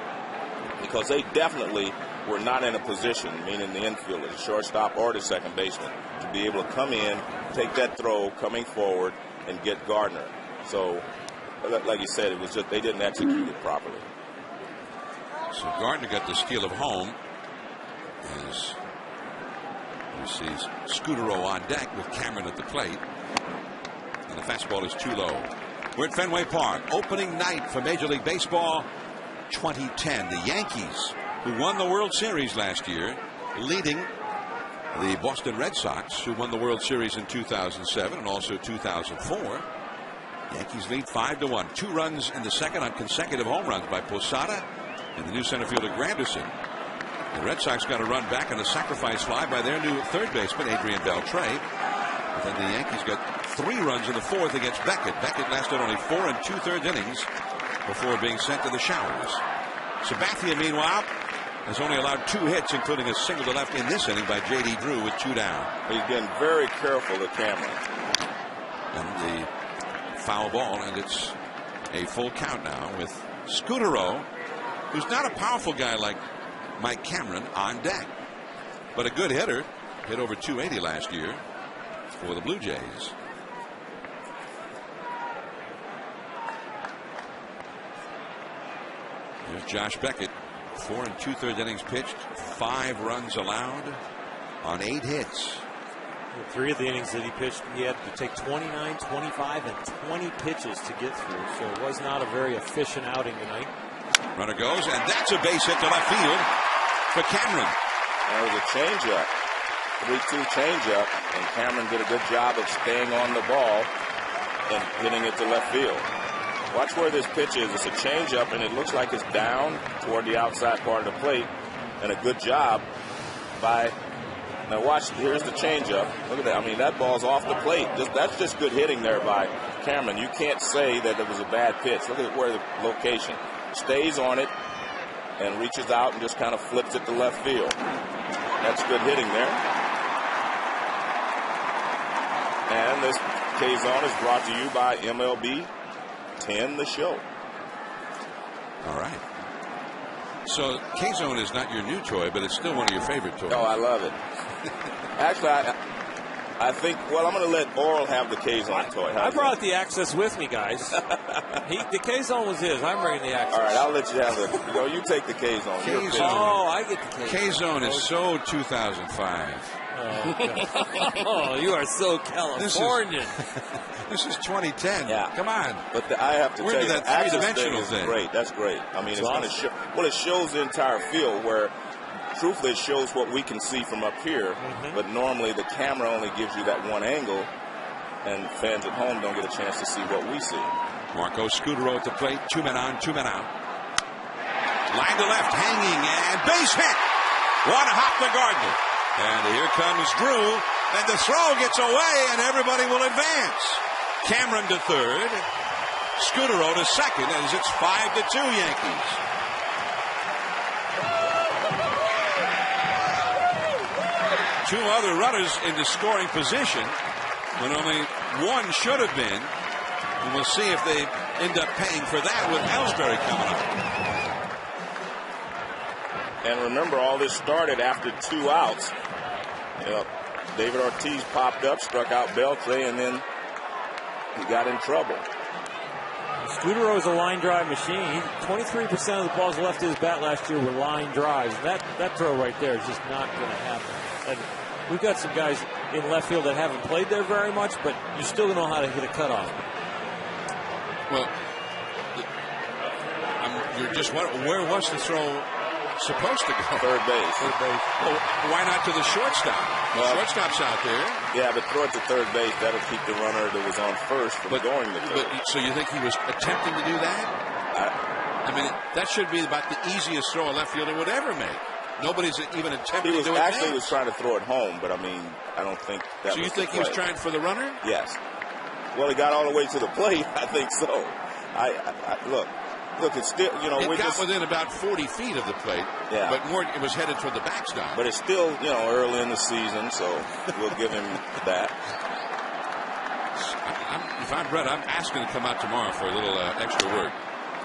[SPEAKER 6] Because they definitely were not in a position, meaning the infielder, the shortstop or the second baseman, to be able to come in, take that throw coming forward, and get Gardner. So, like you said, it was just they didn't execute it properly.
[SPEAKER 1] So Gardner got the steal of home. As you see Scudero on deck with Cameron at the plate. And the fastball is too low. We're at Fenway Park. Opening night for Major League Baseball 2010. The Yankees who won the World Series last year, leading the Boston Red Sox, who won the World Series in 2007 and also 2004. Yankees lead 5-1. 2 runs in the second on consecutive home runs by Posada and the new center fielder Granderson. The Red Sox got a run back on a sacrifice fly by their new third baseman, Adrian Beltre. But then the Yankees got 3 runs in the fourth against Beckett. Beckett lasted only 4 2/3 innings before being sent to the showers. Sabathia, meanwhile, has only allowed 2 hits, including a single to left in this inning by J.D. Drew with 2 down.
[SPEAKER 6] He's been very careful to Cameron.
[SPEAKER 1] And the foul ball, and it's a full count now with Scutaro, who's not a powerful guy like Mike Cameron, on deck, but a good hitter. Hit over 280 last year for the Blue Jays. Here's Josh Beckett. 4 2/3 innings pitched, 5 runs allowed on 8 hits.
[SPEAKER 4] 3 of the innings that he pitched, he had to take 29, 25, and 20 pitches to get through. So it was not a very efficient outing tonight.
[SPEAKER 1] Runner goes, and that's a base hit to left field for Cameron.
[SPEAKER 6] That was a changeup, 3-2 changeup, and Cameron did a good job of staying on the ball and hitting it to left field. Watch where this pitch is. It's a changeup, and it looks like it's down toward the outside part of the plate. And a good job by. Now watch. Here's the changeup. Look at that. I mean, that ball's off the plate. That's just good hitting there by Cameron. You can't say that it was a bad pitch. Look at where the location stays on it and reaches out and just kind of flips it to left field. That's good hitting there. And this K-Zone is brought to you by MLB 10 The Show.
[SPEAKER 1] All right. So K-Zone is not your new toy, but it's still one of your favorite toys.
[SPEAKER 6] Oh, I love it. Actually, I think, well, I'm going to let Oral have the K-Zone toy.
[SPEAKER 9] I brought the Access with me, guys. The K-Zone was his. I'm bringing the Access.
[SPEAKER 6] All right, I'll let you have it. You take the K-Zone.
[SPEAKER 9] Oh, I get the K-Zone.
[SPEAKER 1] K-Zone is so 2005.
[SPEAKER 9] Oh, you are so Californian.
[SPEAKER 1] This is 2010.
[SPEAKER 6] Yeah.
[SPEAKER 1] Come on.
[SPEAKER 6] But I have to
[SPEAKER 1] We're
[SPEAKER 6] tell
[SPEAKER 1] into
[SPEAKER 6] you,
[SPEAKER 1] that
[SPEAKER 6] the
[SPEAKER 1] three-dimensional
[SPEAKER 6] Access
[SPEAKER 1] thing.
[SPEAKER 6] Great. That's great. I mean, it's going to show. Well, it shows the entire field where, truthfully, it shows what we can see from up here. But normally the camera only gives you that one angle, and fans at home don't get a chance to see what we see.
[SPEAKER 1] Marco Scutaro at the plate. 2 men on, 2 men out. Line to left, hanging, and base hit. One hop to Gardner. And here comes Drew, and the throw gets away, and everybody will advance. Cameron to third, Scutaro to second, as it's 5-2 Yankees. Two other runners into scoring position when only one should have been. And we'll see if they end up paying for that with Ellsbury coming up.
[SPEAKER 6] And remember, all this started after 2 outs. David Ortiz popped up, struck out Beltre, and then he got in trouble.
[SPEAKER 4] Scutaro is a line drive machine. 23% of the balls left his bat last year were line drives. That throw right there is just not going to happen. And we've got some guys in left field that haven't played there very much, but you still don't know how to hit a cutoff.
[SPEAKER 1] Well, you're just where was the throw supposed to go?
[SPEAKER 6] Third base.
[SPEAKER 1] Well, why not to the shortstop? The shortstop's out there.
[SPEAKER 6] Yeah, but throw it to third base. That'll keep the runner that was on first from going to third.
[SPEAKER 1] So you think he was attempting to do that? I mean, that should be about the easiest throw a left fielder would ever make. Nobody's even attempting to do it.
[SPEAKER 6] Actually, he was trying to throw it home, but I mean, I don't think that.
[SPEAKER 1] So you think he was trying for the runner?
[SPEAKER 6] Yes. Well, he got all the way to the plate. I think so. Look, it's still,
[SPEAKER 1] it got within about 40 feet of the plate.
[SPEAKER 6] Yeah.
[SPEAKER 1] But more, it was headed toward the backstop.
[SPEAKER 6] But it's still, early in the season, so we'll give him that.
[SPEAKER 1] If I'm Brett, I'm asking to come out tomorrow for a little extra work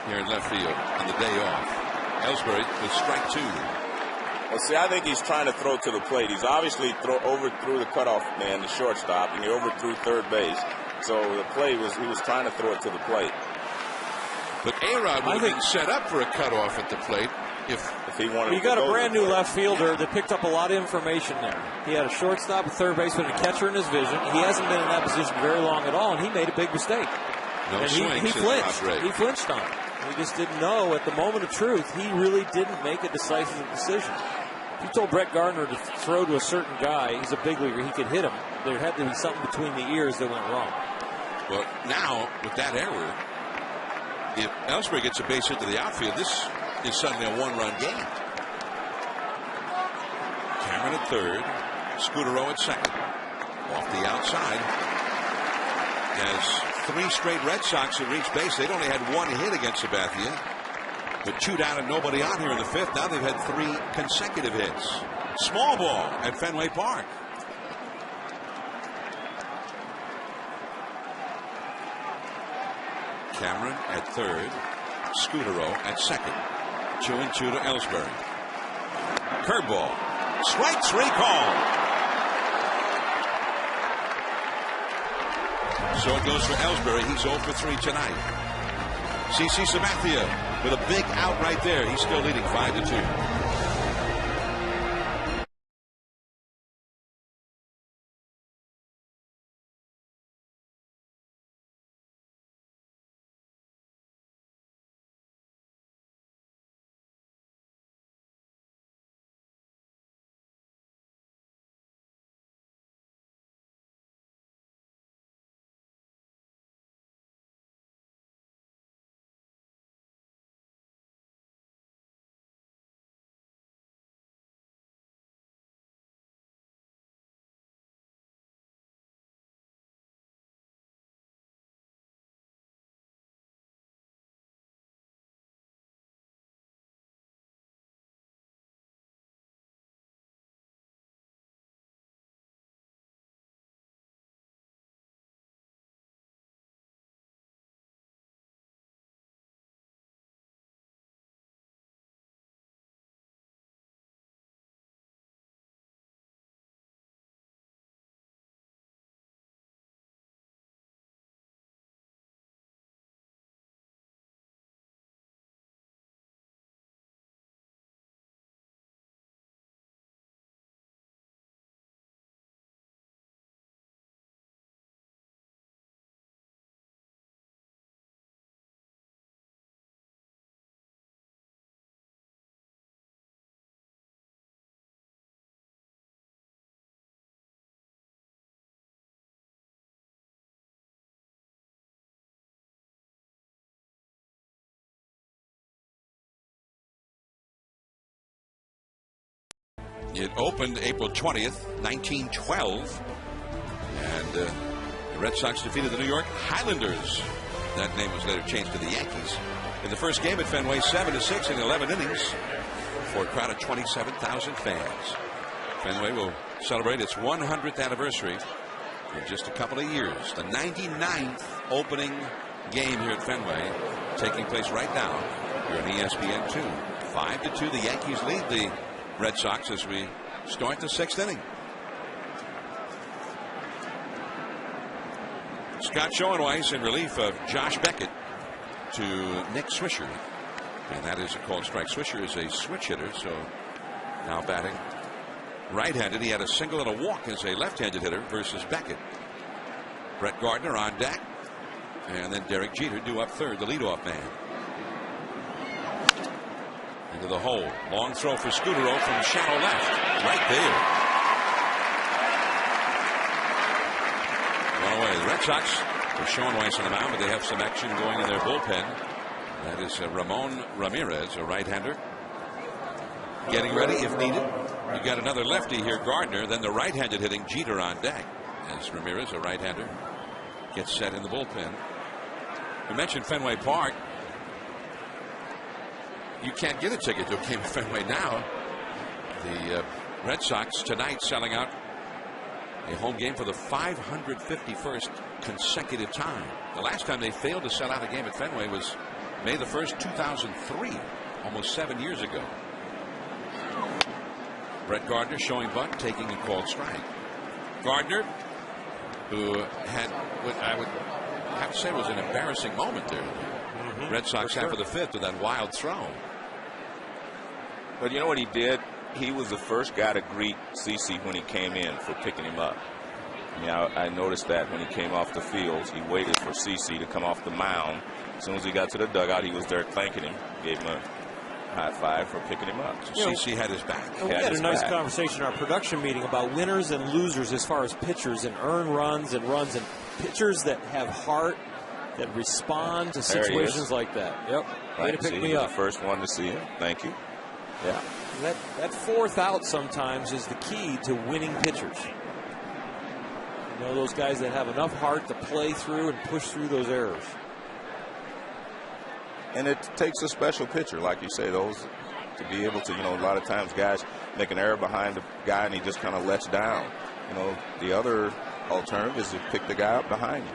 [SPEAKER 1] here in left field on the day off. Ellsbury with strike 2.
[SPEAKER 6] Well, see, I think he's trying to throw to the plate. He's obviously overthrew the cutoff man, the shortstop, and he overthrew third base. So the play he was trying to throw it to the plate.
[SPEAKER 1] But A-Rod would have been set up for a cutoff at the plate if
[SPEAKER 6] he wanted.
[SPEAKER 4] You got a brand new left fielder that picked up a lot of information there. He had a shortstop, a third baseman, and a catcher in his vision. He hasn't been in that position very long at all, and he made a big mistake.
[SPEAKER 1] No
[SPEAKER 4] and
[SPEAKER 1] swing.
[SPEAKER 4] He flinched. He flinched on it.
[SPEAKER 9] We just didn't know at the moment of truth. He really didn't make a decisive decision. If you told Brett Gardner to throw to a certain guy, he's a big leaguer, he could hit him. There had to be something between the ears that went wrong.
[SPEAKER 1] Well, now, with that error, if Ellsbury gets a base hit to the outfield, this is suddenly a one-run game. Cameron at third, Scudero at second. Off the outside, as 3 straight Red Sox have reached base. They'd only had 1 hit against Sabathia, but 2 down and nobody out here in the 5th. Now they've had 3 consecutive hits. Small ball at Fenway Park. Cameron at third, Scudero at second. 2-2 to Ellsbury. Curveball. Strike 3 call. So it goes for Ellsbury. He's 0 for 3 tonight. CC Sabathia with a big out right there. He's still leading 5-2. It opened April 20th, 1912, and the Red Sox defeated the New York Highlanders. That name was later changed to the Yankees. In the first game at Fenway, 7-6 in 11 innings for a crowd of 27,000 fans. Fenway will celebrate its 100th anniversary in just a couple of years. The 99th opening game here at Fenway taking place right now here on ESPN2. 5-2, the Yankees lead the Red Sox as we start the 6th inning. Scott Schoenweiss in relief of Josh Beckett to Nick Swisher. And that is a called strike. Swisher is a switch hitter, so now batting right-handed. He had a single and a walk as a left-handed hitter versus Beckett. Brett Gardner on deck. And then Derek Jeter due up third, the leadoff man. Into the hole. Long throw for Scudero from shallow left. Right there. One away. The Red Sox with Schoenweiss on the mound, but they have some action going in their bullpen. That is Ramon Ramirez, a right-hander. Getting ready if needed. You got another lefty here, Gardner. Then the right-handed hitting Jeter on deck. As Ramirez, a right-hander, gets set in the bullpen. We mentioned Fenway Park. You can't get a ticket to a game at Fenway now. The Red Sox tonight selling out a home game for the 551st consecutive time. The last time they failed to sell out a game at Fenway was May the 1st, 2003, almost 7 years ago. Brett Gardner showing bunt, taking a called strike. Gardner, who had what I would have to say was an embarrassing moment there. Red Sox half of the 5th with that wild throw.
[SPEAKER 6] But you know what he did? He was the first guy to greet CC when he came in for picking him up. I mean, I noticed that when he came off the field, he waited for CC to come off the mound As soon as he got to the dugout, he was there thanking him, gave him a high five for picking him up.
[SPEAKER 1] CC had his back.
[SPEAKER 9] We had a nice conversation in our production meeting about winners and losers as far as pitchers and earn runs and pitchers that have heart, that respond to situations like that. Yep. Way to pick me up.
[SPEAKER 6] The first one to see him. Thank you.
[SPEAKER 9] Yeah. That fourth out sometimes is the key to winning pitchers. You know, those guys that have enough heart to play through and push through those errors.
[SPEAKER 6] And it takes a special pitcher, like you say, those to be able to, a lot of times guys make an error behind the guy and he just kind of lets down. The other alternative is to pick the guy up behind you.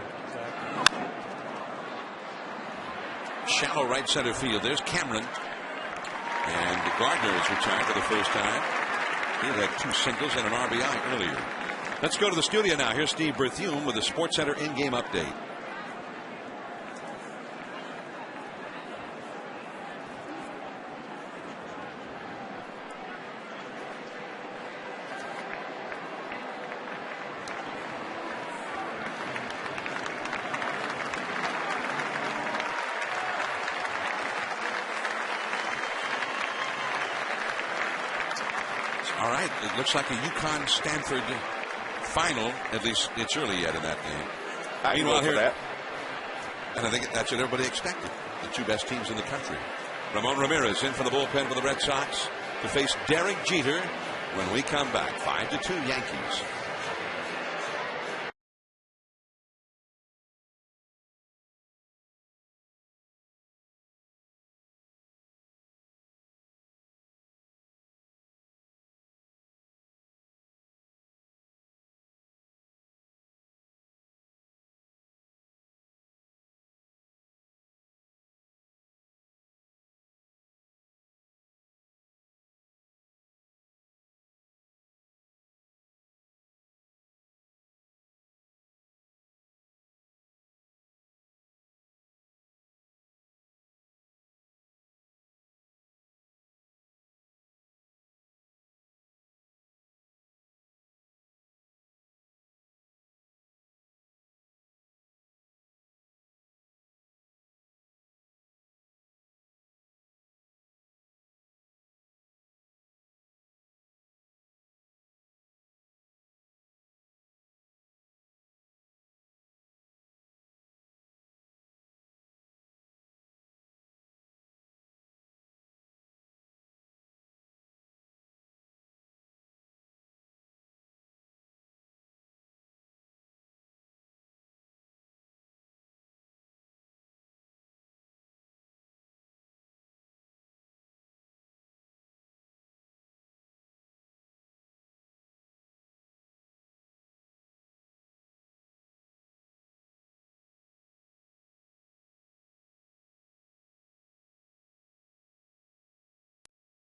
[SPEAKER 1] Shallow right center field. There's Cameron. And Gardner is retired for the first time. He had 2 singles and an RBI earlier. Let's go to the studio now. Here's Steve Berthiaume with the SportsCenter in-game update. All right, it looks like a UConn-Stanford final. At least it's early yet in that game.
[SPEAKER 6] Meanwhile, here, that.
[SPEAKER 1] And I think that's what everybody expected. The 2 best teams in the country. Ramon Ramirez in for the bullpen for the Red Sox to face Derek Jeter when we come back. 5-2 Yankees.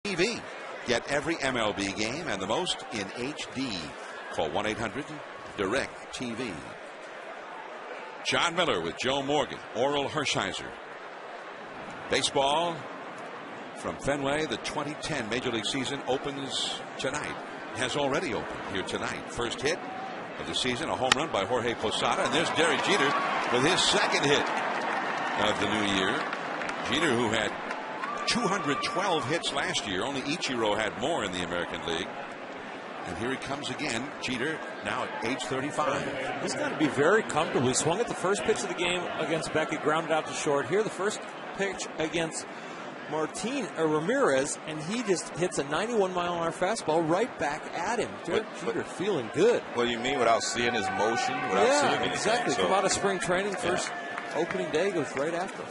[SPEAKER 1] TV. Get every MLB game and the most in HD. Call 1-800-DIRECT-TV. John Miller with Joe Morgan, Oral Hershiser. Baseball from Fenway. The 2010 Major League season opens tonight. Has already opened here tonight. First hit of the season, a home run by Jorge Posada. And there's Derek Jeter with his second hit of the new year. Jeter, who had 212 hits last year. Only Ichiro had more in the American League. And here he comes again. Jeter now at age 35.
[SPEAKER 9] He's got to be very comfortable. He swung at the first pitch of the game against Beckett, grounded out to short. Here, the first pitch against Ramirez, and he just hits a 91-mile-an-hour fastball right back at him. Jeter feeling good.
[SPEAKER 6] What do you mean without seeing his motion? Without seeing anything?
[SPEAKER 9] Exactly. Come out of spring training, first opening day goes right after.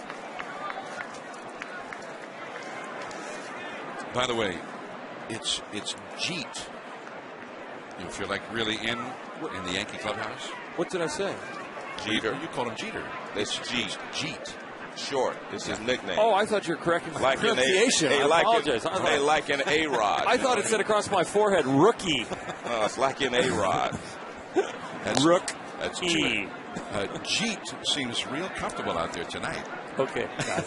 [SPEAKER 1] By the way, it's Jeet. If you're like really in the Yankee clubhouse.
[SPEAKER 9] What did I say?
[SPEAKER 6] Jeter.
[SPEAKER 1] You call him Jeter.
[SPEAKER 6] It's Jeet.
[SPEAKER 1] Jeet.
[SPEAKER 6] Short. It's his nickname.
[SPEAKER 9] Oh, I thought you were correcting my pronunciation. I apologize.
[SPEAKER 6] Like an A-Rod.
[SPEAKER 9] I thought it said across my forehead, rookie.
[SPEAKER 6] No, it's like an A-Rod.
[SPEAKER 9] Rook.
[SPEAKER 1] That's Jeet. Jeet seems real comfortable out there tonight.
[SPEAKER 9] Okay, got it.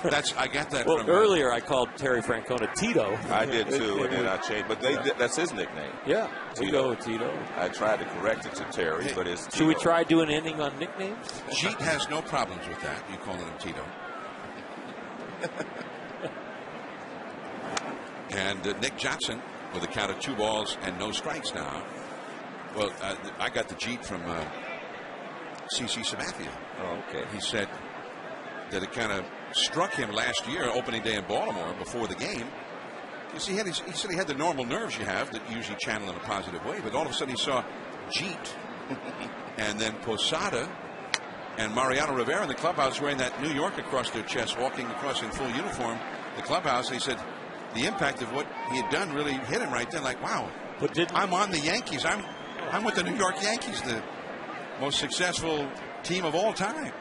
[SPEAKER 9] Thanks.
[SPEAKER 1] I got that.
[SPEAKER 9] Well,
[SPEAKER 1] from,
[SPEAKER 9] earlier I called Terry Francona Tito.
[SPEAKER 6] I did too, and then I changed. But that's his nickname.
[SPEAKER 9] Yeah,
[SPEAKER 6] Tito.
[SPEAKER 9] we go with Tito.
[SPEAKER 6] I tried to correct it to Terry, but it's Tito.
[SPEAKER 9] Should we try doing an ending on nicknames?
[SPEAKER 1] Jeet has no problems with that. You calling him Tito. And Nick Johnson with a count of 2 balls and no strikes now. Well, I got the Jeet from CC Sabathia.
[SPEAKER 6] Oh, okay.
[SPEAKER 1] He said that it kind of struck him last year, opening day in Baltimore, before the game. You see, he said he had the normal nerves you have that usually channel in a positive way, but all of a sudden he saw Jeet and then Posada and Mariano Rivera in the clubhouse wearing that New York across their chest, walking across in full uniform, the clubhouse. And he said the impact of what he had done really hit him right then. Like, wow, I'm on the Yankees. I'm with the New York Yankees, the most successful team of all time.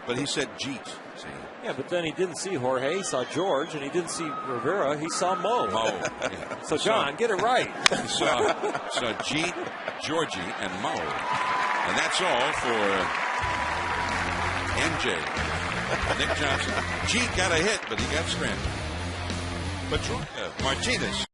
[SPEAKER 1] But he said Jeet. See?
[SPEAKER 9] Yeah, but then he didn't see Jorge, he saw George, and he didn't see Rivera, he saw Mo.
[SPEAKER 1] Yeah.
[SPEAKER 9] So, John, get it right.
[SPEAKER 1] He saw Jeet, Georgie, and Mo. And that's all for MJ. Nick Johnson. Jeet got a hit, but he got stranded. But Martinez.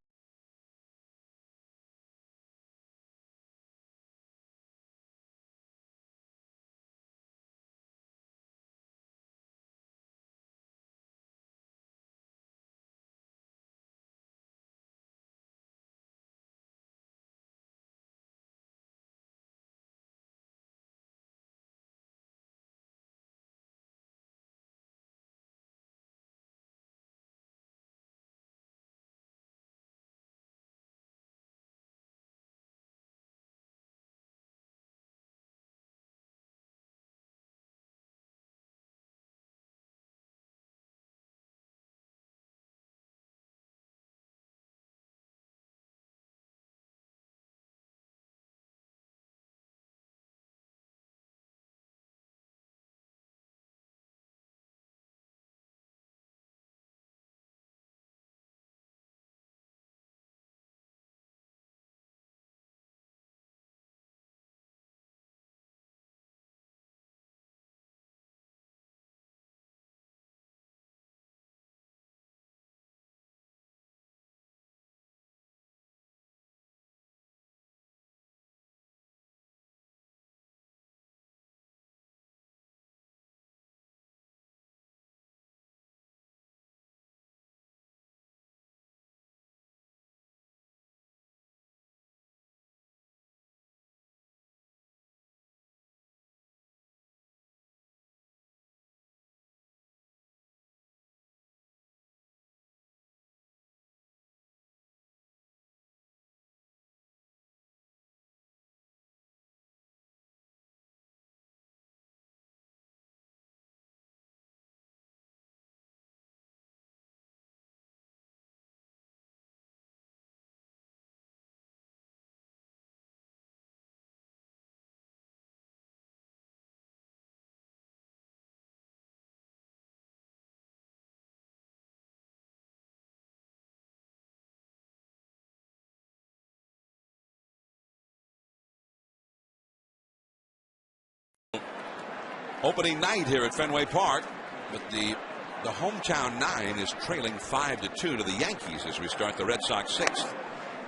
[SPEAKER 1] Opening night here at Fenway Park, but the hometown 9 is trailing 5-2 to the Yankees as we start the Red Sox 6th.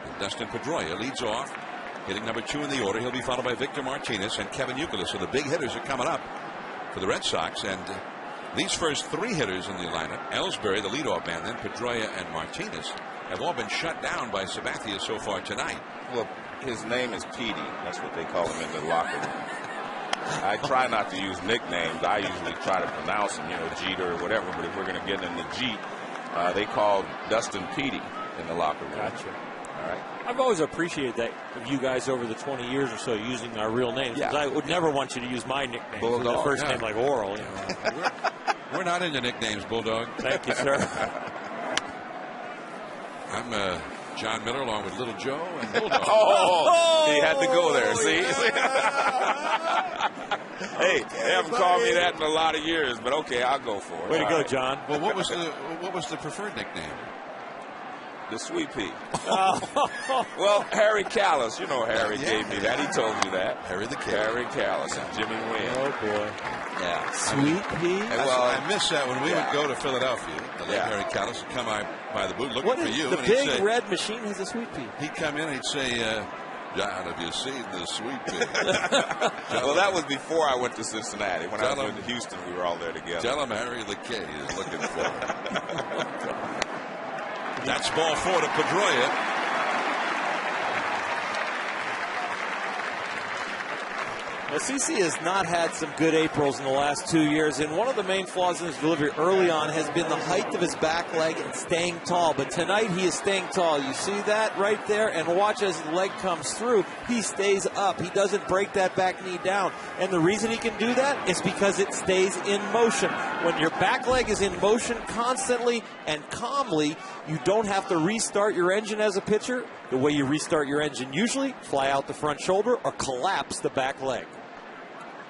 [SPEAKER 1] And Dustin Pedroia leads off, hitting number 2 in the order. He'll be followed by Victor Martinez and Kevin Youkilis. So the big hitters are coming up for the Red Sox. And these first 3 hitters in the lineup, Ellsbury, the leadoff man, then Pedroia and Martinez, have all been shut down by Sabathia so far tonight.
[SPEAKER 6] Well, his name is Petey. That's what they call him in the locker room. I try not to use nicknames. I usually try to pronounce them, Jeter or whatever. But if we're going to get into Jeet, they call Dustin Petey in the locker room.
[SPEAKER 9] Gotcha.
[SPEAKER 6] All right.
[SPEAKER 9] I've always appreciated that of you guys over the 20 years or so using our real names.
[SPEAKER 6] Yeah.
[SPEAKER 9] I would never want you to use my nickname.
[SPEAKER 6] Bulldog,
[SPEAKER 9] the first name like Oral.
[SPEAKER 1] We're not into nicknames, Bulldog.
[SPEAKER 9] Thank you, sir.
[SPEAKER 1] I'm John Miller along with Little Joe and Bulldog.
[SPEAKER 6] He had to go there. See? Hey, they haven't called me that in a lot of years, but okay, I'll go for it.
[SPEAKER 9] Way to go, John.
[SPEAKER 1] Well, what was the preferred nickname?
[SPEAKER 6] The sweet pea. Well, Harry Callis, you know Harry gave me that. He told me that.
[SPEAKER 1] Harry the King.
[SPEAKER 6] Harry Callis and Jimmy Wynn.
[SPEAKER 9] Oh, boy.
[SPEAKER 6] Yeah.
[SPEAKER 9] Sweet pea?
[SPEAKER 1] Well, I miss that when we would go to Philadelphia. The late Harry Callis would come by the booth looking for you.
[SPEAKER 9] The
[SPEAKER 1] and
[SPEAKER 9] big
[SPEAKER 1] he'd say,
[SPEAKER 9] red machine has a sweet pea.
[SPEAKER 1] He'd come in and he'd say, John, have you seen the sweet pea?
[SPEAKER 6] Well, that was before I went to Cincinnati. When I went to Houston, we were all there together.
[SPEAKER 1] Tell him Harry the K is looking for him. That's ball 4 to Pedroia.
[SPEAKER 9] Well, CC has not had some good Aprils in the last 2 years, and one of the main flaws in his delivery early on has been the height of his back leg and staying tall. But tonight he is staying tall. You see that right there, and watch as the leg comes through. He stays up. He doesn't break that back knee down. And the reason he can do that is because it stays in motion. When your back leg is in motion constantly and calmly, you don't have to restart your engine as a pitcher. The way you restart your engine usually, fly out the front shoulder or collapse the back leg.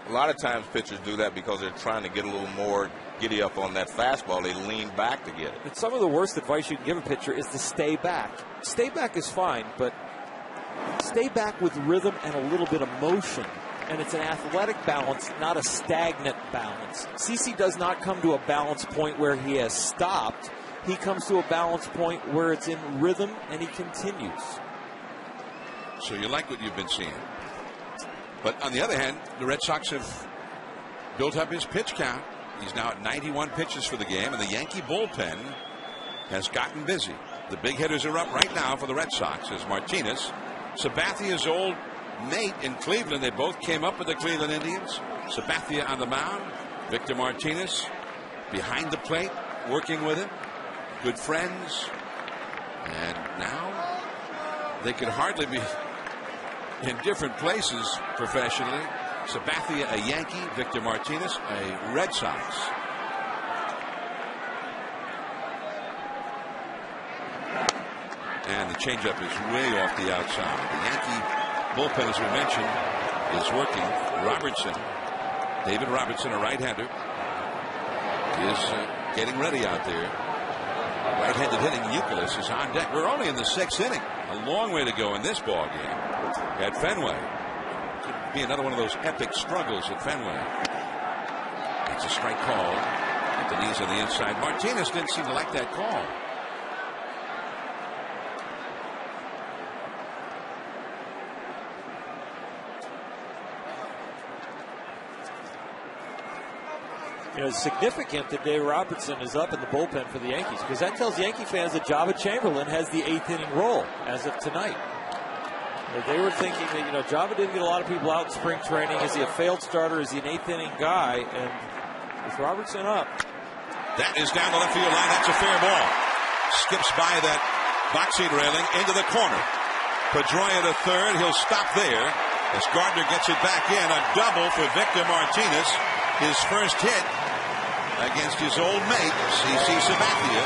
[SPEAKER 6] A lot of times pitchers do that because they're trying to get a little more giddy up on that fastball. They lean back to get it.
[SPEAKER 9] And some of the worst advice you can give a pitcher is to stay back. Stay back is fine, but stay back with rhythm and a little bit of motion. And it's an athletic balance, not a stagnant balance. CC does not come to a balance point where he has stopped. He comes to a balance point where it's in rhythm and he continues.
[SPEAKER 1] So you like what you've been seeing. But on the other hand, the Red Sox have built up his pitch count. He's now at 91 pitches for the game, and the Yankee bullpen has gotten busy. The big hitters are up right now for the Red Sox as Martinez, Sabathia's old mate in Cleveland. They both came up with the Cleveland Indians. Sabathia on the mound, Victor Martinez behind the plate, working with him. Good friends. And now they could hardly be in different places professionally. Sabathia a Yankee, Victor Martinez a Red Sox. And the changeup is way off the outside. The Yankee bullpen, as we mentioned, is working. Robertson, David Robertson, a right-hander, is getting ready out there. Right-handed hitting Youkilis is on deck. We're only in the 6th inning. A long way to go in this ball game at Fenway. Could be another one of those epic struggles at Fenway. It's a strike call. At the knees on the inside. Martinez didn't seem to like that call.
[SPEAKER 9] You know, it's significant that Dave Robertson is up in the bullpen for the Yankees because that tells Yankee fans that Java Chamberlain has the 8th inning role as of tonight. They were thinking that, you know, Java didn't get a lot of people out in spring training. Is he a failed starter? Is he an 8th inning guy? And with Robertson up.
[SPEAKER 1] That is down the left field line. That's a fair ball. Skips by that box seat railing into the corner. Pedroia to third. He'll stop there as Gardner gets it back in. A double for Victor Martinez. His first hit against his old mate, CC Sabathia.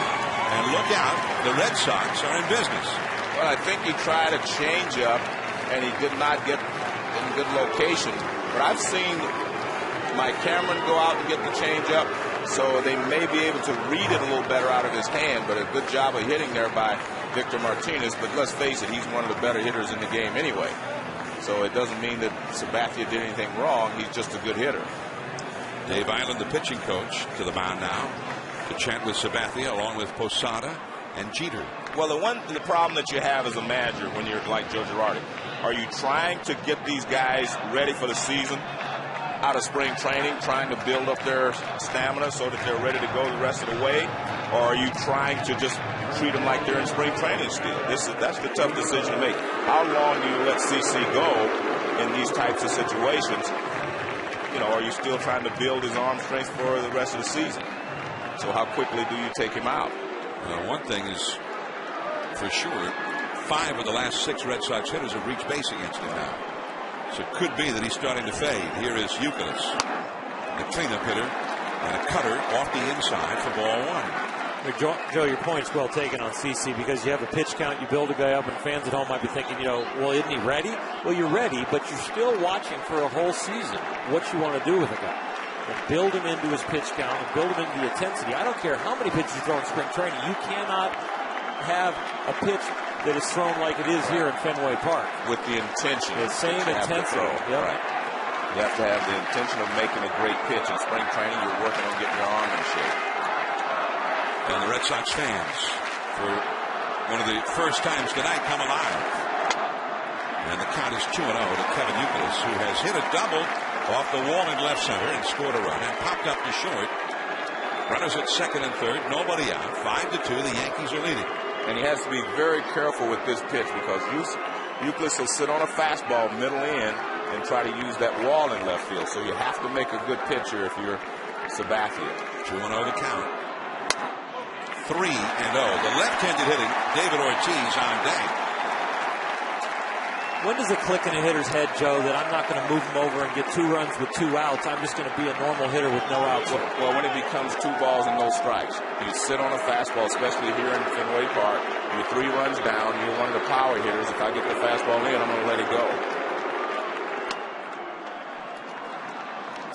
[SPEAKER 1] And look out, the Red Sox are in business.
[SPEAKER 6] Well, I think he tried a changeup, and he did not get in good location. But I've seen Mike Cameron go out and get the changeup, so they may be able to read it a little better out of his hand. But a good job of hitting there by Victor Martinez. But let's face it, he's one of the better hitters in the game anyway. So it doesn't mean that Sabathia did anything wrong. He's just a good hitter.
[SPEAKER 1] Dave Island, the pitching coach, to the mound now to chat with Sabathia along with Posada and Jeter.
[SPEAKER 6] Well, the problem that you have as a manager when you're like Joe Girardi, are you trying to get these guys ready for the season out of spring training, trying to build up their stamina so that they're ready to go the rest of the way? Or are you trying to just treat them like they're in spring training still? That's the tough decision to make. How long do you let CC go in these types of situations? You know, are you still trying to build his arm strength for the rest of the season? So how quickly do you take him out?
[SPEAKER 1] Well, one thing is for sure, 5 of the last 6 Red Sox hitters have reached base against him now. So it could be that he's starting to fade. Here is Youkilis, the cleanup hitter, and a cutter off the inside for ball 1.
[SPEAKER 9] Joe, your point's well taken on CC because you have a pitch count, you build a guy up, and fans at home might be thinking, you know, well, isn't he ready? Well, you're ready, but you're still watching for a whole season what you want to do with a guy. And build him into his pitch count and build him into the intensity. I don't care how many pitches you throw in spring training. You cannot have a pitch that is thrown like it is here in Fenway Park.
[SPEAKER 3] With the intention.
[SPEAKER 9] The same intensity.
[SPEAKER 3] Yep. Right. You have to have the intention of making a great pitch. In spring training, you're working on getting your arm in shape.
[SPEAKER 1] And the Red Sox fans, for one of the first times tonight, come alive. And the count is 2-0 to Kevin Youkilis, who has hit a double off the wall in left center and scored a run and popped up to short. Runners at second and third, nobody out. 5-2, the Yankees are leading.
[SPEAKER 3] And he has to be very careful with this pitch because Youkilis will sit on a fastball middle in and try to use that wall in left field. So you have to make a good pitcher if you're Sabathia.
[SPEAKER 1] 2-0 the count. 3-0. The left-handed hitting David Ortiz on deck.
[SPEAKER 9] When does it click in a hitter's head, Joe, that I'm not going to move him over and get 2 runs with 2 outs? I'm just going to be a normal hitter with no outs.
[SPEAKER 3] Well, when it becomes 2 balls and no strikes, you sit on a fastball, especially here in Fenway Park. You're 3 runs down. You're one of the power hitters. If I get the fastball in, I'm going to let it go.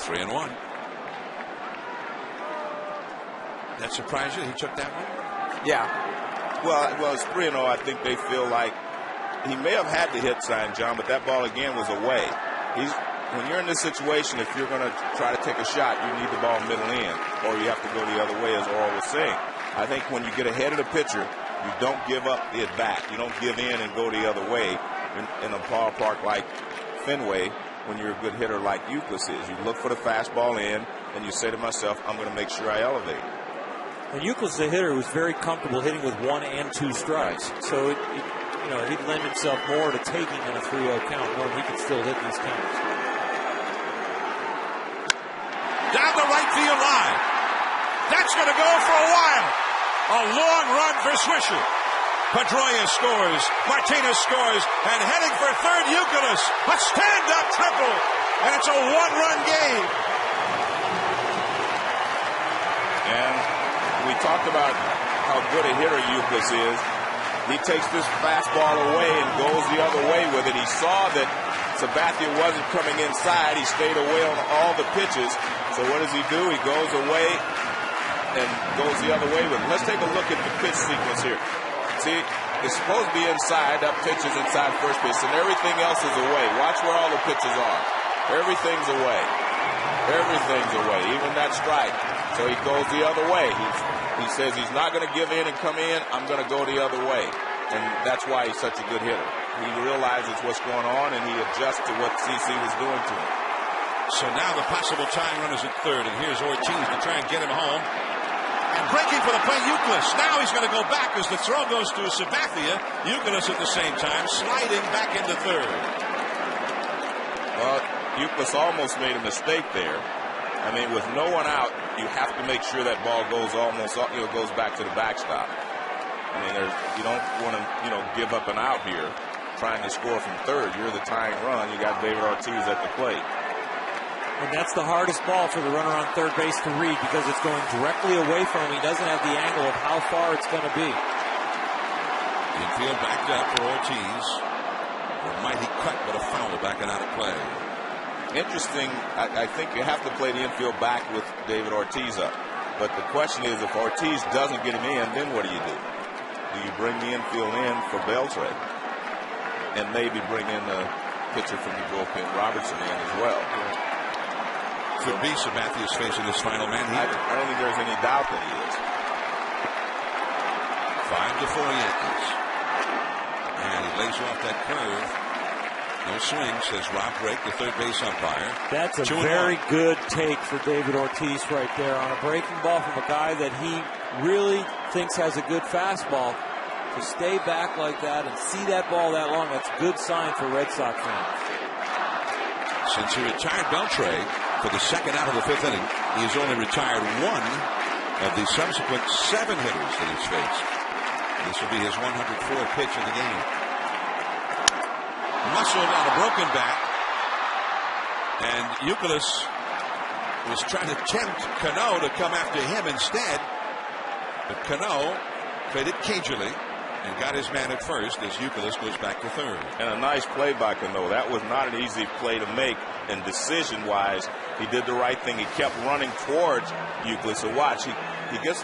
[SPEAKER 1] 3-1. That surprised you? He took that one?
[SPEAKER 3] Yeah. Well, it's 3-0. I think they feel like he may have had the hit sign, John, but that ball again was away. When you're in this situation, if you're going to try to take a shot, you need the ball middle in, or you have to go the other way, as Oral was saying. I think when you get ahead of the pitcher, you don't give up the at-bat. You don't give in and go the other way in a ballpark like Fenway when you're a good hitter like Youkilis is. You look for the fastball in, and you say to myself, I'm going to make sure I elevate.
[SPEAKER 9] And Youkilis is a hitter who's very comfortable hitting with 1 and 2 strikes. So he'd lend himself more to taking in a 3-0 count, knowing he could still hit these counts.
[SPEAKER 1] Down the right field line. That's going to go for a while. A long run for Swisher. Pedroia scores. Martinez scores. And heading for third, Youkilis. A stand-up triple. And it's a 1-run game.
[SPEAKER 3] And we talked about how good a hitter Youkilis is. He takes this fastball away and goes the other way with it. He saw that Sabathia wasn't coming inside. He stayed away on all the pitches. So what does he do? He goes away and goes the other way with it. Let's take a look at the pitch sequence here. See, it's supposed to be inside. That pitch is inside first pitch, and everything else is away. Watch where all the pitches are. Everything's away. Everything's away, even that strike. So he goes the other way. He says he's not going to give in and come in. I'm going to go the other way. And that's why he's such a good hitter. He realizes what's going on, and he adjusts to what CC was doing to him.
[SPEAKER 1] So now the possible tying run is at third, and here's Ortiz to try and get him home. And breaking for the play, Youkilis. Now he's going to go back as the throw goes to Sabathia. Youkilis at the same time sliding back into third.
[SPEAKER 3] Well, Youkilis almost made a mistake there. I mean, with no one out, you have to make sure that ball goes goes back to the backstop. I mean, you don't want to, give up an out here trying to score from third. You're the tying run. You got David Ortiz at the plate.
[SPEAKER 9] And that's the hardest ball for the runner on third base to read because it's going directly away from him. He doesn't have the angle of how far it's going to be.
[SPEAKER 1] Infield backed up for Ortiz. A mighty cut, but a foul backing out of play.
[SPEAKER 3] Interesting, I think you have to play the infield back with David Ortiz up. But the question is, if Ortiz doesn't get him in, then what do? Do you bring the infield in for Beltre? And maybe bring in the pitcher from the bullpen, Robertson, in as well.
[SPEAKER 1] Could be Sabathia's facing this final man here.
[SPEAKER 3] I don't think there's any doubt that he is.
[SPEAKER 1] 5-4 Yankees. And he lays off that curve. No swing, says Rob Drake, the third base umpire.
[SPEAKER 9] That's a very good take for David Ortiz right there on a breaking ball from a guy that he really thinks has a good fastball. To stay back like that and see that ball that long, that's a good sign for Red Sox fans.
[SPEAKER 1] Since he retired Beltre for the second out of the fifth inning, he has only retired one of the subsequent 7 hitters that he's faced. This will be his 104th pitch of the game. Muscled on a broken bat, and Youkilis was trying to tempt Cano to come after him instead, but Cano played it cagily and got his man at first as Youkilis goes back to third.
[SPEAKER 3] And a nice play by Cano. That was not an easy play to make, and decision-wise, he did the right thing. He kept running towards Youkilis. So watch, he gets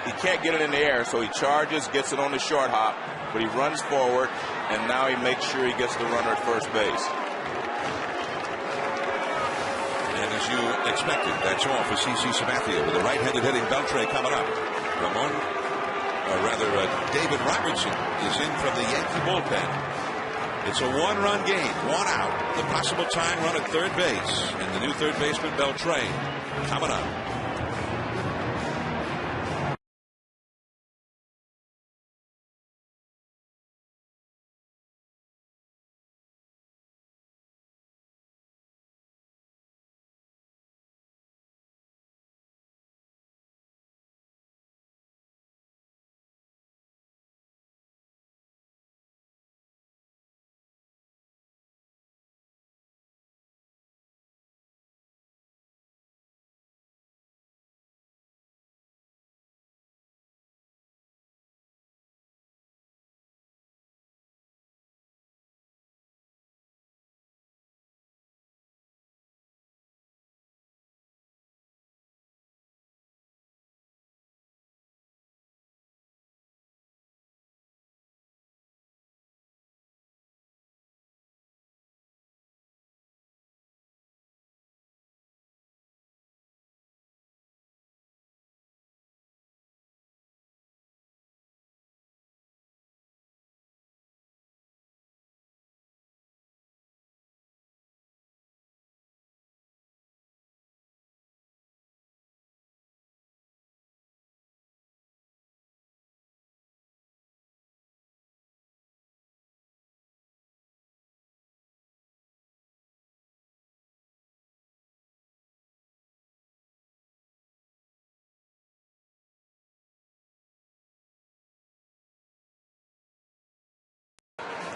[SPEAKER 6] he can't get it in the air, so he charges, gets it on the short hop, but he runs forward, and now he makes sure he gets the runner at first base.
[SPEAKER 1] And as you expected, that's all for CC Sabathia with the right-handed hitting Beltre coming up. David Robertson is in from the Yankee bullpen. It's a one-run game, one out. The possible tying run at third base, and the new third baseman Beltre coming up.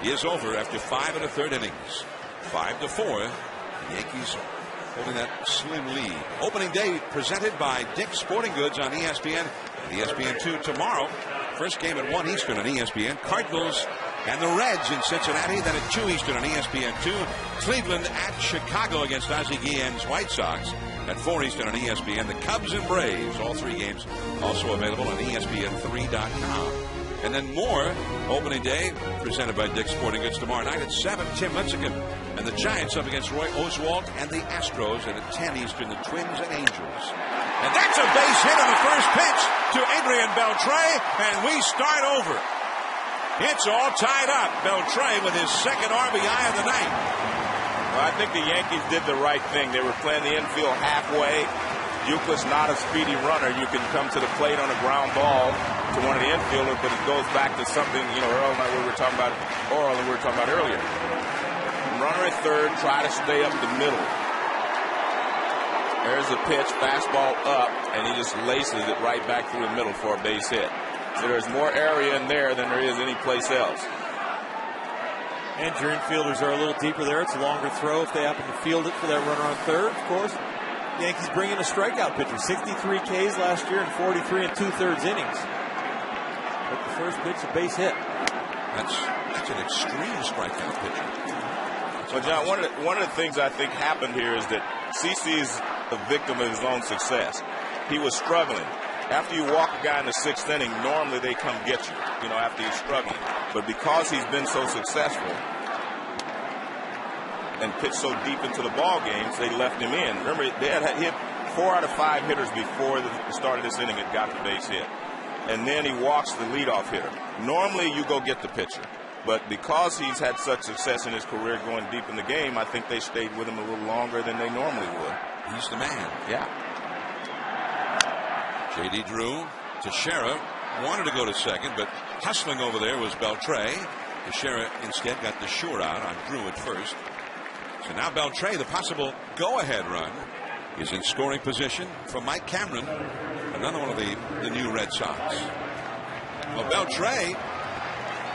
[SPEAKER 1] He is over after 5 1/3 innings. 5-4. The Yankees holding that slim lead. Opening day presented by Dick's Sporting Goods on ESPN and ESPN2 tomorrow. First game at 1 Eastern on ESPN. Cardinals and the Reds in Cincinnati. Then at 2 Eastern on ESPN2. Cleveland at Chicago against Ozzie Guillen's White Sox. At 4 Eastern on ESPN. The Cubs and Braves. All 3 games also available on ESPN3.com. And then more opening day presented by Dick's Sporting Goods tomorrow night at 7. Tim Lincecum and the Giants up against Roy Oswalt and the Astros. And at 10 Eastern, the Twins and Angels. And that's a base hit on the first pitch to Adrian Beltre, and we start over. It's all tied up. Beltre with his second RBI of the night.
[SPEAKER 6] Well, I think the Yankees did the right thing. They were playing the infield halfway. Euclid's not a speedy runner. You can come to the plate on a ground ball to one of the infielders, but it goes back to something, Earl and I we were talking about earlier. Runner at third, try to stay up the middle. There's the pitch, fastball up, and he just laces it right back through the middle for a base hit. So there's more area in there than there is any place else.
[SPEAKER 9] And your infielders are a little deeper there. It's a longer throw if they happen to field it for that runner on third, of course. Yankees bring in a strikeout pitcher. 63 Ks last year and 43 2/3 innings. But the first pitch, a base hit.
[SPEAKER 1] That's an extreme strikeout pitcher.
[SPEAKER 6] Well, John, one of the things I think happened here is that CC's a victim of his own success. He was struggling. After you walk a guy in the 6th inning, normally they come get you, after he's struggling. But because he's been so successful and pitched so deep into the ball games, they left him in. Remember, they had hit 4 out of 5 hitters before the start of this inning had got the base hit. And then he walks the leadoff hitter. Normally you go get the pitcher. But because he's had such success in his career going deep in the game, I think they stayed with him a little longer than they normally would.
[SPEAKER 1] He's the man.
[SPEAKER 6] Yeah.
[SPEAKER 1] J.D. Drew. Teixeira wanted to go to second, but hustling over there was Beltre. Teixeira instead got the short out on Drew at first. So now Beltre, the possible go-ahead run, is in scoring position for Mike Cameron, another one of the new Red Sox. Well, Beltre,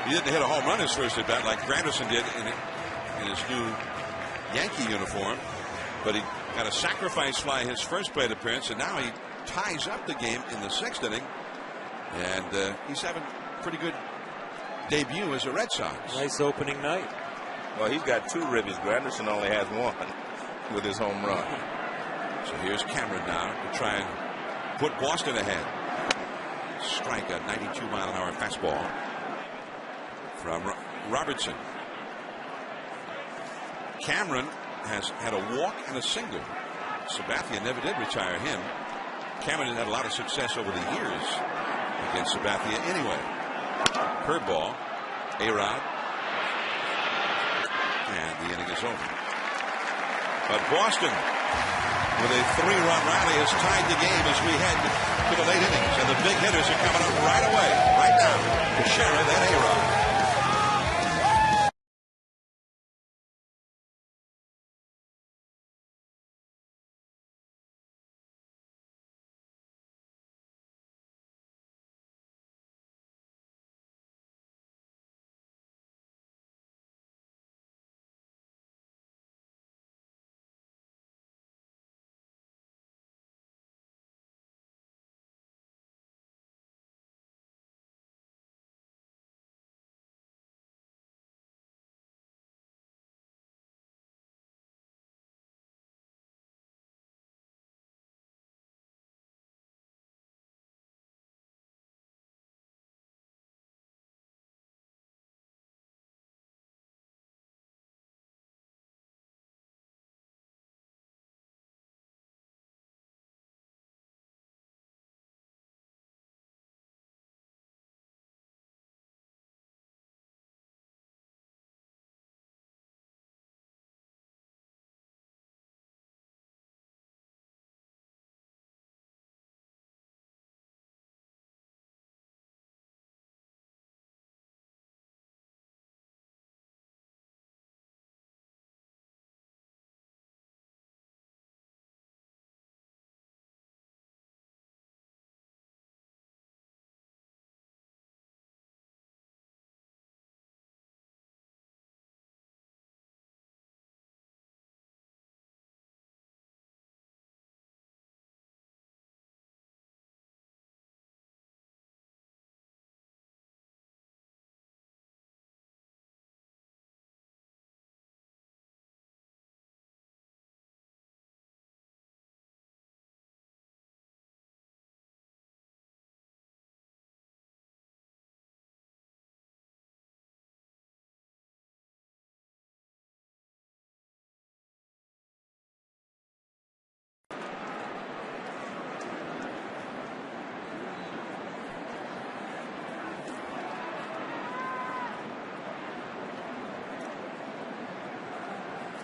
[SPEAKER 1] he didn't hit a home run his first at bat like Granderson did in his new Yankee uniform, but he got a sacrifice fly his first plate appearance, and now he ties up the game in the 6th inning, and he's having a pretty good debut as a Red Sox.
[SPEAKER 9] Nice opening night.
[SPEAKER 6] Well, he's got 2 ribbies. Granderson only has 1 with his home run.
[SPEAKER 1] So here's Cameron now to try and put Boston ahead. strike, a 92-mile-an-hour fastball from Robertson. Cameron has had a walk and a single. Sabathia never did retire him. Cameron had a lot of success over the years against Sabathia anyway. Curveball, A-Rod, and the inning is over. But Boston, with a 3-run rally, has tied the game as we head to the late innings, and the big hitters are coming up right away, right now. Teixeira, then A-Rod.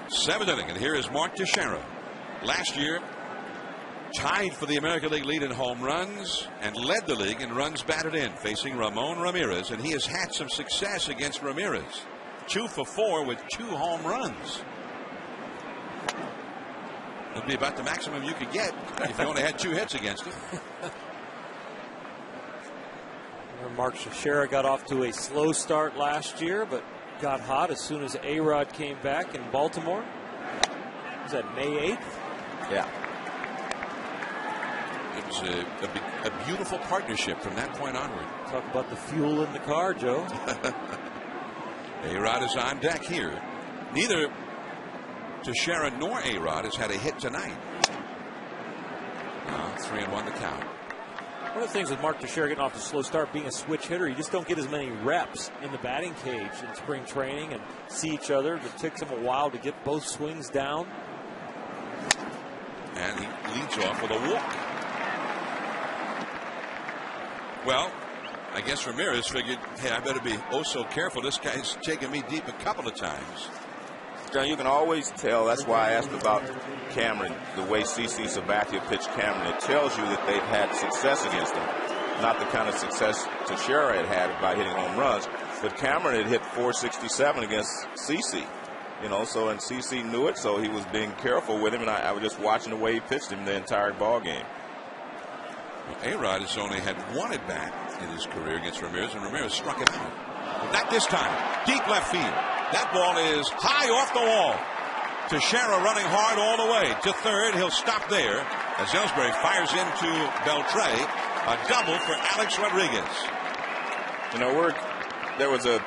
[SPEAKER 1] Seventh inning, and here is Mark Teixeira. Last year, tied for the American League lead in home runs and led the league in runs batted in, facing Ramon Ramirez, and he has had some success against Ramirez. 2 for 4 with 2 home runs. That'd be about the maximum you could get if you only had 2 hits against him.
[SPEAKER 9] Mark Teixeira got off to a slow start last year, but got hot as soon as A-Rod came back in Baltimore. Was that May 8th?
[SPEAKER 6] Yeah.
[SPEAKER 1] It was a beautiful partnership from that point onward.
[SPEAKER 9] Talk about the fuel in the car, Joe.
[SPEAKER 1] A-Rod is on deck here. Neither Teixeira nor A-Rod has had a hit tonight. 3-1 the count.
[SPEAKER 9] One of the things with Mark Teixeira getting off to a slow start, being a switch hitter, you just don't get as many reps in the batting cage in spring training and see each other. It takes him a while to get both swings down.
[SPEAKER 1] And he leads off with a walk. Well, I guess Ramirez figured, hey, I better be oh so careful. This guy's taken me deep a couple of times.
[SPEAKER 6] John, you can always tell. That's why I asked about Cameron, the way CC Sabathia pitched Cameron. It tells you that they've had success against him. Not the kind of success Teixeira had by hitting home runs, but Cameron had hit .467 against CC. You know, so, and CC knew it, so he was being careful with him, and I was just watching the way he pitched him the entire ball game.
[SPEAKER 1] Well, A-Rod has only had 1 at bat in his career against Ramirez, and Ramirez struck it out. But not this time. Deep left field. That ball is high off the wall. Teixeira running hard all the way to third. He'll stop there as Ellsbury fires into Beltre. A double for Alex Rodriguez.
[SPEAKER 6] You know, there was a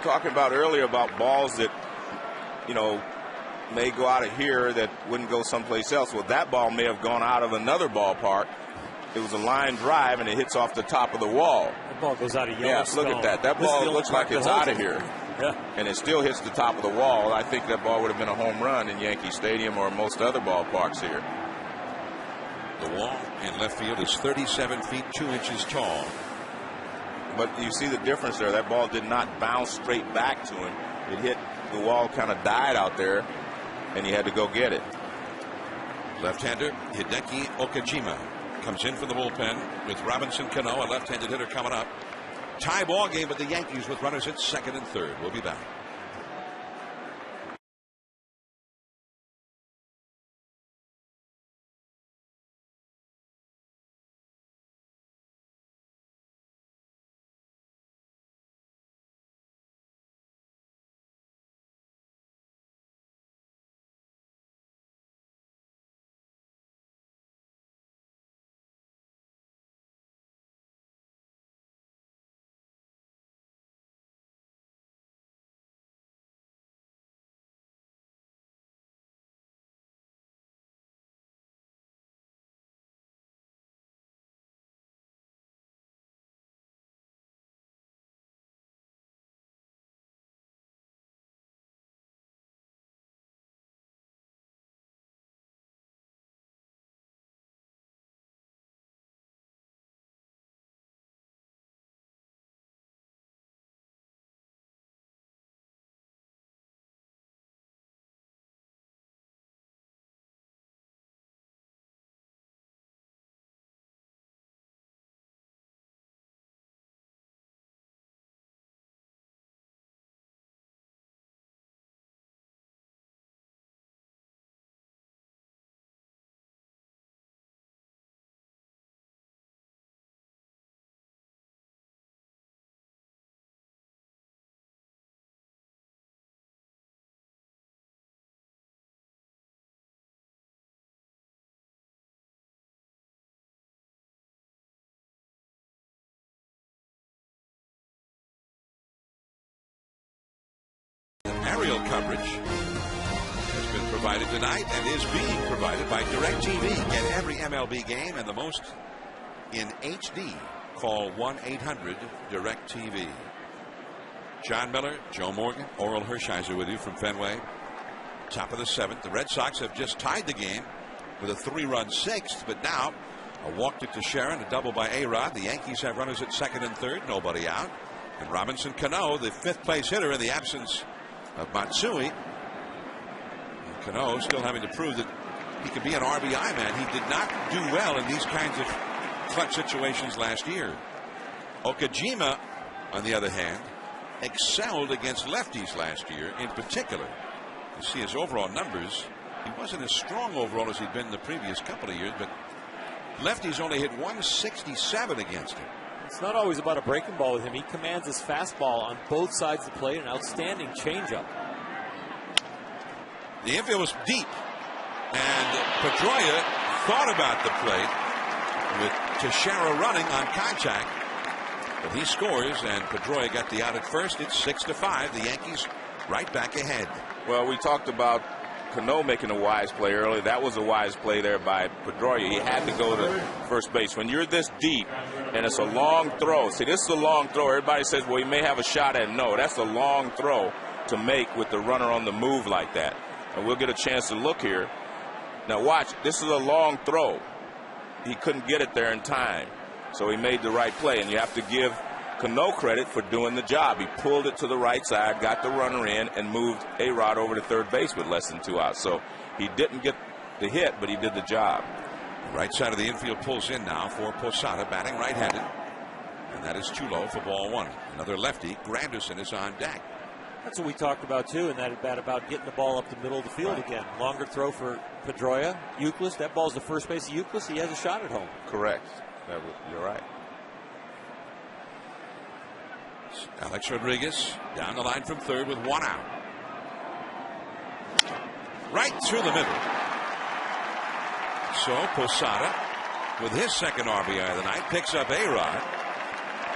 [SPEAKER 6] talking about earlier about balls that, you know, may go out of here that wouldn't go someplace else. Well, that ball may have gone out of another ballpark it was a line drive, and it hits off the top of the wall.
[SPEAKER 9] The ball goes out of yellow.
[SPEAKER 6] Yeah, look at that. That ball looks like it's out of here.
[SPEAKER 9] Yeah.
[SPEAKER 6] And it still hits the top of the wall. I think that ball would have been a home run in Yankee Stadium or most other ballparks here.
[SPEAKER 1] The wall in left field is 37 feet 2 inches tall.
[SPEAKER 6] But you see the difference there. That ball did not bounce straight back to him. It hit the wall, kind of died out there, and he had to go get it.
[SPEAKER 1] Left-hander Hideki Okajima comes in from the bullpen with Robinson Cano, a left-handed hitter coming up. Tie ball game with the Yankees with runners at second and third. We'll be back. Aerial coverage has been provided tonight and is being provided by DirecTV. Get every MLB game and the most in HD. Call 1-800-DirecTV. John Miller, Joe Morgan, Oral Hershiser with you from Fenway. Top of the seventh. The Red Sox have just tied the game with a 3-run sixth, but now a walk to Sharon, a double by A-Rod. The Yankees have runners at second and third, nobody out. And Robinson Cano, the fifth place hitter in the absence of Matsui. And Cano still having to prove that he could be an RBI man. He did not do well in these kinds of clutch situations last year. Okajima, on the other hand, excelled against lefties last year. In particular, you see his overall numbers. He wasn't as strong overall as he'd been the previous couple of years, but lefties only hit 167 against him.
[SPEAKER 9] It's not always about a breaking ball with him. He commands his fastball on both sides of the plate, an outstanding changeup.
[SPEAKER 1] The infield was deep, and Pedroia thought about the plate with Teixeira running on contact, but he scores, and Pedroia got the out at first. It's 6-5. The Yankees right back ahead.
[SPEAKER 6] Well, we talked about Cano making a wise play early. That was a wise play there by Pedroia. He had to go to first base. When you're this deep and it's a long throw, see, this is a long throw. Everybody says, well, he may have a shot at it. No, that's a long throw to make with the runner on the move like that. And we'll get a chance to look here. Now watch, this is a long throw. He couldn't get it there in time. So he made the right play, and you have to give Cano credit for doing the job. He pulled it to the right side, got the runner in, and moved A-Rod over to third base with less than 2 outs. So he didn't get the hit, but he did the job.
[SPEAKER 1] Right side of the infield pulls in now for Posada, batting right-handed. And that is too low for ball one. Another lefty, Granderson, is on deck.
[SPEAKER 9] That's what we talked about, too, in that at bat about getting the ball up the middle of the field again. Longer throw for Pedroia. Youkilis, that ball's the first base of Youkilis. He has a shot at home.
[SPEAKER 6] Correct. You're right.
[SPEAKER 1] Alex Rodriguez down the line from third with 1 out. Right through the middle. So Posada, with his second RBI of the night, picks up A-Rod.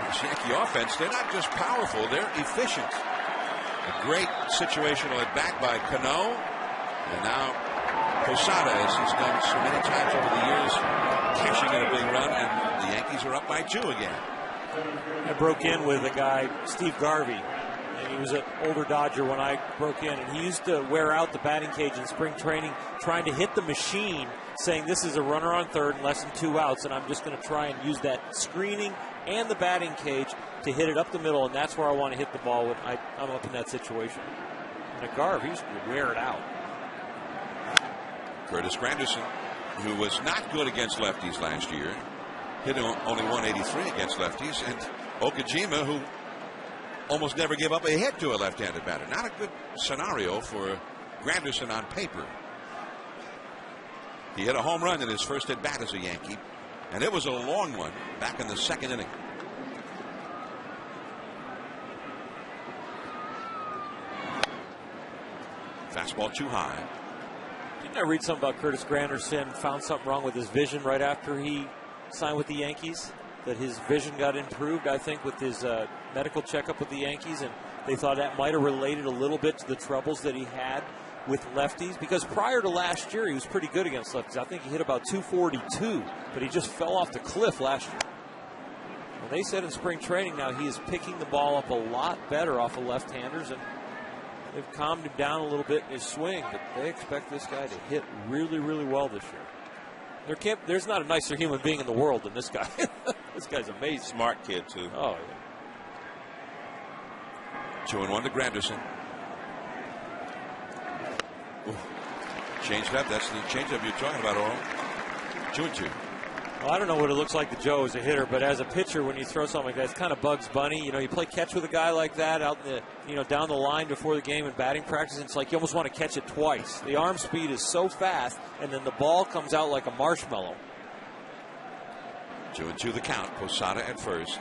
[SPEAKER 1] This Yankee offense, they're not just powerful, they're efficient. A great situational at bat by Cano. And now Posada, as he's done so many times over the years, cashing in a big run, and the Yankees are up by 2 again.
[SPEAKER 4] I broke in with a guy, Steve Garvey, and he was an older Dodger when I broke in, and he used to wear out the batting cage in spring training trying to hit the machine, saying this is a runner on third and less than 2 outs, and I'm just going to try and use that screening and the batting cage to hit it up the middle, and that's where I want to hit the ball when I'm up in that situation. And a Garvey used to wear it out.
[SPEAKER 1] Curtis Granderson, who was not good against lefties last year, hit only 183 against lefties, and Okajima, who almost never gave up a hit to a left-handed batter. Not a good scenario for Granderson on paper. He hit a home run in his first at bat as a Yankee, and it was a long one back in the 2nd inning. Fastball too high.
[SPEAKER 4] Didn't I read something about Curtis Granderson found something wrong with his vision right after he signed with the Yankees? That his vision got improved, I think, with his medical checkup with the Yankees, and they thought that might have related a little bit to the troubles that he had with lefties, because prior to last year he was pretty good against lefties. I think he hit about 242, but he just fell off the cliff last year. Well, they said in spring training now he is picking the ball up a lot better off of left-handers, and they've calmed him down a little bit in his swing, but they expect this guy to hit really, really well this year. There's not a nicer human being in the world than this guy. This guy's amazing.
[SPEAKER 6] Smart kid, too.
[SPEAKER 4] Oh, yeah.
[SPEAKER 1] 2-1 to Granderson. Ooh. Changed up. That's the changeup you're talking about, Oral. 2-2.
[SPEAKER 4] Well, I don't know what it looks like to Joe as a hitter, but as a pitcher, when you throw something like that, it's kind of Bugs Bunny. You know, you play catch with a guy like that out in the, down the line before the game in batting practice, and it's like you almost want to catch it twice. The arm speed is so fast, and then the ball comes out like a marshmallow.
[SPEAKER 1] 2-2 the count. Posada at first.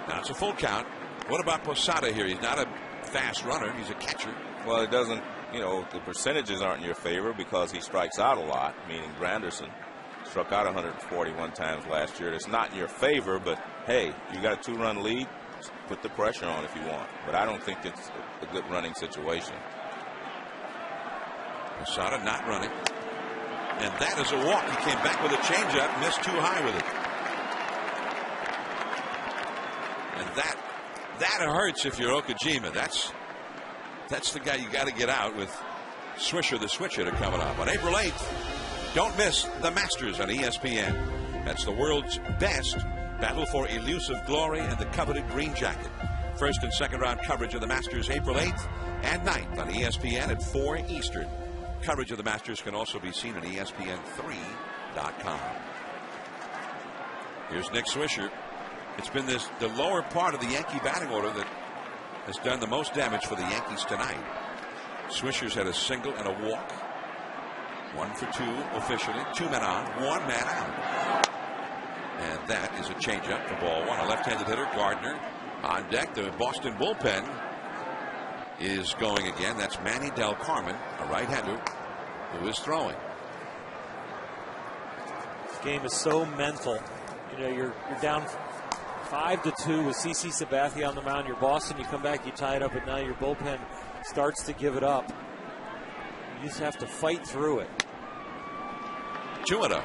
[SPEAKER 1] Now it's a full count. What about Posada here? He's not a fast runner. He's a catcher.
[SPEAKER 6] Well, it doesn't, the percentages aren't in your favor because he strikes out a lot, meaning Granderson struck out 141 times last year. It's not in your favor, but hey, you got a 2-run lead, put the pressure on if you want. But I don't think it's a good running situation.
[SPEAKER 1] Posada not running. And that is a walk. He came back with a changeup, missed too high with it. And that hurts if you're Okajima. That's the guy you got to get out with Swisher the Switcher coming up. On April 8th, don't miss the Masters on ESPN. That's the world's best battle for elusive glory and the coveted green jacket. First and second round coverage of the Masters April 8th and 9th on ESPN at 4 Eastern. Coverage of the Masters can also be seen on ESPN3.com. Here's Nick Swisher. It's been the lower part of the Yankee batting order that has done the most damage for the Yankees tonight. Swisher's had a single and a walk. 1 for 2 officially. 2 men on, 1 man out. And that is a changeup for ball 1. A left-handed hitter, Gardner, on deck. The Boston bullpen is going again. That's Manny Del Carmen, a right-hander who is throwing.
[SPEAKER 4] This game is so mental. You're down 5-2 with CC Sabathia on the mound. You're Boston, you come back, you tie it up, and now your bullpen starts to give it up. You just have to fight through it.
[SPEAKER 1] 2-0.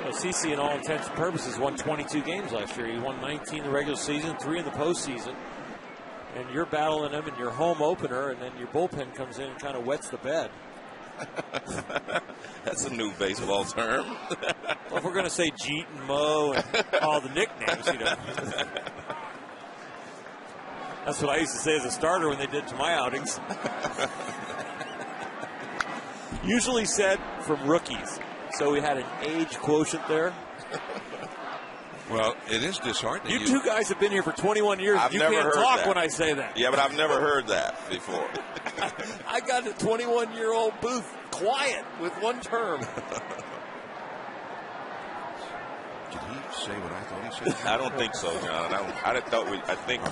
[SPEAKER 4] CC, in all intents and purposes, won 22 games last year. He won 19 in the regular season, 3 in the postseason. And you're battling him in your home opener, and then your bullpen comes in and kind of wets the bed.
[SPEAKER 6] That's a new baseball term.
[SPEAKER 4] Well, if we're going to say Jeet and Mo and all the nicknames, That's what I used to say as a starter when they did to my outings. Usually said from rookies. So we had an age quotient there.
[SPEAKER 1] Well, it is disheartening.
[SPEAKER 4] You two guys have been here for 21 years.
[SPEAKER 6] I've
[SPEAKER 4] you
[SPEAKER 6] never
[SPEAKER 4] can't
[SPEAKER 6] heard
[SPEAKER 4] talk
[SPEAKER 6] that.
[SPEAKER 4] when I say that.
[SPEAKER 6] Yeah, but I've never heard that before.
[SPEAKER 4] I got a 21-year-old Booth quiet with one term.
[SPEAKER 1] Did he say what I thought he said?
[SPEAKER 6] I don't think so, John. I think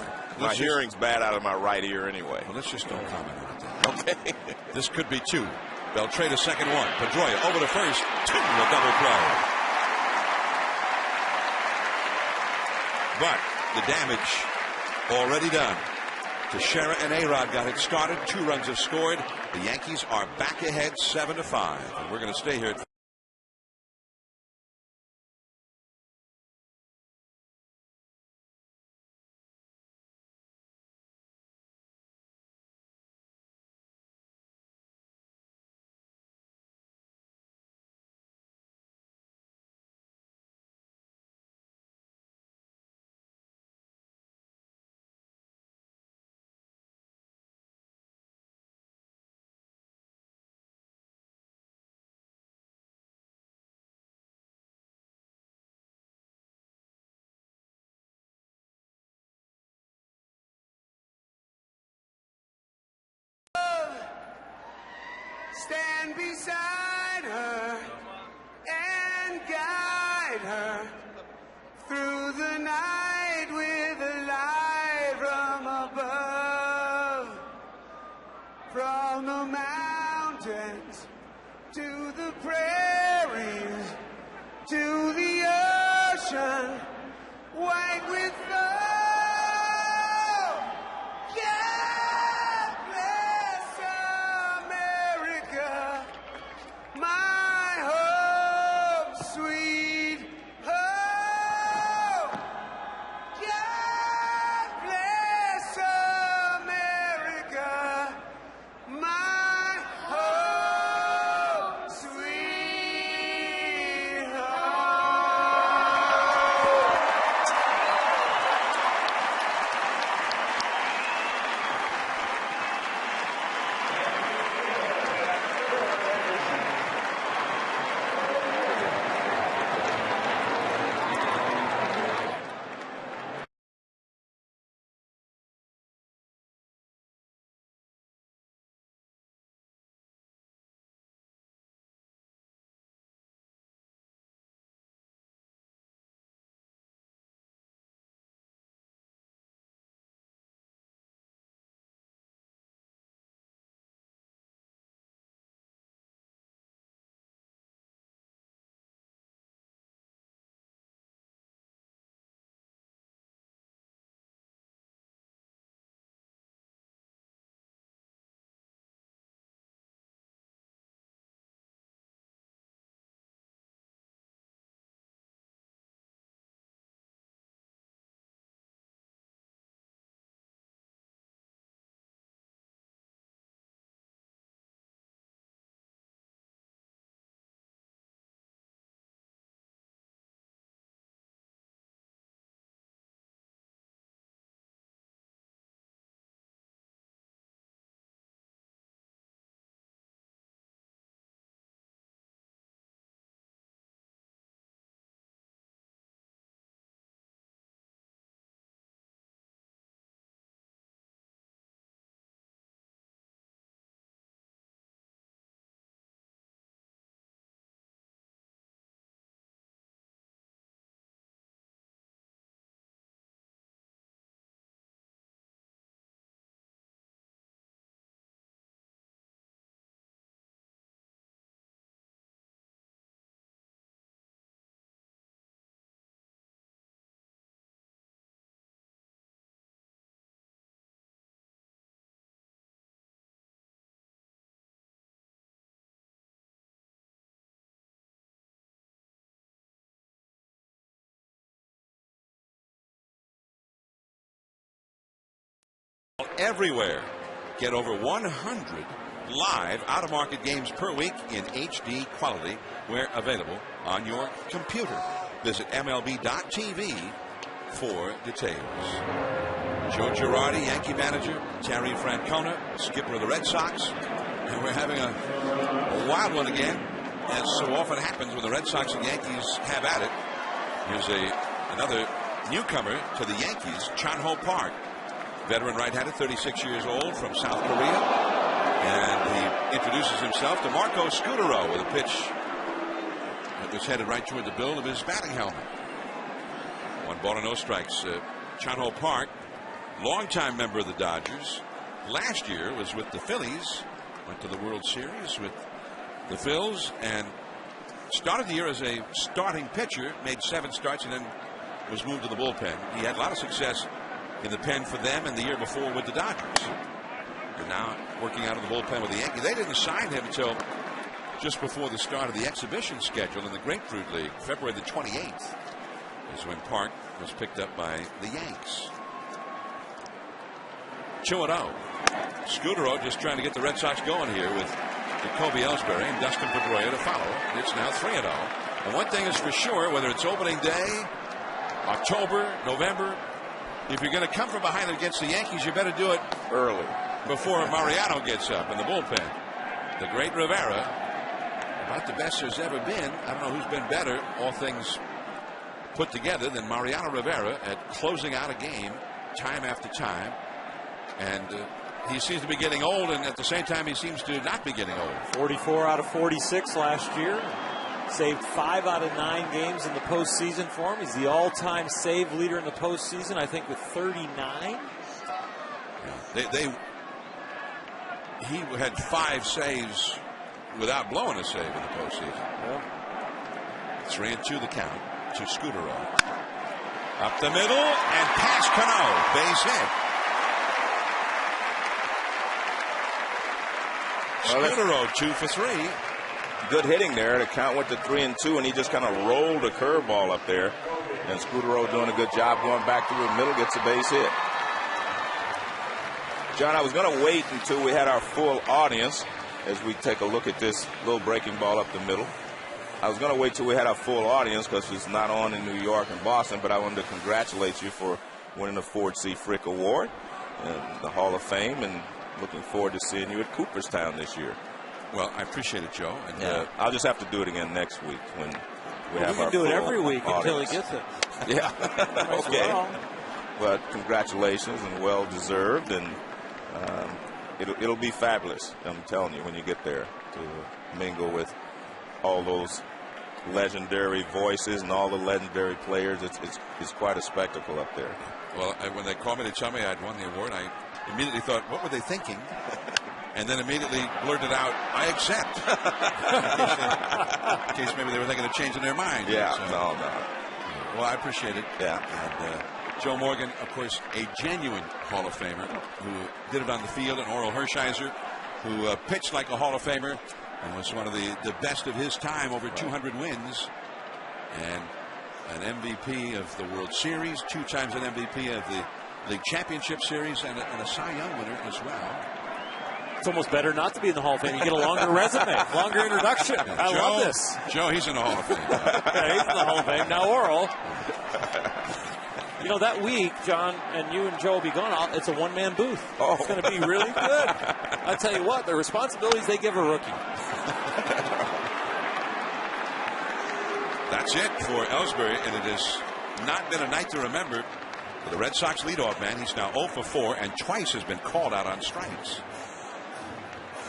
[SPEAKER 6] my hearing's bad out of my right ear anyway.
[SPEAKER 1] Well, let's just don't comment on that.
[SPEAKER 6] Okay.
[SPEAKER 1] This could be 2. They'll trade a second 1. Pedroia over to first. 2, a double play. But the damage already done Teixeira and A-Rod got it started. 2 runs have scored. The Yankees are back ahead 7-5. And we're going to stay here.
[SPEAKER 10] Stand beside her and guide her through the night with a light from above. From the mountains to the prairies to the ocean, white with love. God bless America, my home, sweet home. God bless America, my home, sweet home.
[SPEAKER 1] Everywhere. Get over 100 live out-of-market games per week in HD quality where available on your computer. Visit MLB.tv for details. Joe Girardi, Yankee manager, Terry Francona, skipper of the Red Sox, and we're having a wild one again, as so often happens when the Red Sox and Yankees have at it. Here's another newcomer to the Yankees, Chan-Ho Park. Veteran right-hander, 36 years old, from South Korea. And he introduces himself to Marco Scutaro with a pitch that was headed right toward the bill of his batting helmet. 1 ball and no strikes. Chan-Ho Park, longtime member of the Dodgers. Last year was with the Phillies. Went to the World Series with the Phils and started the year as a starting pitcher. Made 7 starts and then was moved to the bullpen. He had a lot of success in the pen for them and the year before with the Dodgers. And now working out of the bullpen with the Yankees. They didn't sign him until just before the start of the exhibition schedule in the Grapefruit League. February the 28th is when Park was picked up by the Yanks. 2-0. Scudero just trying to get the Red Sox going here with Jacoby Ellsbury and Dustin Pedroia to follow. It's now 3-0. And one thing is for sure, whether it's opening day, October, November, if you're going to come from behind against the Yankees, you better do it
[SPEAKER 6] early,
[SPEAKER 1] before Mariano gets up in the bullpen. The great Rivera, about the best there's ever been. I don't know who's been better, all things put together, than Mariano Rivera at closing out a game time after time. And he seems to be getting old, and at the same time he seems to not be getting old.
[SPEAKER 9] 44 out of 46 last year. Saved 5 out of 9 games in the postseason for him. He's the all-time save leader in the postseason, I think, with 39.
[SPEAKER 1] He had 5 saves without blowing a save in the postseason.
[SPEAKER 9] Yeah.
[SPEAKER 1] 3-2 the count to Scudero. Up the middle and past Cano. Base hit. Scudero 2 for 3.
[SPEAKER 6] Good hitting there. The count went to 3-2, and he just kind of rolled a curveball up there. And Scudero doing a good job going back through the middle, gets a base hit. John, I was going to wait until we had our full audience as we take a look at this little breaking ball up the middle. I was going to wait till we had our full audience because it's not on in New York and Boston, but I wanted to congratulate you for winning the Ford C. Frick Award and the Hall of Fame, and looking forward to seeing you at Cooperstown this year.
[SPEAKER 1] Well, I appreciate it, Joe. And
[SPEAKER 6] I'll just have to do it again next week when we have our
[SPEAKER 9] can do it every week
[SPEAKER 6] audience.
[SPEAKER 9] until he gets it.
[SPEAKER 6] Yeah. Okay. But congratulations, and well deserved, and it'll be fabulous. I'm telling you, when you get there to mingle with all those legendary voices and all the legendary players, it's quite a spectacle up there.
[SPEAKER 1] Well, when they called me to tell me I'd won the award, I immediately thought, what were they thinking? And then immediately blurted out, I accept. in case maybe they were thinking of changing their mind.
[SPEAKER 6] Yeah,
[SPEAKER 1] so,
[SPEAKER 6] no.
[SPEAKER 1] Well, I appreciate it.
[SPEAKER 6] Yeah.
[SPEAKER 1] And Joe Morgan, of course, a genuine Hall of Famer who did it on the field, and Oral Hershiser, who pitched like a Hall of Famer and was one of the best of his time, over 200 wins, and an MVP of the World Series, 2 times an MVP of the League Championship Series, and a Cy Young winner as well.
[SPEAKER 9] It's almost better not to be in the Hall of Fame. You get a longer resume, longer introduction. I love this.
[SPEAKER 1] Joe, he's in the Hall of Fame.
[SPEAKER 9] Yeah, he's in the Hall of Fame. Now, Oral. You know, that week, John and you and Joe will be gone. It's a one-man booth. Oh. It's going to be really good. I tell you what, the responsibilities they give a rookie.
[SPEAKER 1] That's it for Ellsbury, and it has not been a night to remember for the Red Sox leadoff man. He's now 0 for 4, and twice has been called out on strikes.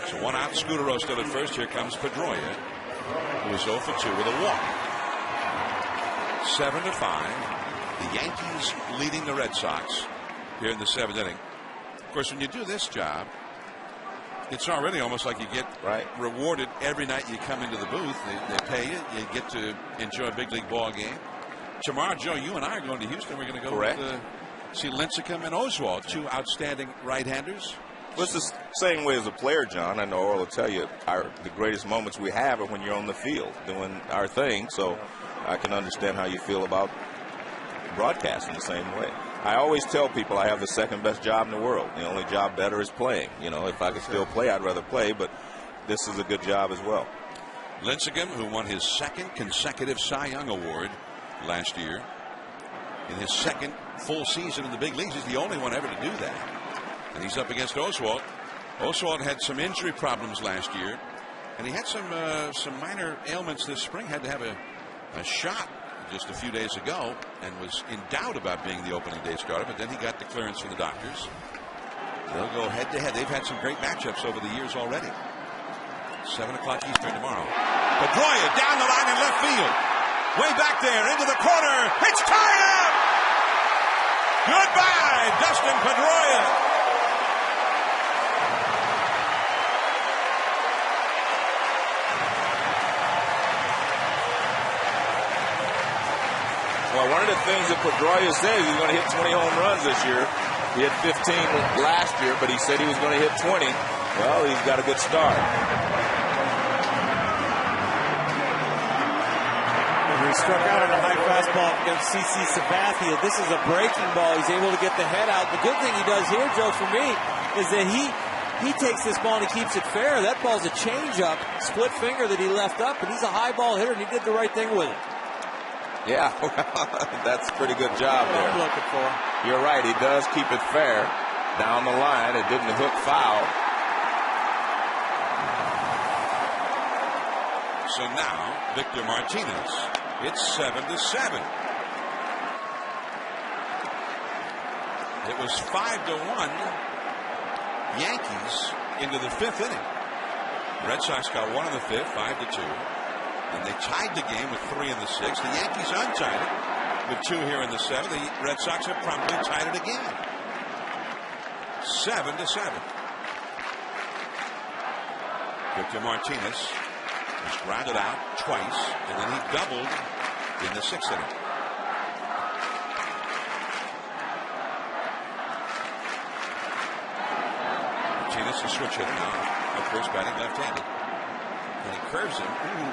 [SPEAKER 1] So 1 out, Scudero still at first. Here comes Pedroia, who is 0 for 2 with a walk. 7-5. The Yankees leading the Red Sox here in the 7th inning. Of course, when you do this job, it's already almost like you get rewarded every night you come into the booth. They pay you. You get to enjoy a big league ball game. Tomorrow, Joe, you and I are going to Houston. We're going to go see Lincecum and Oswald, 2 outstanding right-handers.
[SPEAKER 6] Well, it's the same way as a player, John. I know Oral will tell you the greatest moments we have are when you're on the field doing our thing. So I can understand how you feel about broadcasting the same way. I always tell people I have the second best job in the world. The only job better is playing. You know, if I could still play, I'd rather play, but this is a good job as well.
[SPEAKER 1] Lincecum, who won his 2nd consecutive Cy Young Award last year, in his 2nd full season in the big leagues, he's the only one ever to do that. And he's up against Oswald. Oswald had some injury problems last year, and he had some minor ailments this spring. Had to have a shot just a few days ago, and was in doubt about being the opening day starter, but then he got the clearance from the doctors. They'll go head to head. They've had some great matchups over the years already. 7 o'clock Eastern tomorrow. Pedroia down the line in left field. Way back there into the corner. It's tied up. Goodbye, Dustin Pedroia.
[SPEAKER 6] Well, one of the things that Pedroia says, he's going to hit 20 home runs this year. He had 15 last year, but he said he was going to hit 20. Well, he's got a good start.
[SPEAKER 9] He struck out on a high fastball against C.C. Sabathia. This is a breaking ball. He's able to get the head out. The good thing he does here, Joe, for me, is that he takes this ball and he keeps it fair. That ball's a changeup, split finger that he left up, and he's a high ball hitter, and he did the right thing with it.
[SPEAKER 6] Yeah, that's a pretty good job there.
[SPEAKER 9] I'm looking for.
[SPEAKER 6] You're right. He does keep it fair down the line. It didn't hook foul.
[SPEAKER 1] So now, Victor Martinez. It's 7-7. It was 5-1 Yankees into the fifth inning. Red Sox got one in the fifth, 5-2. And they tied the game with 3 in the sixth. The Yankees untied it with 2 here in the seventh. The Red Sox have promptly tied it again. 7-7. Victor Martinez was grounded out twice, and then he doubled in the sixth inning. Martinez, a switch hitter now. Of course, batting left-handed. And he curves him. Ooh,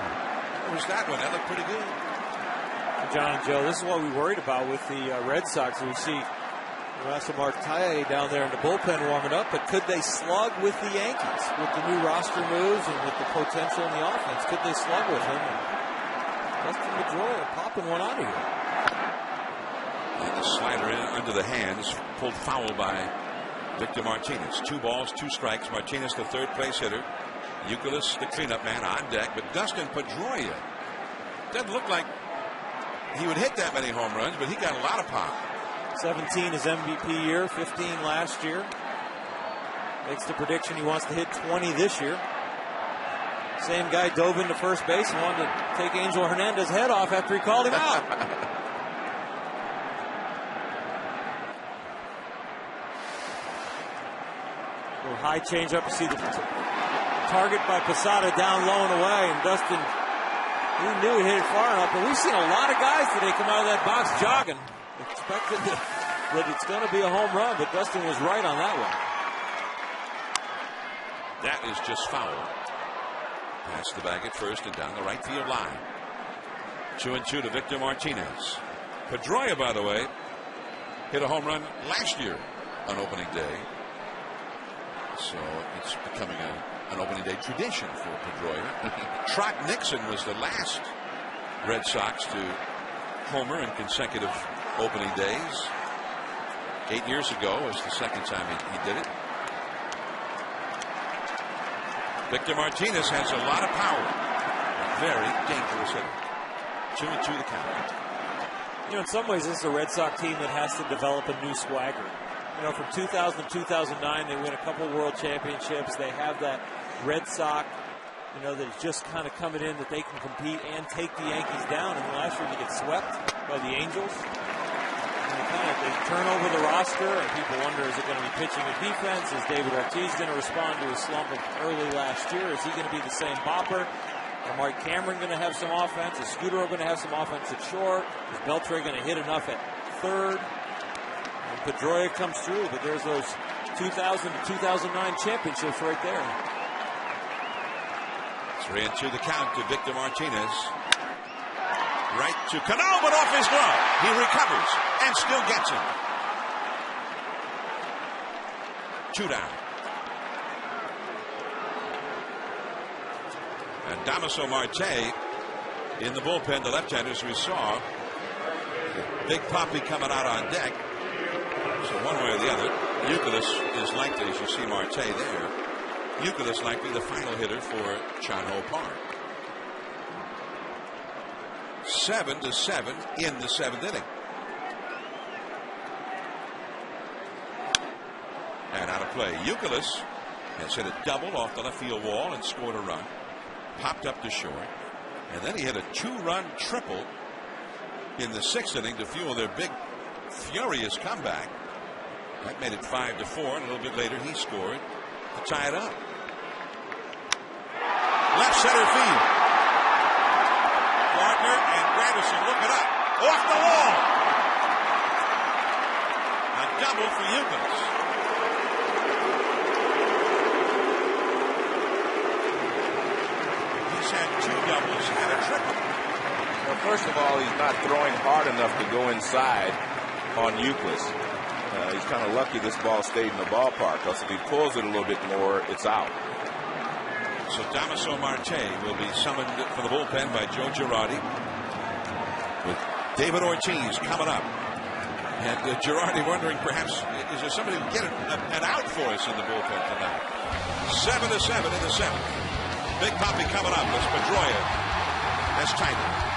[SPEAKER 1] what was that one? That looked pretty good.
[SPEAKER 9] John and Joe, this is what we worried about with the Red Sox. We see Russell Marte down there in the bullpen warming up, but could they slug with the Yankees with the new roster moves and with the potential in the offense? Could they slug with him? Dustin Pedroia popping one out of here.
[SPEAKER 1] And the slider in under the hands, pulled foul by Victor Martinez. 2 balls, 2 strikes. Martinez, the third place hitter. Youkilis, the cleanup man, on deck. But Dustin Pedroia doesn't look like he would hit that many home runs, but he got a lot of pop.
[SPEAKER 9] 17 his MVP year, 15 last year. Makes the prediction he wants to hit 20 this year. Same guy dove into first base and wanted to take Angel Hernandez's head off after he called him out. Little high change up. You see the target by Posada down low and away, and Dustin, he knew he hit it far enough, but we've seen a lot of guys today come out of that box jogging. Expected that it's going to be a home run, but Dustin was right on that one.
[SPEAKER 1] That is just foul. Past the bag at first and down the right field line. 2-2 to Victor Martinez. Pedroia, by the way, hit a home run last year on opening day. So it's becoming an opening day tradition for Pedroia. Trot Nixon was the last Red Sox to homer in consecutive opening days. 8 years ago was the second time he did it. Victor Martinez has a lot of power. A very dangerous hitter. 2-2 the count.
[SPEAKER 9] You know, in some ways, this is a Red Sox team that has to develop a new swagger. You know, from 2000 to 2009, they win a couple World Championships. They have that Red Sox, you know, that is just kind of coming in that they can compete and take the Yankees down. And last year, they get swept by the Angels. And they turn over the roster, and people wonder, is it going to be pitching or defense? Is David Ortiz going to respond to a slump of early last year? Is he going to be the same bopper? Is Mark Cameron going to have some offense? Is Scudero going to have some offense at short? Is Beltre going to hit enough at third? And Pedroia comes through, but there's those 2000 to 2009 championships right there.
[SPEAKER 1] 3-2 the count to Victor Martinez. Right to Cano, but off his glove. He recovers and still gets him. 2 down. And Damaso Marte in the bullpen, the left-handers we saw. Big Poppy coming out on deck. So one way or the other, Youkilis is likely, as you see Marte there, Youkilis likely the final hitter for Chan-Ho Park. 7-7 in the 7th inning. And out of play. Youkilis has hit a double off the left field wall and scored a run. Popped up to short. And then he hit a 2-run triple in the 6th inning to fuel their big, furious comeback. That made it 5-4, and a little bit later he scored to tie it up. Left center field. Gardner and Granderson looking up. Off the wall. A double for Euclid. He's had 2 doubles and a triple.
[SPEAKER 6] Well, first of all, he's not throwing hard enough to go inside on Euclid. He's kind of lucky this ball stayed in the ballpark, because if he pulls it a little bit more, it's out.
[SPEAKER 1] So Damaso Marte will be summoned for the bullpen by Joe Girardi, with David Ortiz coming up. And Girardi wondering, perhaps, is there somebody who can get an out for us in the bullpen tonight? 7-7 in the 7th. Big Papi coming up as Pedroia has tightened.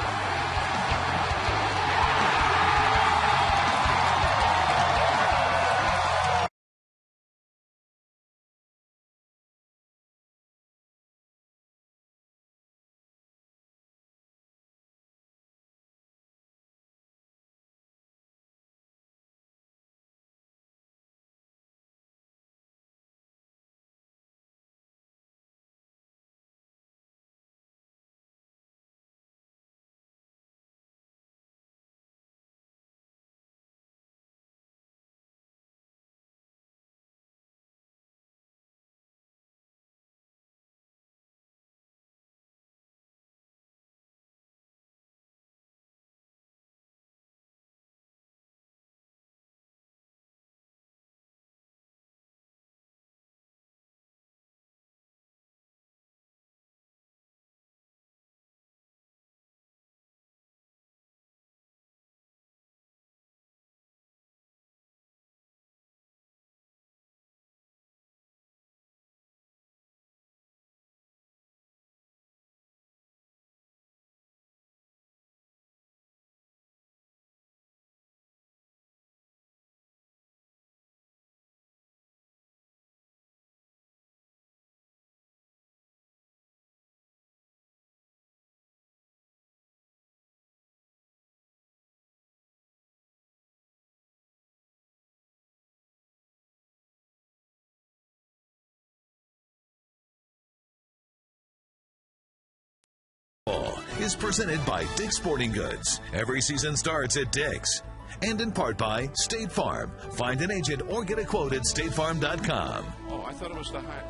[SPEAKER 5] Is presented by Dick's Sporting Goods. Every season starts at Dick's. And in part by State Farm. Find an agent or get a quote at statefarm.com.
[SPEAKER 1] Oh, I thought it was the high.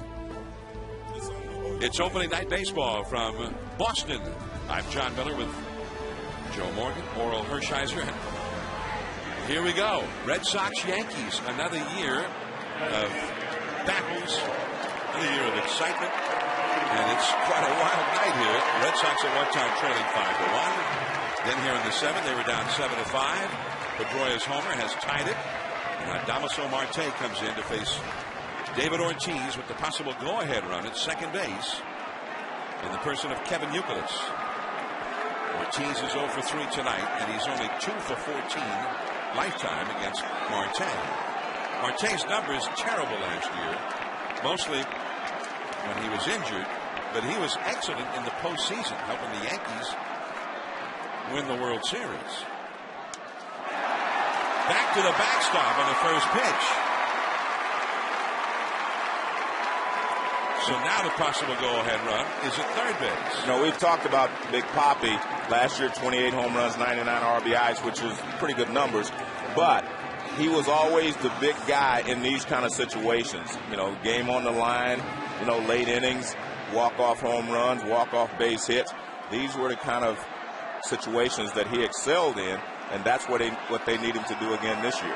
[SPEAKER 1] It's opening night baseball from Boston. I'm John Miller with Joe Morgan, Oral Hershiser. Here we go. Red Sox, Yankees. Another year of battles. Another year of excitement. And it's quite a wild night here. Red Sox at one time trailing 5-1. Then here in the 7th, they were down 7-5. Pedroia's homer has tied it. And Damaso Marte comes in to face David Ortiz with the possible go-ahead run at second base in the person of Kevin Euclid. Ortiz is 0 for 3 tonight, and he's only 2 for 14 lifetime against Marte. Marte's numbers terrible last year, mostly when he was injured, but he was excellent in the postseason, helping the Yankees win the World Series. Back to the backstop on the first pitch. So now the possible go-ahead run is at third base.
[SPEAKER 6] You know, we've talked about Big Papi last year, 28 home runs, 99 RBIs, which is pretty good numbers, but he was always the big guy in these kind of situations. You know, game on the line, you know, late innings, walk-off home runs, walk-off base hits. These were the kind of situations that he excelled in, and that's what they need him to do again this year.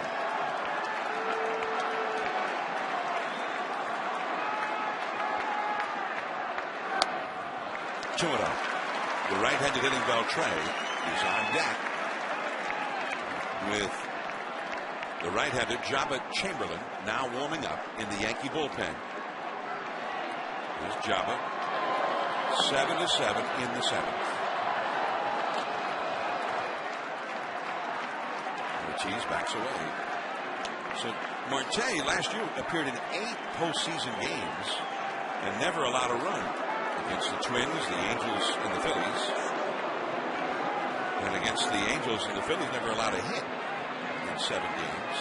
[SPEAKER 1] The right-handed hitting Beltray is on deck with the right-hander Jabba Chamberlain now warming up in the Yankee bullpen. Here's Jabba. 7-7 in the 7th. Ortiz backs away. So Marte last year appeared in 8 postseason games and never allowed a run against the Twins, the Angels, and the Phillies. And against the Angels and the Phillies, never allowed a hit in 7 games.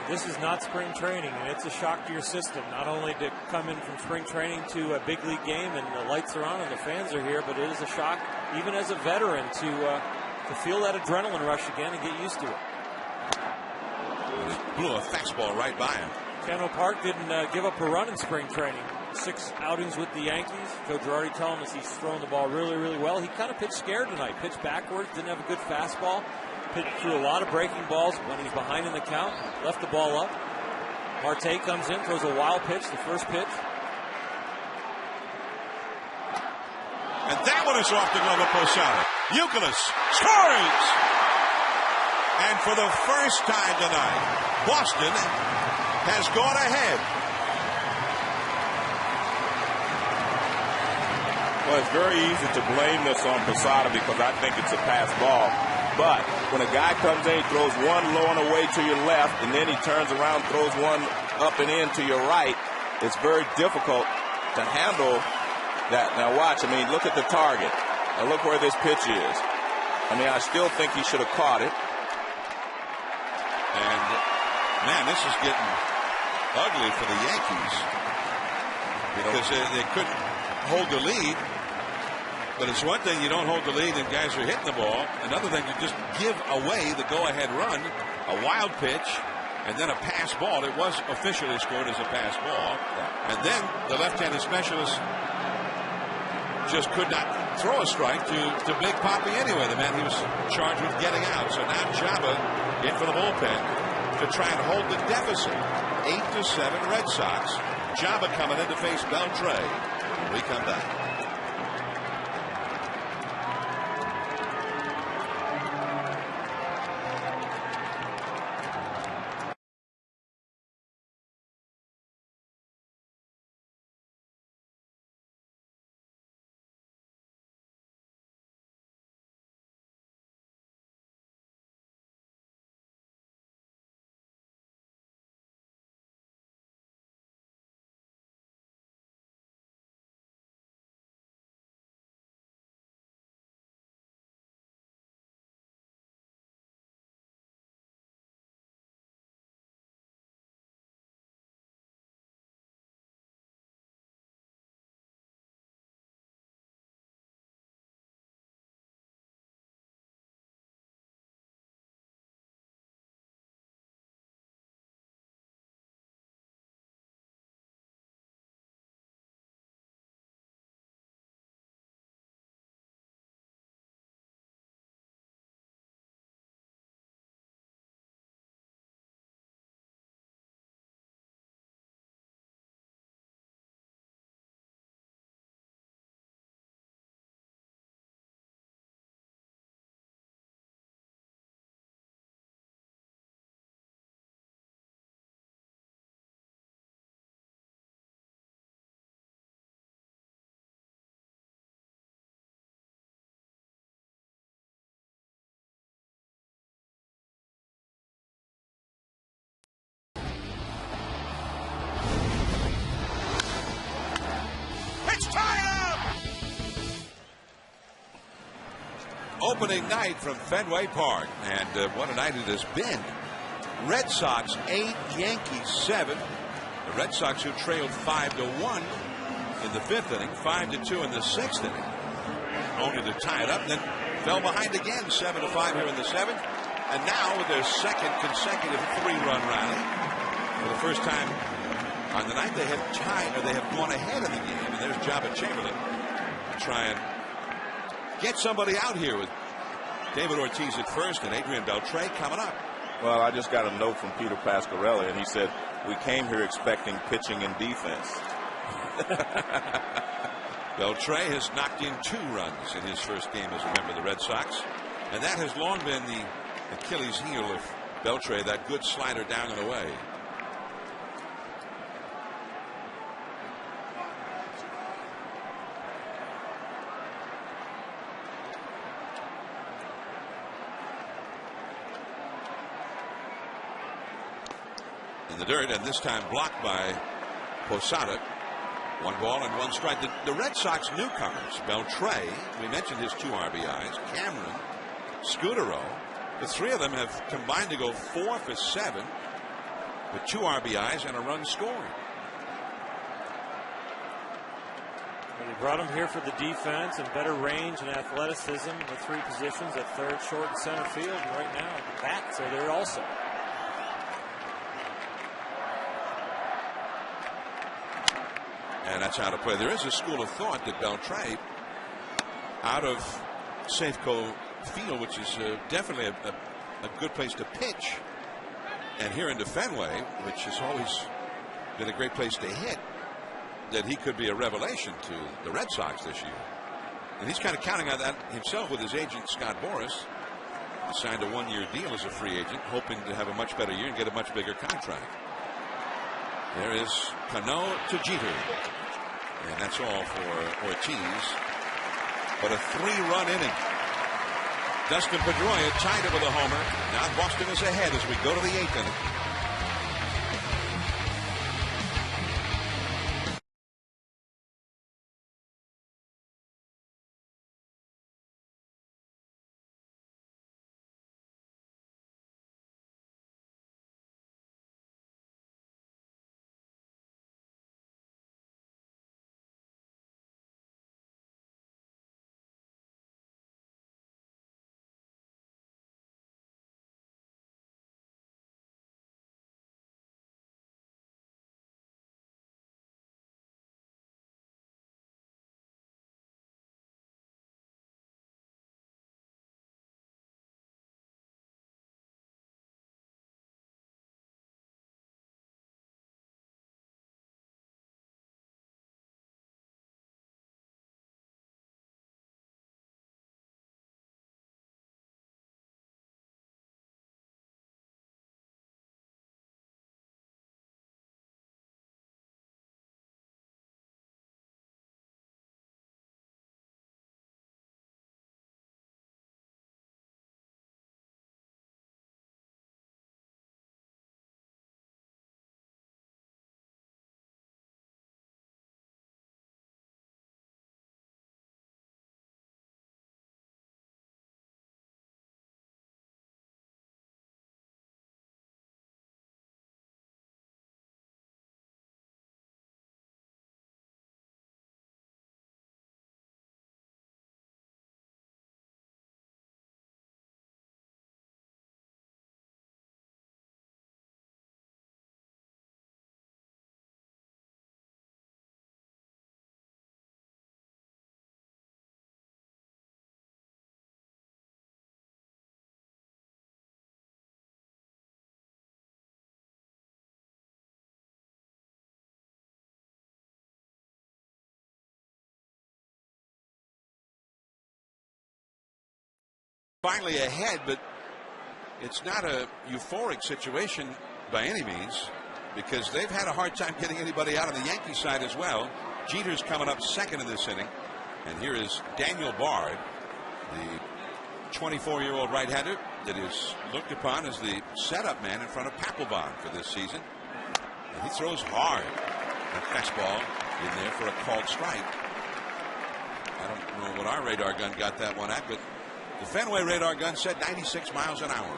[SPEAKER 4] This is not spring training, and it's a shock to your system. Not only to come in from spring training to a big league game and the lights are on and the fans are here, but it is a shock, even as a veteran, to feel that adrenaline rush again and get used to it.
[SPEAKER 1] blew a fastball right by him.
[SPEAKER 9] Cano Park didn't give up a run in spring training. 6 outings with the Yankees. Joe Girardi telling us he's throwing the ball really, really well. He kind of pitched scared tonight. Pitched backwards, didn't have a good fastball. Threw a lot of breaking balls when he's behind in the count. Left the ball up. Marte comes in, throws a wild pitch, the first pitch.
[SPEAKER 1] And that one is off the glove of Posada. Youkilis scores! And for the first time tonight, Boston has gone ahead.
[SPEAKER 6] Well, it's very easy to blame this on Posada because I think it's a pass ball. But when a guy comes in, he throws one low and away to your left, and then he turns around, throws one up and in to your right, it's very difficult to handle that. Now watch, I mean, look at the target. Now look where this pitch is. I mean, I still think he should have caught it.
[SPEAKER 1] And, man, this is getting ugly for the Yankees because they couldn't hold the lead. But it's one thing you don't hold the lead and guys are hitting the ball. Another thing you just give away the go-ahead run, a wild pitch, and then a pass ball. It was officially scored as a pass ball. And then the left-handed specialist just could not throw a strike to Big Papi anyway. The man he was charged with getting out. So now Java in for the bullpen to try and hold the deficit. 8-7 Red Sox. Java coming in to face Beltre. When we come back. Opening night from Fenway Park, and what a night it has been. Red Sox 8, Yankees 7. The Red Sox, who trailed 5-1 in the 5th inning, 5-2 in the 6th inning, only to tie it up, and then fell behind again, 7-5 here in the 7th, and now with their second consecutive 3-run rally, for the first time on the night they have tied, or they have gone ahead in the game, and there's Jabba Chamberlain to try and get somebody out here with David Ortiz at first and Adrian Beltre coming up.
[SPEAKER 6] Well, I just got a note from Peter Pasquarelli, and he said, we came here expecting pitching and defense.
[SPEAKER 1] Beltre has knocked in 2 runs in his first game as a member of the Red Sox, and that has long been the Achilles heel of Beltre, that good slider down and away. In the dirt, and this time blocked by Posada. 1 ball and 1 strike. The Red Sox newcomers, Beltre, we mentioned his 2 RBIs, Cameron, Scudero, the 3 of them have combined to go 4 for 7 with 2 RBIs and a run scoring.
[SPEAKER 9] Well, they brought him here for the defense and better range and athleticism in the 3 positions at third, short, and center field. And right now, the bats are there also.
[SPEAKER 1] And that's how to play. There is a school of thought that Beltray, out of Safeco Field, which is definitely a good place to pitch, and here into Fenway, which has always been a great place to hit, that he could be a revelation to the Red Sox this year. And he's kind of counting on that himself with his agent, Scott Boras. He signed a one-year deal as a free agent, hoping to have a much better year and get a much bigger contract. There is Cano to Jeter. And that's all for Ortiz. But a 3-run inning. Dustin Pedroia tied it with a homer. Now Boston is ahead as we go to the 8th inning. Finally ahead, but it's not a euphoric situation by any means, because they've had a hard time getting anybody out on the Yankee side as well. Jeter's coming up second in this inning, and here is Daniel Bard, the 24-year-old right-hander that is looked upon as the setup man in front of Papelbon for this season. And he throws hard. A fastball in there for a called strike. I don't know what our radar gun got that one at, but the Fenway radar gun said 96 miles an hour.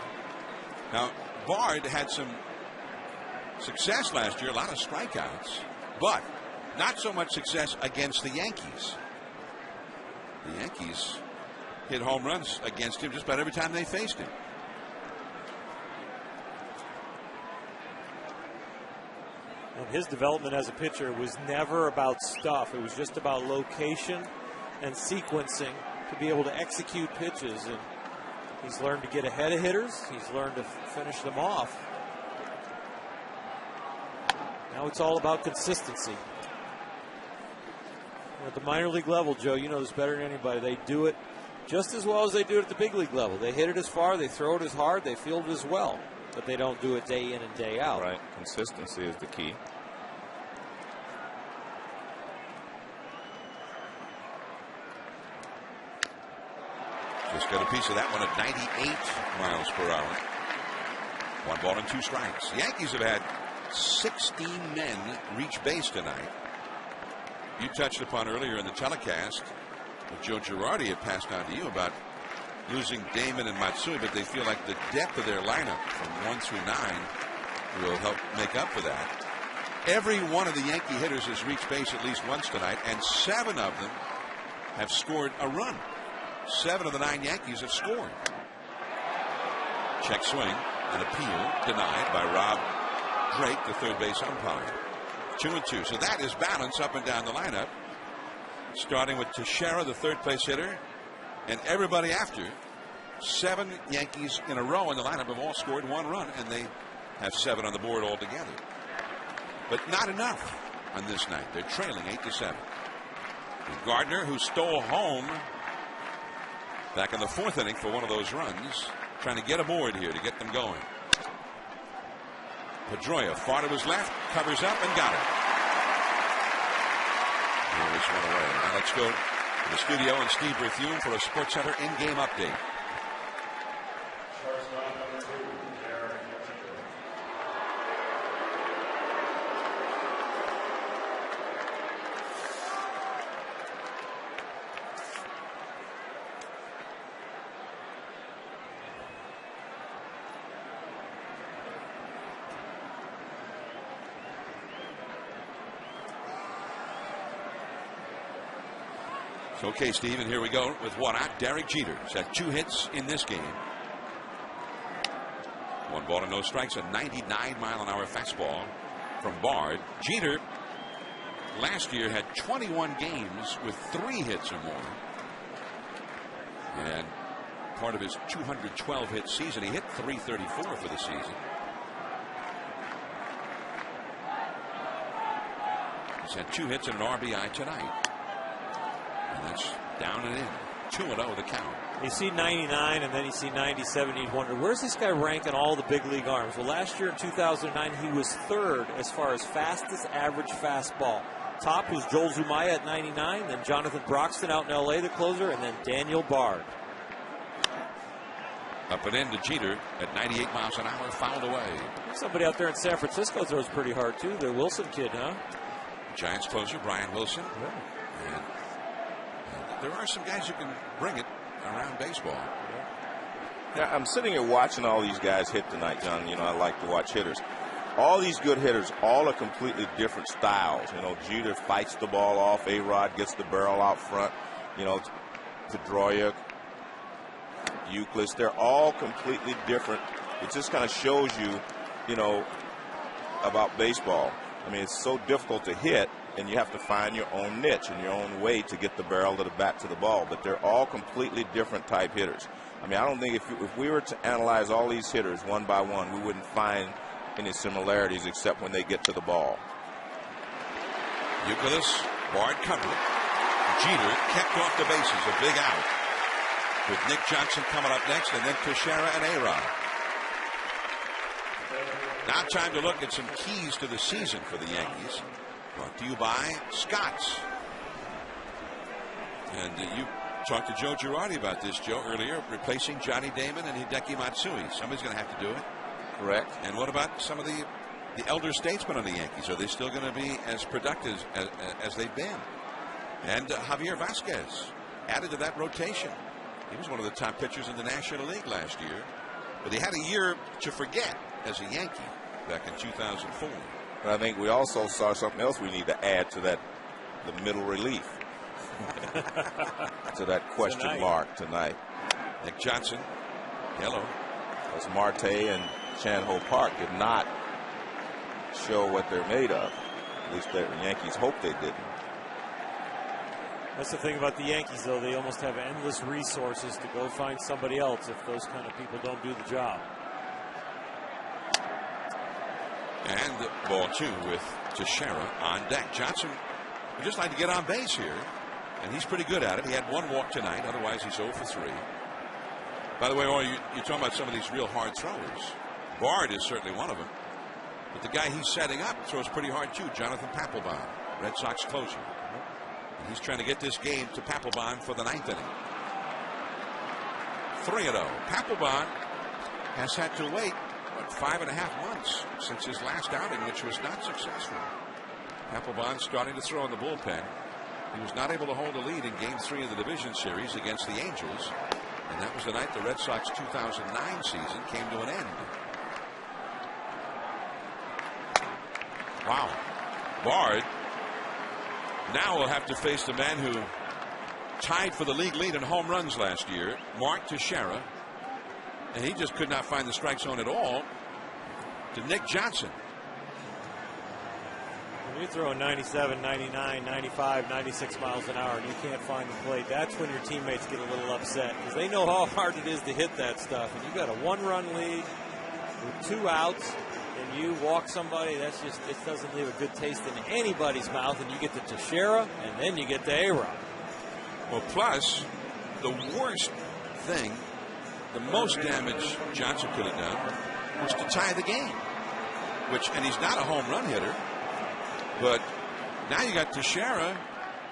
[SPEAKER 1] Now, Bard had some success last year, a lot of strikeouts, but not so much success against the Yankees. The Yankees hit home runs against him just about every time they faced him.
[SPEAKER 9] And his development as a pitcher was never about stuff. It was just about location and sequencing to be able to execute pitches, and he's learned to get ahead of hitters. He's learned to finish them off. Now it's all about consistency. At the minor league level, Joe, you know this better than anybody. They do it just as well as they do it at the big league level. They hit it as far, they throw it as hard, they field it as well, but they don't do it day in and day out.
[SPEAKER 6] Right. Consistency is the key.
[SPEAKER 1] Just got a piece of that one at 98 miles per hour. 1 ball and 2 strikes. The Yankees have had 16 men reach base tonight. You touched upon earlier in the telecast what Joe Girardi had passed on to you about losing Damon and Matsui, but they feel like the depth of their lineup from 1 through 9 will help make up for that. Every one of the Yankee hitters has reached base at least once tonight, and 7 of them have scored a run. 7 of the 9 Yankees have scored. Check swing, an appeal denied by Rob Drake, the third base umpire. 2-2. So that is balance up and down the lineup. Starting with Teixeira, the third place hitter, and everybody after. 7 Yankees in a row in the lineup have all scored 1 run, and they have 7 on the board altogether. But not enough on this night. They're trailing 8-7. And Gardner, who stole home back in the 4th inning for one of those runs, trying to get aboard here to get them going. Pedroia far to his left, covers up and got it. Here this one away. Now let's go to the studio and Steve Berthune for a SportsCenter in-game update. Okay, Steve, and here we go with one out. Derek Jeter has had 2 hits in this game. 1 ball and no strikes, a 99-mile-an-hour fastball from Bard. Jeter last year had 21 games with 3 hits or more. And part of his 212-hit season, he hit .334 for the season. He's had 2 hits and an RBI tonight. And that's down and in. 2-0 the count.
[SPEAKER 9] You see 99 and then you see 97. You'd wonder, where's this guy rank in all the big league arms? Well, last year in 2009, he was 3rd as far as fastest average fastball. Top was Joel Zumaya at 99, then Jonathan Broxton out in L.A., the closer, and then Daniel Bard.
[SPEAKER 1] Up and in to Jeter at 98 miles an hour, fouled away.
[SPEAKER 9] Somebody out there in San Francisco throws pretty hard, too. The Wilson kid, huh?
[SPEAKER 1] Giants closer, Brian Wilson.
[SPEAKER 9] Yeah.
[SPEAKER 1] And there are some guys who can bring it around baseball.
[SPEAKER 6] Yeah, I'm sitting here watching all these guys hit tonight, John. You know, I like to watch hitters. All these good hitters, all are completely different styles. You know, Jeter fights the ball off. A-Rod gets the barrel out front. You know, Pedroia, Euclid, they're all completely different. It just kind of shows you, you know, about baseball. I mean, it's so difficult to hit, and you have to find your own niche and your own way to get the barrel of the bat to the ball. But they're all completely different type hitters. I mean, I don't think if we were to analyze all these hitters one by one, we wouldn't find any similarities except when they get to the ball.
[SPEAKER 1] Euclid, Bard covering. Jeter kept off the bases, a big out. With Nick Johnson coming up next, and then Teixeira and A-Rod. Now time to look at some keys to the season for the Yankees. Brought to you by Scott's. And you talked to Joe Girardi about this, Joe, earlier, replacing Johnny Damon and Hideki Matsui. Somebody's going to have to do it.
[SPEAKER 6] Correct.
[SPEAKER 1] And what about some of the elder statesmen on the Yankees? Are they still going to be as productive as they've been? And Javier Vasquez added to that rotation. He was one of the top pitchers in the National League last year. But he had a year to forget as a Yankee back in 2004.
[SPEAKER 6] But I think we also saw something else we need to add to that, the middle relief. To that question mark tonight.
[SPEAKER 1] Nick Johnson, yellow.
[SPEAKER 6] As Marte and Chan-Ho Park did not show what they're made of. At least the Yankees hope they didn't.
[SPEAKER 9] That's the thing about the Yankees, though. They almost have endless resources to go find somebody else if those kind of people don't do the job.
[SPEAKER 1] And ball 2 with Teixeira on deck. Johnson would just like to get on base here, and he's pretty good at it. He had 1 walk tonight. Otherwise, he's 0 for 3. By the way, you're talking about some of these real hard throwers. Bard is certainly one of them. But the guy he's setting up throws pretty hard, too. Jonathan Papelbon, Red Sox closer. And he's trying to get this game to Papelbon for the 9th inning. 3-0. Papelbon has had to wait 5.5 months since his last outing, which was not successful. Papelbon starting to throw in the bullpen. He was not able to hold a lead in Game 3 of the division series against the Angels. And that was the night the Red Sox 2009 season came to an end. Wow. Bard now will have to face the man who tied for the league lead in home runs last year, Mark Teixeira. And he just could not find the strike zone at all, to Nick Johnson.
[SPEAKER 9] When you're throwing 97, 99, 95, 96 miles an hour and you can't find the plate, that's when your teammates get a little upset because they know how hard it is to hit that stuff. And you got a 1-run lead with 2 outs and you walk somebody, that's just, it doesn't leave a good taste in anybody's mouth. And you get to Teixeira and then you get to A-Rod.
[SPEAKER 1] Well, plus, the worst thing, the most damage Johnson could have done was to tie the game. And he's not a home run hitter. But now you got Teixeira.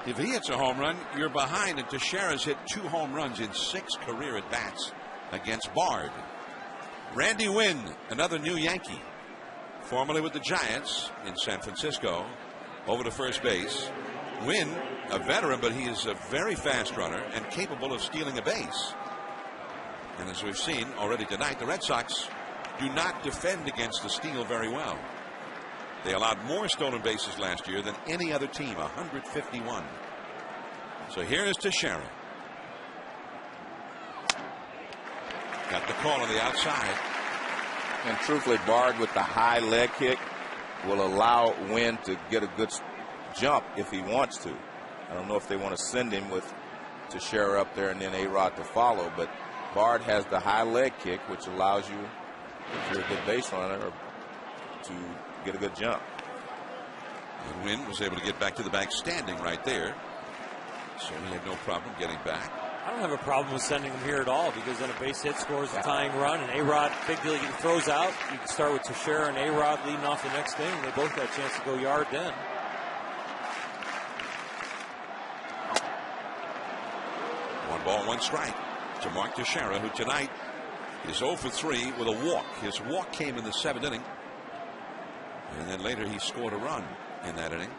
[SPEAKER 1] If he hits a home run, you're behind. And Teixeira's hit 2 home runs in 6 career at-bats against Bard. Randy Wynn, another new Yankee, formerly with the Giants in San Francisco, over to first base. Wynn, a veteran, but he is a very fast runner and capable of stealing a base. And as we've seen already tonight, the Red Sox do not defend against the steal very well. They allowed more stolen bases last year than any other team, 151. So here is Teixeira. Got the call on the outside.
[SPEAKER 6] And truthfully, Bard with the high leg kick will allow Wynn to get a good jump if he wants to. I don't know if they want to send him with Teixeira up there and then A-Rod to follow, but Bard has the high leg kick, which allows you, if you're a good base runner, to get a good jump.
[SPEAKER 1] And Wynn was able to get back to the bag standing right there. So he had no problem getting back.
[SPEAKER 9] I don't have a problem with sending him here at all because then a base hit scores a tying run and A-Rod, big deal, he throws out. You can start with Teixeira and A-Rod leading off the next inning. They both got a chance to go yard then.
[SPEAKER 1] One ball, one strike to Mark Teixeira, who tonight is 0 for 3 with a walk. His walk came in the 7th inning. And then later he scored a run in that inning.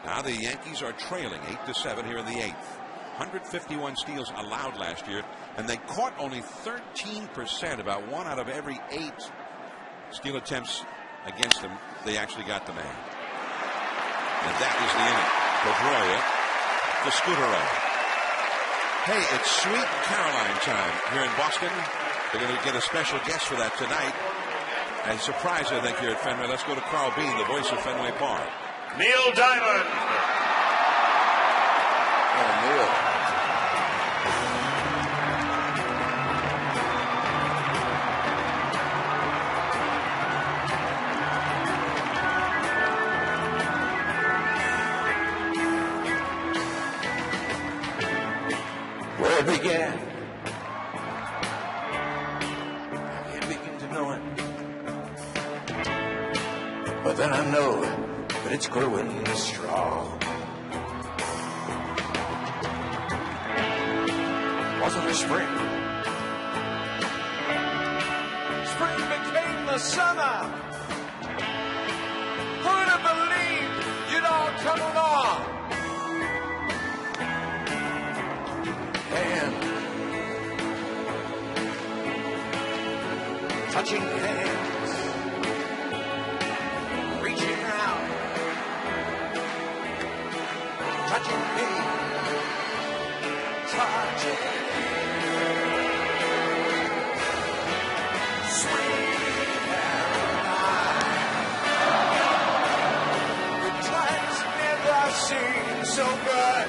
[SPEAKER 1] Now the Yankees are trailing 8-7 here in the 8th. 151 steals allowed last year, and they caught only 13%, about 1 out of every 8 steal attempts against them. They actually got the man. And that is the inning. Pedroia to Scudero. Hey, it's Sweet Caroline time here in Boston. They're going to get a special guest for that tonight. And surprise, I think, here at Fenway. Let's go to Carl Bean, the voice of Fenway Park.
[SPEAKER 11] Neil Diamond.
[SPEAKER 6] Oh, Neil.
[SPEAKER 11] Where it began, I can't begin to know it. But then I know that it's growing strong. Wasn't the spring? Spring became the summer. Who'd have believed you'd all come along? And touching hands, reaching out, touching me, touching me. Sweet Caroline, the times never seem so good.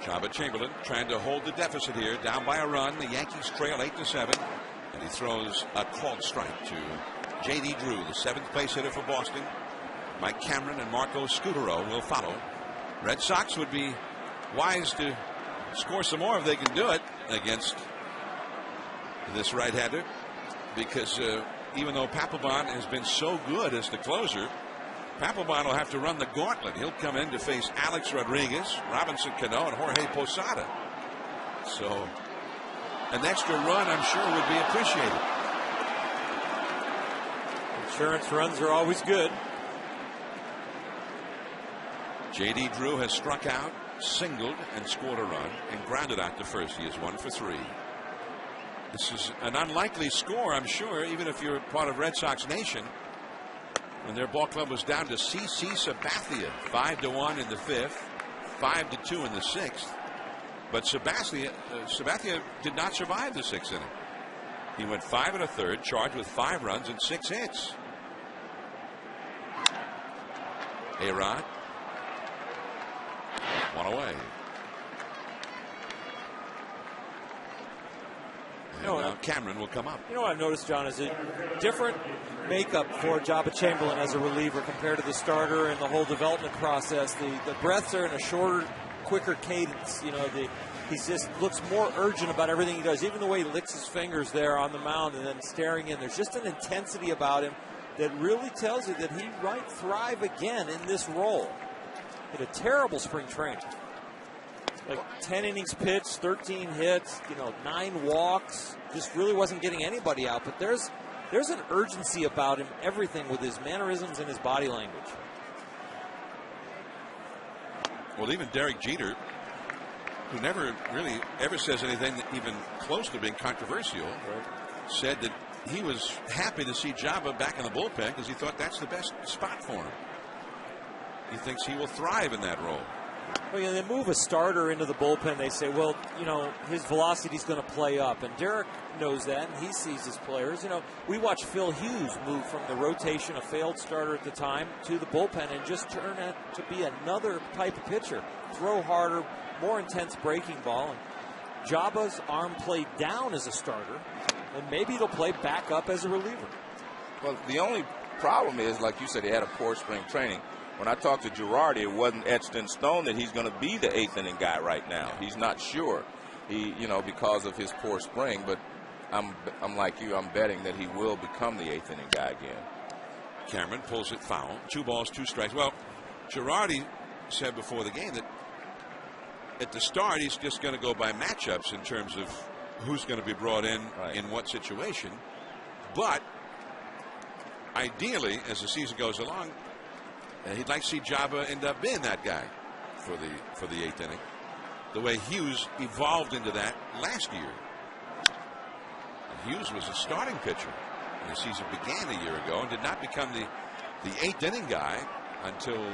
[SPEAKER 1] Jabba Chamberlain trying to hold the deficit here, down by a run. The Yankees trail 8-7, and he throws a called strike to J.D. Drew, the 7th place hitter for Boston. Mike Cameron and Marco Scutaro will follow. Red Sox would be wise to score some more if they can do it against this right-hander, because even though Papelbon has been so good as the closer, Papelbon will have to run the gauntlet. He'll come in to face Alex Rodriguez, Robinson Cano, and Jorge Posada. So an extra run, I'm sure, would be appreciated.
[SPEAKER 9] Insurance runs are always good.
[SPEAKER 1] J.D. Drew has struck out, singled, and scored a run, and grounded out to first. He is 1 for 3. This is an unlikely score, I'm sure, even if you're part of Red Sox Nation. When their ball club was down to C.C. Sabathia, 5-1 in the 5th, 5-2 in the 6th. But Sabathia did not survive the 6th inning. He went 5 1/3, charged with 5 runs and 6 hits. A-Rod. 1 away. Now Cameron will come up.
[SPEAKER 9] You know what I've noticed, John, is a different makeup for Jabba Chamberlain as a reliever compared to the starter and the whole development process. The breaths are in a shorter, quicker cadence. You know, he just looks more urgent about everything he does. Even the way he licks his fingers there on the mound and then staring in. There's just an intensity about him that really tells you that he might thrive again in this role. He had a terrible spring training. Like 10 innings pitched, 13 hits, 9 walks. Just really wasn't getting anybody out. But there's an urgency about him, everything with his mannerisms and his body language.
[SPEAKER 1] Well, even Derek Jeter, who never really ever says anything that even close to being controversial, said that he was happy to see Jabba back in the bullpen because he thought that's the best spot for him. He thinks he will thrive in that role.
[SPEAKER 9] Well, they move a starter into the bullpen. They say, well, his velocity is going to play up. And Derek knows that, and he sees his players. We watched Phil Hughes move from the rotation, a failed starter at the time, to the bullpen and just turn out to be another type of pitcher. Throw harder, more intense breaking ball. And Jabba's arm played down as a starter, and maybe it'll play back up as a reliever.
[SPEAKER 6] Well, the only problem is, like you said, he had a poor spring training. When I talked to Girardi, it wasn't etched in stone that he's going to be the 8th inning guy right now. He's not sure, because of his poor spring. But I'm like you. I'm betting that he will become the 8th inning guy again.
[SPEAKER 1] Cameron pulls it foul. 2 balls, 2 strikes. Well, Girardi said before the game that at the start he's just going to go by matchups in terms of who's going to be brought in what situation. But ideally, as the season goes along, he'd like to see Jabba end up being that guy for the 8th inning, the way Hughes evolved into that last year. And Hughes was a starting pitcher when the season began a year ago and did not become the 8th inning guy until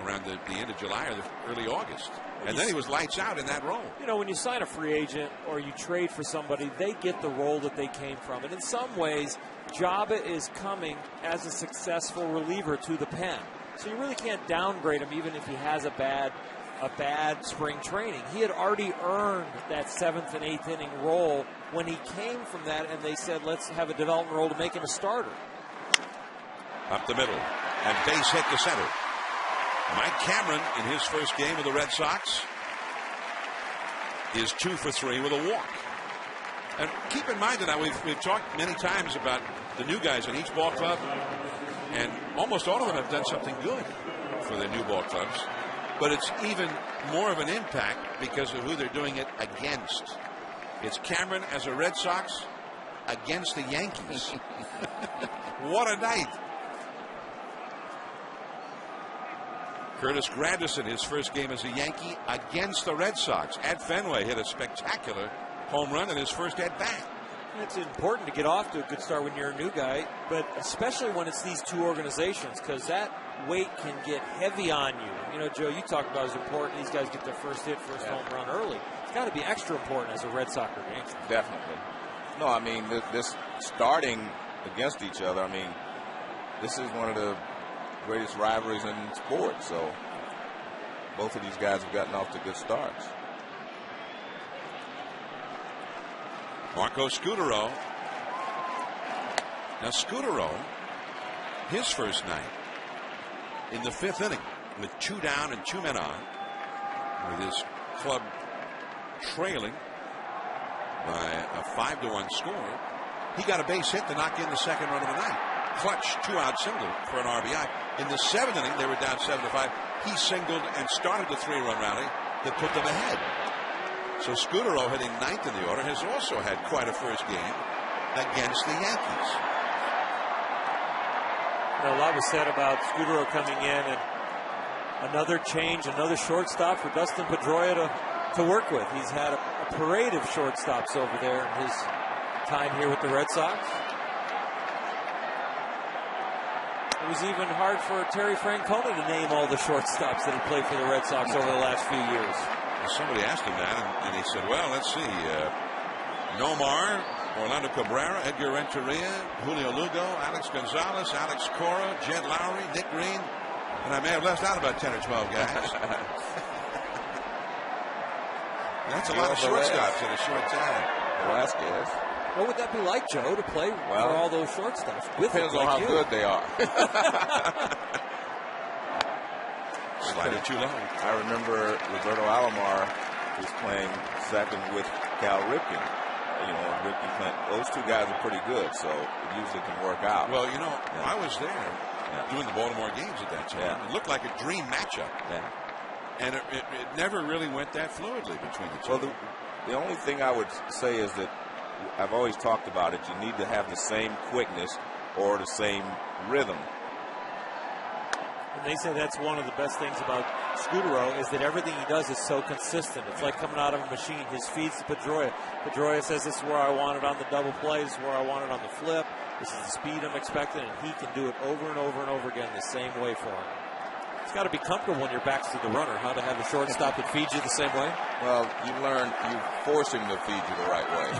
[SPEAKER 1] around the end of July or the early August. And then he was lights out in that role.
[SPEAKER 9] When you sign a free agent or you trade for somebody, they get the role that they came from. And in some ways, Jabba is coming as a successful reliever to the pen. So you really can't downgrade him even if he has a bad spring training. He had already earned that 7th and 8th inning role when he came from that, and they said, let's have a development role to make him a starter.
[SPEAKER 1] Up the middle, and base hit to center. Mike Cameron, in his first game with the Red Sox, is 2 for 3 with a walk. And keep in mind that we've talked many times about the new guys in each ball club, and almost all of them have done something good for their new ball clubs. But it's even more of an impact because of who they're doing it against. It's Cameron as a Red Sox against the Yankees. What a night. Curtis Granderson, his first game as a Yankee against the Red Sox at Fenway, hit a spectacular home run in his first at bat.
[SPEAKER 9] It's important to get off to a good start when you're a new guy, but especially when it's these two organizations, because that weight can get heavy on you. Joe, you talked about it's important these guys get their first hit, first home run early. It's got to be extra important as a Red Sox game.
[SPEAKER 6] Definitely. No, I mean, this starting against each other, this is one of the greatest rivalries in sports. So both of these guys have gotten off to good starts.
[SPEAKER 1] Marco Scutaro. Now Scutaro, his first night in the 5th inning with 2 down and 2 men on, with his club trailing by a 5-1 score. He got a base hit to knock in the second run of the night. Clutch 2-out single for an RBI. In the 7th inning, they were down 7-5. He singled and started the 3-run rally that put them ahead. So Scutaro, hitting 9th in the order, has also had quite a first game against the Yankees.
[SPEAKER 9] A lot was said about Scutaro coming in, and another change, another shortstop for Dustin Pedroia to work with. He's had a parade of shortstops over there in his time here with the Red Sox. It was even hard for Terry Francona to name all the shortstops that he played for the Red Sox over the last few years.
[SPEAKER 1] Somebody asked him that, and he said, well, let's see. Nomar, Orlando Cabrera, Edgar Renteria, Julio Lugo, Alex Gonzalez, Alex Cora, Jed Lowry, Nick Green, and I may have left out about 10 or 12 guys. That's a lot of shortstops in a short time.
[SPEAKER 6] Velasquez.
[SPEAKER 9] What would that be like, Joe, to play for all those shortstops?
[SPEAKER 6] Depends on how good they are.
[SPEAKER 1] Slided too low.
[SPEAKER 6] I remember Roberto Alomar was playing second with Cal Ripken. You know, Ripken playing. Those two guys are pretty good, so it usually can work out.
[SPEAKER 1] Well, you know, I was there doing the Baltimore games at that time. It looked like a dream matchup. And it never really went that fluidly between the two.
[SPEAKER 6] Well, the only thing I would say is that I've always talked about it. You need to have the same quickness or the same rhythm.
[SPEAKER 9] And they say that's one of the best things about Scutaro is that everything he does is so consistent. It's like coming out of a machine. His feeds to Pedroia. Pedroia says, this is where I want it on the double play. This is where I want it on the flip. This is the speed I'm expecting. And he can do it over and over and over again the same way for him. It's got to be comfortable when your back's to the runner, how to have a shortstop that feeds you the same way. Well,
[SPEAKER 6] you force him to feed you the right way.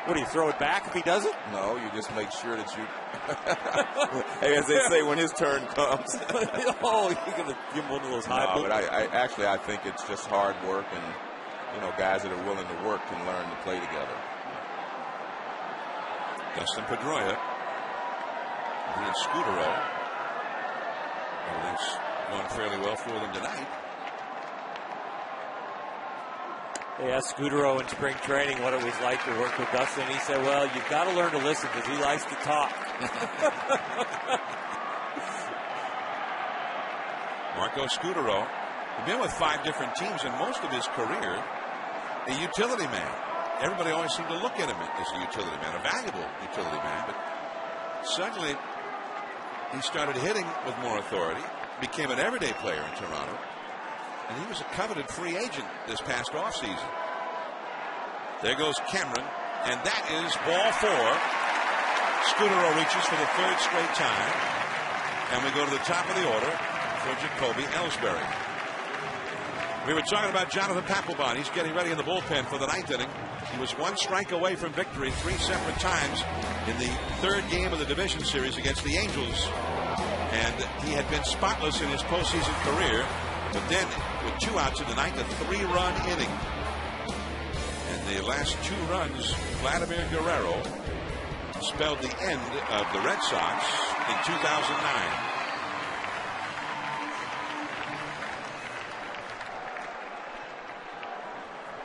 [SPEAKER 9] What, do you throw it back if he doesn't?
[SPEAKER 6] No, you just make sure that you, hey, as they say, when his turn comes.
[SPEAKER 9] Oh, you're going to give him one of those high
[SPEAKER 6] No, but I think it's just hard work, and, you know, guys that are willing to work can learn to play together.
[SPEAKER 1] Dustin Pedroia. And Scutaro. Everything's going fairly well for them tonight.
[SPEAKER 9] They asked Scutaro in spring training what it was like to work with Dustin. He said, well, you've got to learn to listen because he likes to talk.
[SPEAKER 1] Marco Scutaro, he's been with 5 different teams in most of his career. A utility man. Everybody always seemed to look at him as a utility man, a valuable utility man. But suddenly, he started hitting with more authority, became an everyday player in Toronto. And he was a coveted free agent this past offseason. There goes Cameron, and that is ball 4. Scutaro reaches for the 3rd straight time. And we go to the top of the order for Jacoby Ellsbury. We were talking about Jonathan Papelbon. He's getting ready in the bullpen for the 9th inning. He was 1 strike away from victory 3 separate times in the 3rd game of the division series against the Angels. And he had been spotless in his postseason career. But then, with 2 outs in the 9th, a 3-run inning. And the last 2 runs, Vladimir Guerrero spelled the end of the Red Sox in 2009.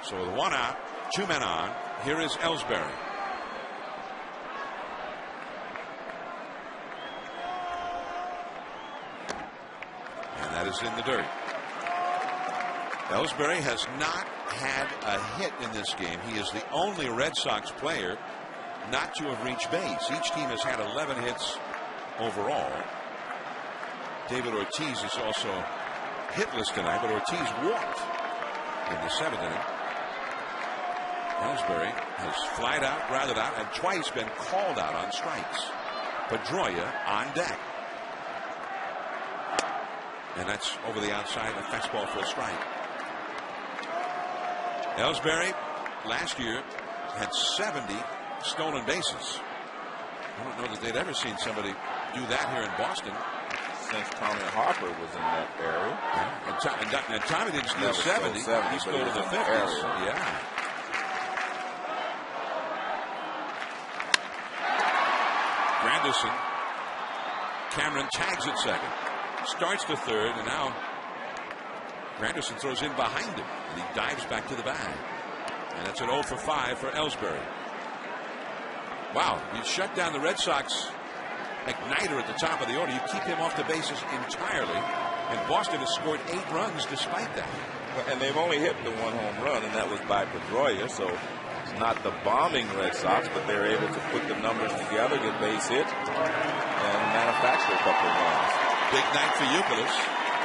[SPEAKER 1] So with 1 out, 2 men on, here is Ellsbury. And that is in the dirt. Ellsbury has not had a hit in this game. He is the only Red Sox player not to have reached base. Each team has had 11 hits overall. David Ortiz is also hitless tonight, but Ortiz walked in the 7th inning. Ellsbury has flied out, grounded out, and twice been called out on strikes. Pedroia on deck. And that's over the outside, a fastball for a strike. Ellsbury last year had 70 stolen bases. I don't know that they'd ever seen somebody do that here in Boston.
[SPEAKER 6] since Tommy Harper was in that area.
[SPEAKER 1] And Tommy didn't steal 70. He stole to the 50s. Yeah. Granderson. Cameron tags at second. Starts to third, and now Granderson throws in behind him, and he dives back to the bag. And that's an 0 for 5 for Ellsbury. Wow, you shut down the Red Sox igniter at the top of the order. You keep him off the bases entirely, and Boston has scored 8 runs despite that.
[SPEAKER 6] And they've only hit the 1 home run, and that was by Pedroia, so it's not the bombing Red Sox, but they're able to put the numbers together, get base hit, and manufacture a couple of runs.
[SPEAKER 1] Big night for Youkilis.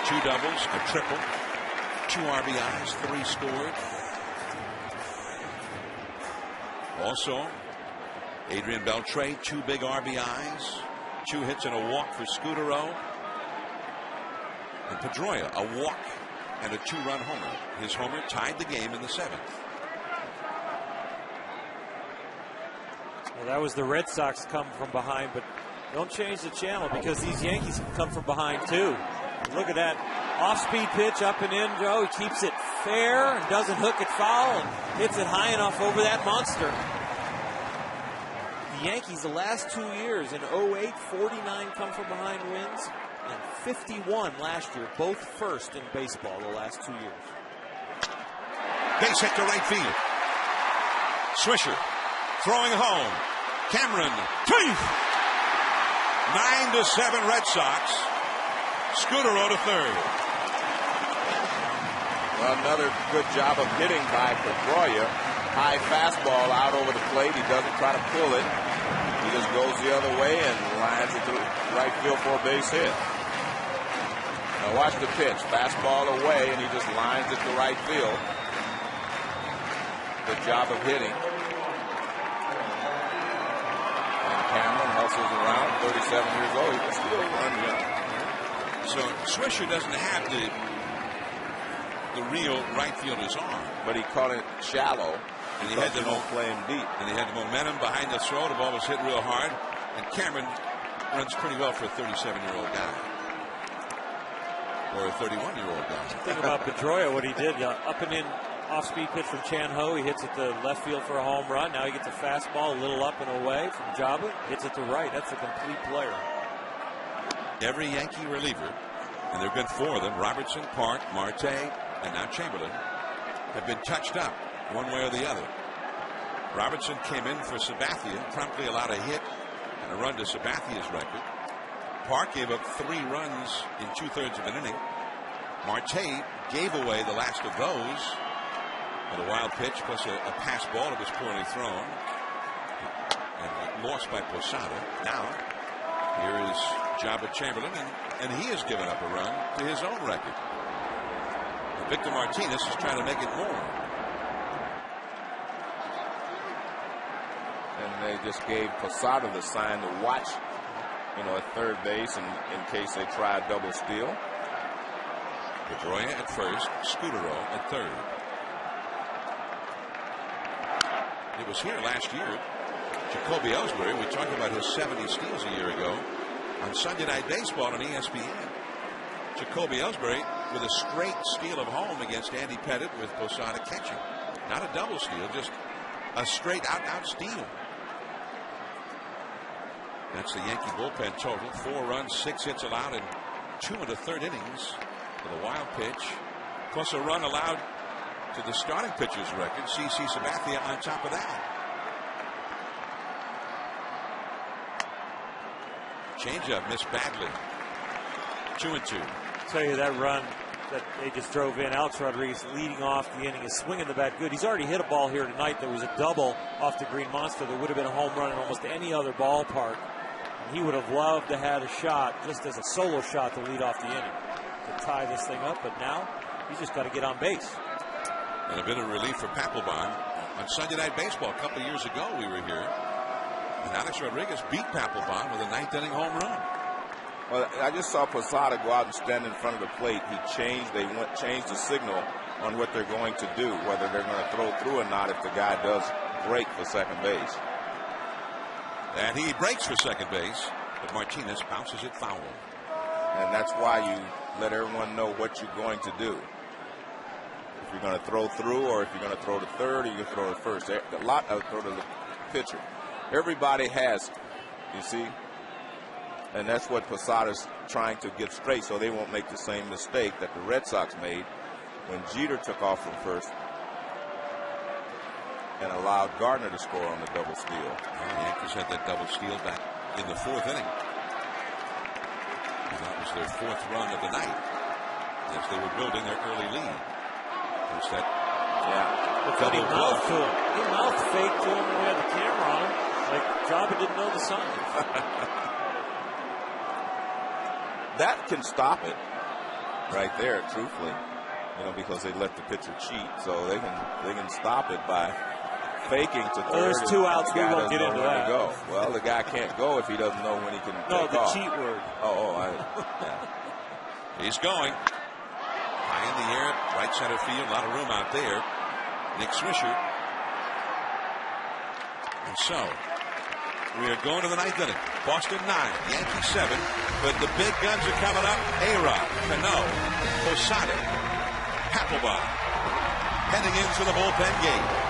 [SPEAKER 1] 2 doubles, a triple, 2 RBIs, 3 scored. Also, Adrian Beltre, 2 big RBIs, 2 hits and a walk for Scudero. And Pedroia, a walk and a 2-run homer. His homer tied the game in the 7th.
[SPEAKER 9] Well, that was the Red Sox come from behind, but don't change the channel because these Yankees can come from behind too. Look at that off-speed pitch up and in, Joe. He keeps it fair and doesn't hook it foul and hits it high enough over that monster. The Yankees, the last 2 years, in 08, 49 come from behind wins, and 51 last year, both first in baseball the last 2 years.
[SPEAKER 1] Base hit to right field. Swisher throwing home. Cameron, 9-7 Red Sox. Scudero to third.
[SPEAKER 6] Well, another good job of hitting by Pedroia. High fastball out over the plate. He doesn't try to pull it. He just goes the other way and lines it to right field for a base hit. Now watch the pitch. Fastball away, and he just lines it to right field. Good job of hitting. And Cameron hustles around, 37 years old. He can still run young.
[SPEAKER 1] So Swisher doesn't have the real right fielder's arm.
[SPEAKER 6] But he caught it shallow.
[SPEAKER 1] And he had the
[SPEAKER 6] play him deep.
[SPEAKER 1] And he had the momentum behind the throw. The ball was hit real hard. And Cameron runs pretty well for a 37-year-old guy. Or a 31-year-old guy.
[SPEAKER 9] Think about Pedroia, what he did. Up and in off-speed pitch from Chan Ho. He hits it to left field for a home run. Now he gets a fastball a little up and away from Jabba. Hits it to right. That's a complete player.
[SPEAKER 1] Every Yankee reliever, and there have been 4 of them, Robertson, Park, Marte, and now Chamberlain, have been touched up one way or the other. Robertson came in for Sabathia, promptly allowed a hit and a run to Sabathia's record. Park gave up 3 runs in 2/3 of an inning. Marte gave away the last of those with a wild pitch plus a pass ball that was poorly thrown and lost by Posada. Now here is Jabba Chamberlain, and he has given up a run to his own record. And Victor Martinez is trying to make it more.
[SPEAKER 6] And they just gave Posada the sign to watch, at third base in case they try a double steal.
[SPEAKER 1] Pedroia at first, Scudero at third. It was here last year. Jacoby Ellsbury, we talked about his 70 steals a year ago on Sunday Night Baseball on ESPN. Jacoby Ellsbury with a straight steal of home against Andy Pettit with Posada catching. Not a double steal, just a straight out steal. That's the Yankee bullpen total. 4 runs, 6 hits allowed in 2 1/3 innings with a wild pitch, plus a run allowed to the starting pitcher's record. CC Sabathia on top of that. Changeup missed badly. 2-2.
[SPEAKER 9] Tell you that run that they just drove in, Alex Rodriguez leading off the inning is swinging the bat good. He's already hit a ball here tonight that was a double off the Green Monster that would have been a home run in almost any other ballpark. And he would have loved to have a shot just as a solo shot to lead off the inning to tie this thing up, but now he's just got to get on base.
[SPEAKER 1] And a bit of relief for Papelbon. On Sunday Night Baseball a couple of years ago we were here, and Alex Rodriguez beat Papelbon with a 9th inning home run.
[SPEAKER 6] Well, I just saw Posada go out and stand in front of the plate. They changed the signal on what they're going to do, whether they're going to throw through or not if the guy does break for second base.
[SPEAKER 1] And he breaks for second base, but Martinez bounces it foul.
[SPEAKER 6] And that's why you let everyone know what you're going to do. If you're going to throw through, or if you're going to throw to third, or you can throw to first. A lot of throw to the pitcher. Everybody has it, you see? And that's what Posada's trying to get straight so they won't make the same mistake that the Red Sox made when Jeter took off from first and allowed Gardner to score on the double steal.
[SPEAKER 1] The Yankees had that double steal back in the 4th inning. And that was their 4th run of the night as they were building their early lead. There's that
[SPEAKER 9] He mouthed to him. He mouth faked to him when we had the camera on him. Like Jabba didn't know the sign.
[SPEAKER 6] That can stop it right there, truthfully, because they let the pitcher cheat. So they can stop it by faking to third.
[SPEAKER 9] There's 2 outs. We won't get into that.
[SPEAKER 6] Go. Well, the guy can't go if he doesn't know when he can take off.
[SPEAKER 9] Cheat word.
[SPEAKER 1] He's going. High in the air, right center field, a lot of room out there. Nick Swisher. And so, we are going to the 9th inning. Boston 9, Yankees 7. But the big guns are coming up. A-Rod, Cano, Posada, Papelbon, heading into the bullpen gate.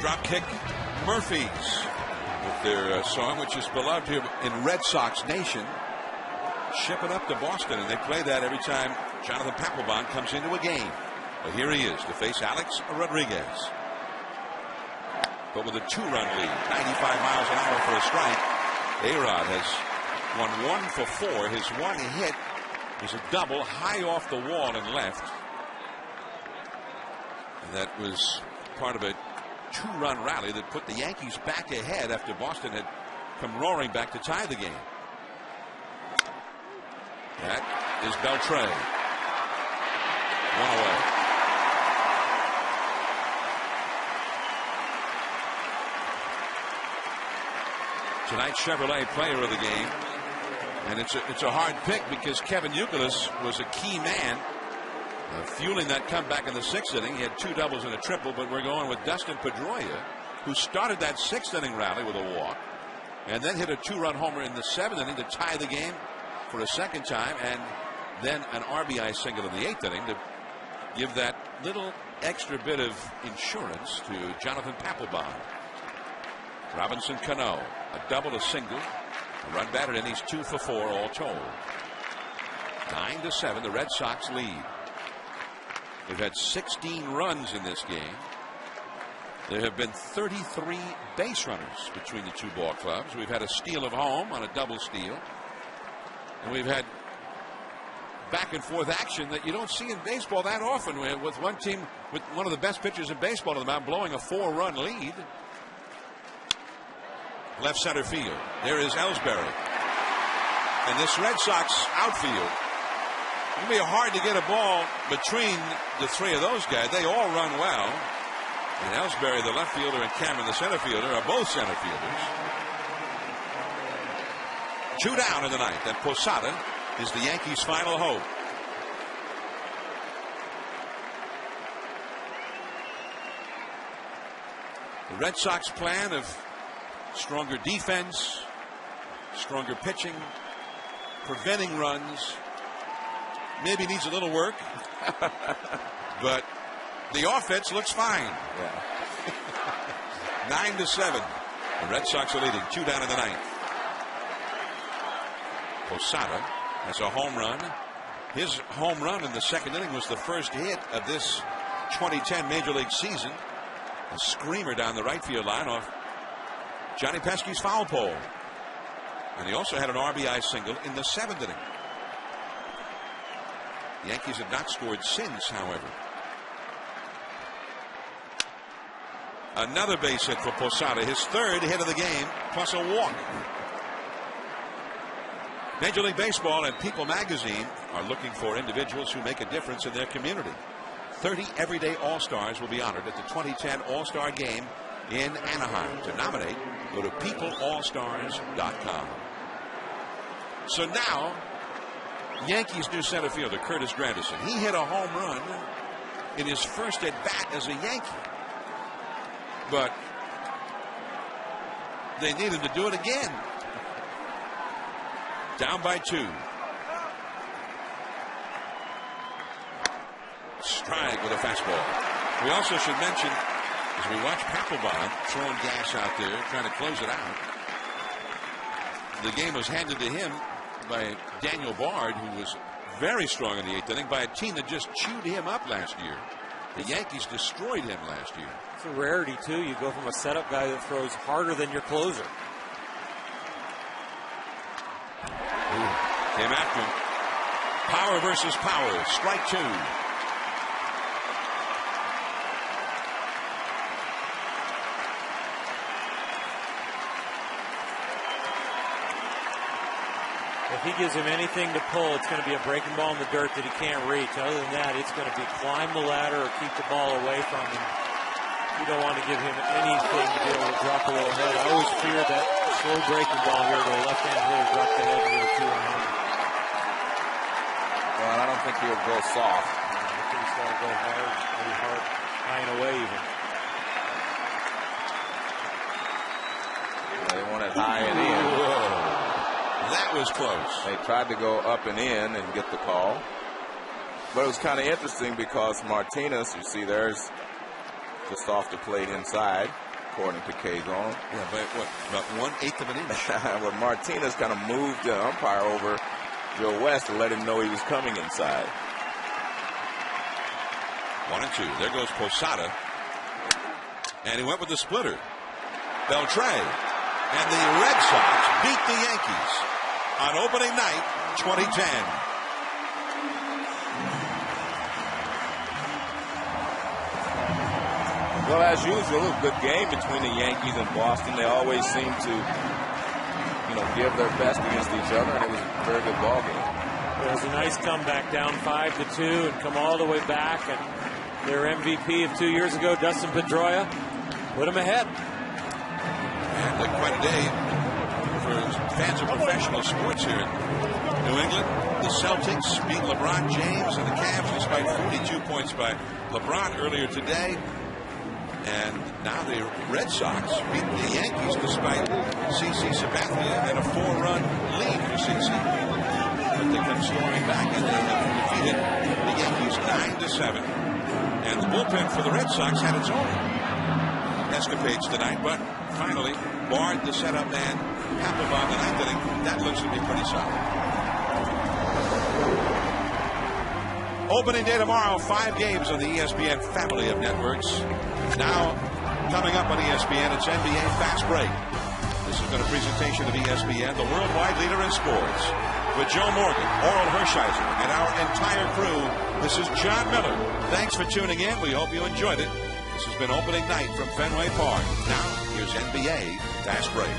[SPEAKER 1] Dropkick Murphys with their song, which is beloved here in Red Sox Nation. Ship it up to Boston, and they play that every time Jonathan Papelbon comes into a game. But here he is to face Alex Rodriguez. But with a 2-run lead, 95 miles an hour for a strike. A-Rod has won 1 for 4. His one hit is a double high off the wall and left. And that was part of a 2-run rally that put the Yankees back ahead after Boston had come roaring back to tie the game. That is Beltre. 1 away. Tonight's Chevrolet player of the game, and it's a hard pick because Kevin Youkilis was a key man fueling that comeback in the 6th inning. He had 2 doubles and a triple, but we're going with Dustin Pedroia, who started that 6th inning rally with a walk. and then hit a 2-run homer in the 7th inning to tie the game for a second time, and then an RBI single in the 8th inning to give that little extra bit of insurance to Jonathan Papelbon. Robinson Cano, a double, a single, a run batted in. He's 2 for 4 all told. 9-7, the Red Sox lead. They've had 16 runs in this game. There have been 33 base runners between the two ball clubs. We've had a steal of home on a double steal. And we've had back and forth action that you don't see in baseball that often, with one team with one of the best pitchers in baseball to the mound blowing a 4-run lead. Left center field. There is Ellsbury. And this Red Sox outfield, it'll be hard to get a ball between the three of those guys. They all run well. And Ellsbury, the left fielder, and Cameron, the center fielder, are both center fielders. 2 down in the ninth, and Posada is the Yankees' final hope. The Red Sox plan of stronger defense, stronger pitching, preventing runs, maybe needs a little work, but the offense looks fine.
[SPEAKER 6] Yeah.
[SPEAKER 1] 9-7. The Red Sox are leading. 2 down in the ninth. Posada has a home run. His home run in the 2nd inning was the first hit of this 2010 Major League season. A screamer down the right field line off Johnny Pesky's foul pole. And he also had an RBI single in the 7th inning. The Yankees have not scored since, however. Another base hit for Posada, his 3rd hit of the game, plus a walk. Major League Baseball and People magazine are looking for individuals who make a difference in their community. 30 everyday All-Stars will be honored at the 2010 All-Star Game in Anaheim. To nominate, go to peopleallstars.com. So now, Yankees' new center fielder, Curtis Granderson, he hit a home run in his first at-bat as a Yankee. But they need him to do it again. Down by 2. Strike with a fastball. We also should mention, as we watch Papelbon throwing gas out there, trying to close it out, the game was handed to him by Daniel Bard, who was very strong in the 8th inning, by a team that just chewed him up last year. The Yankees destroyed him last year.
[SPEAKER 9] It's a rarity, too. You go from a setup guy that throws harder than your closer.
[SPEAKER 1] Came after him. Power versus power. Strike 2.
[SPEAKER 9] If he gives him anything to pull, it's going to be a breaking ball in the dirt that he can't reach. Other than that, it's going to be climb the ladder or keep the ball away from him. You don't want to give him anything to be able to drop a little head. I always fear that slow breaking ball here to a left-hand hitter drop the head with a 2-1.
[SPEAKER 6] Well, I don't think he'll go soft.
[SPEAKER 9] I think he's got to go hard, maybe hard, high and away even.
[SPEAKER 6] They want it high and in.
[SPEAKER 1] Whoa. That was close.
[SPEAKER 6] They tried to go up and in and get the call. But it was kind of interesting because Martinez, you see there's just off the plate inside, according to K-Zone.
[SPEAKER 1] Yeah, by what? About 1/8 of an inch.
[SPEAKER 6] Well, Martinez kind of moved the umpire over Joe West to let him know he was coming inside.
[SPEAKER 1] 1-2. There goes Posada. And he went with the splitter. Beltre. And the Red Sox beat the Yankees on opening night 2010.
[SPEAKER 6] Well, as usual, a good game between the Yankees and Boston. They always seem to, give their best against each other, and it was a very good ball game.
[SPEAKER 9] It was a nice comeback, down 5-2, and come all the way back. And their MVP of 2 years ago, Dustin Pedroia, put them ahead.
[SPEAKER 1] And quite a day for fans of professional sports here in New England. The Celtics beat LeBron James and the Cavs despite 42 points by LeBron earlier today. And now the Red Sox beat the Yankees despite CC Sabathia and a 4-run lead for CC. But they come storming back and they have defeated the Yankees 9-7. And the bullpen for the Red Sox had its own escapades tonight, but finally barred the setup man Papelbon the ninth inning. That looks to be pretty solid. Opening day tomorrow, 5 games on the ESPN family of networks. Now, coming up on ESPN, it's NBA Fast Break. This has been a presentation of ESPN, the worldwide leader in sports. With Joe Morgan, Oral Hershiser, and our entire crew, this is John Miller. Thanks for tuning in. We hope you enjoyed it. This has been opening night from Fenway Park. Now, here's NBA Fast Break.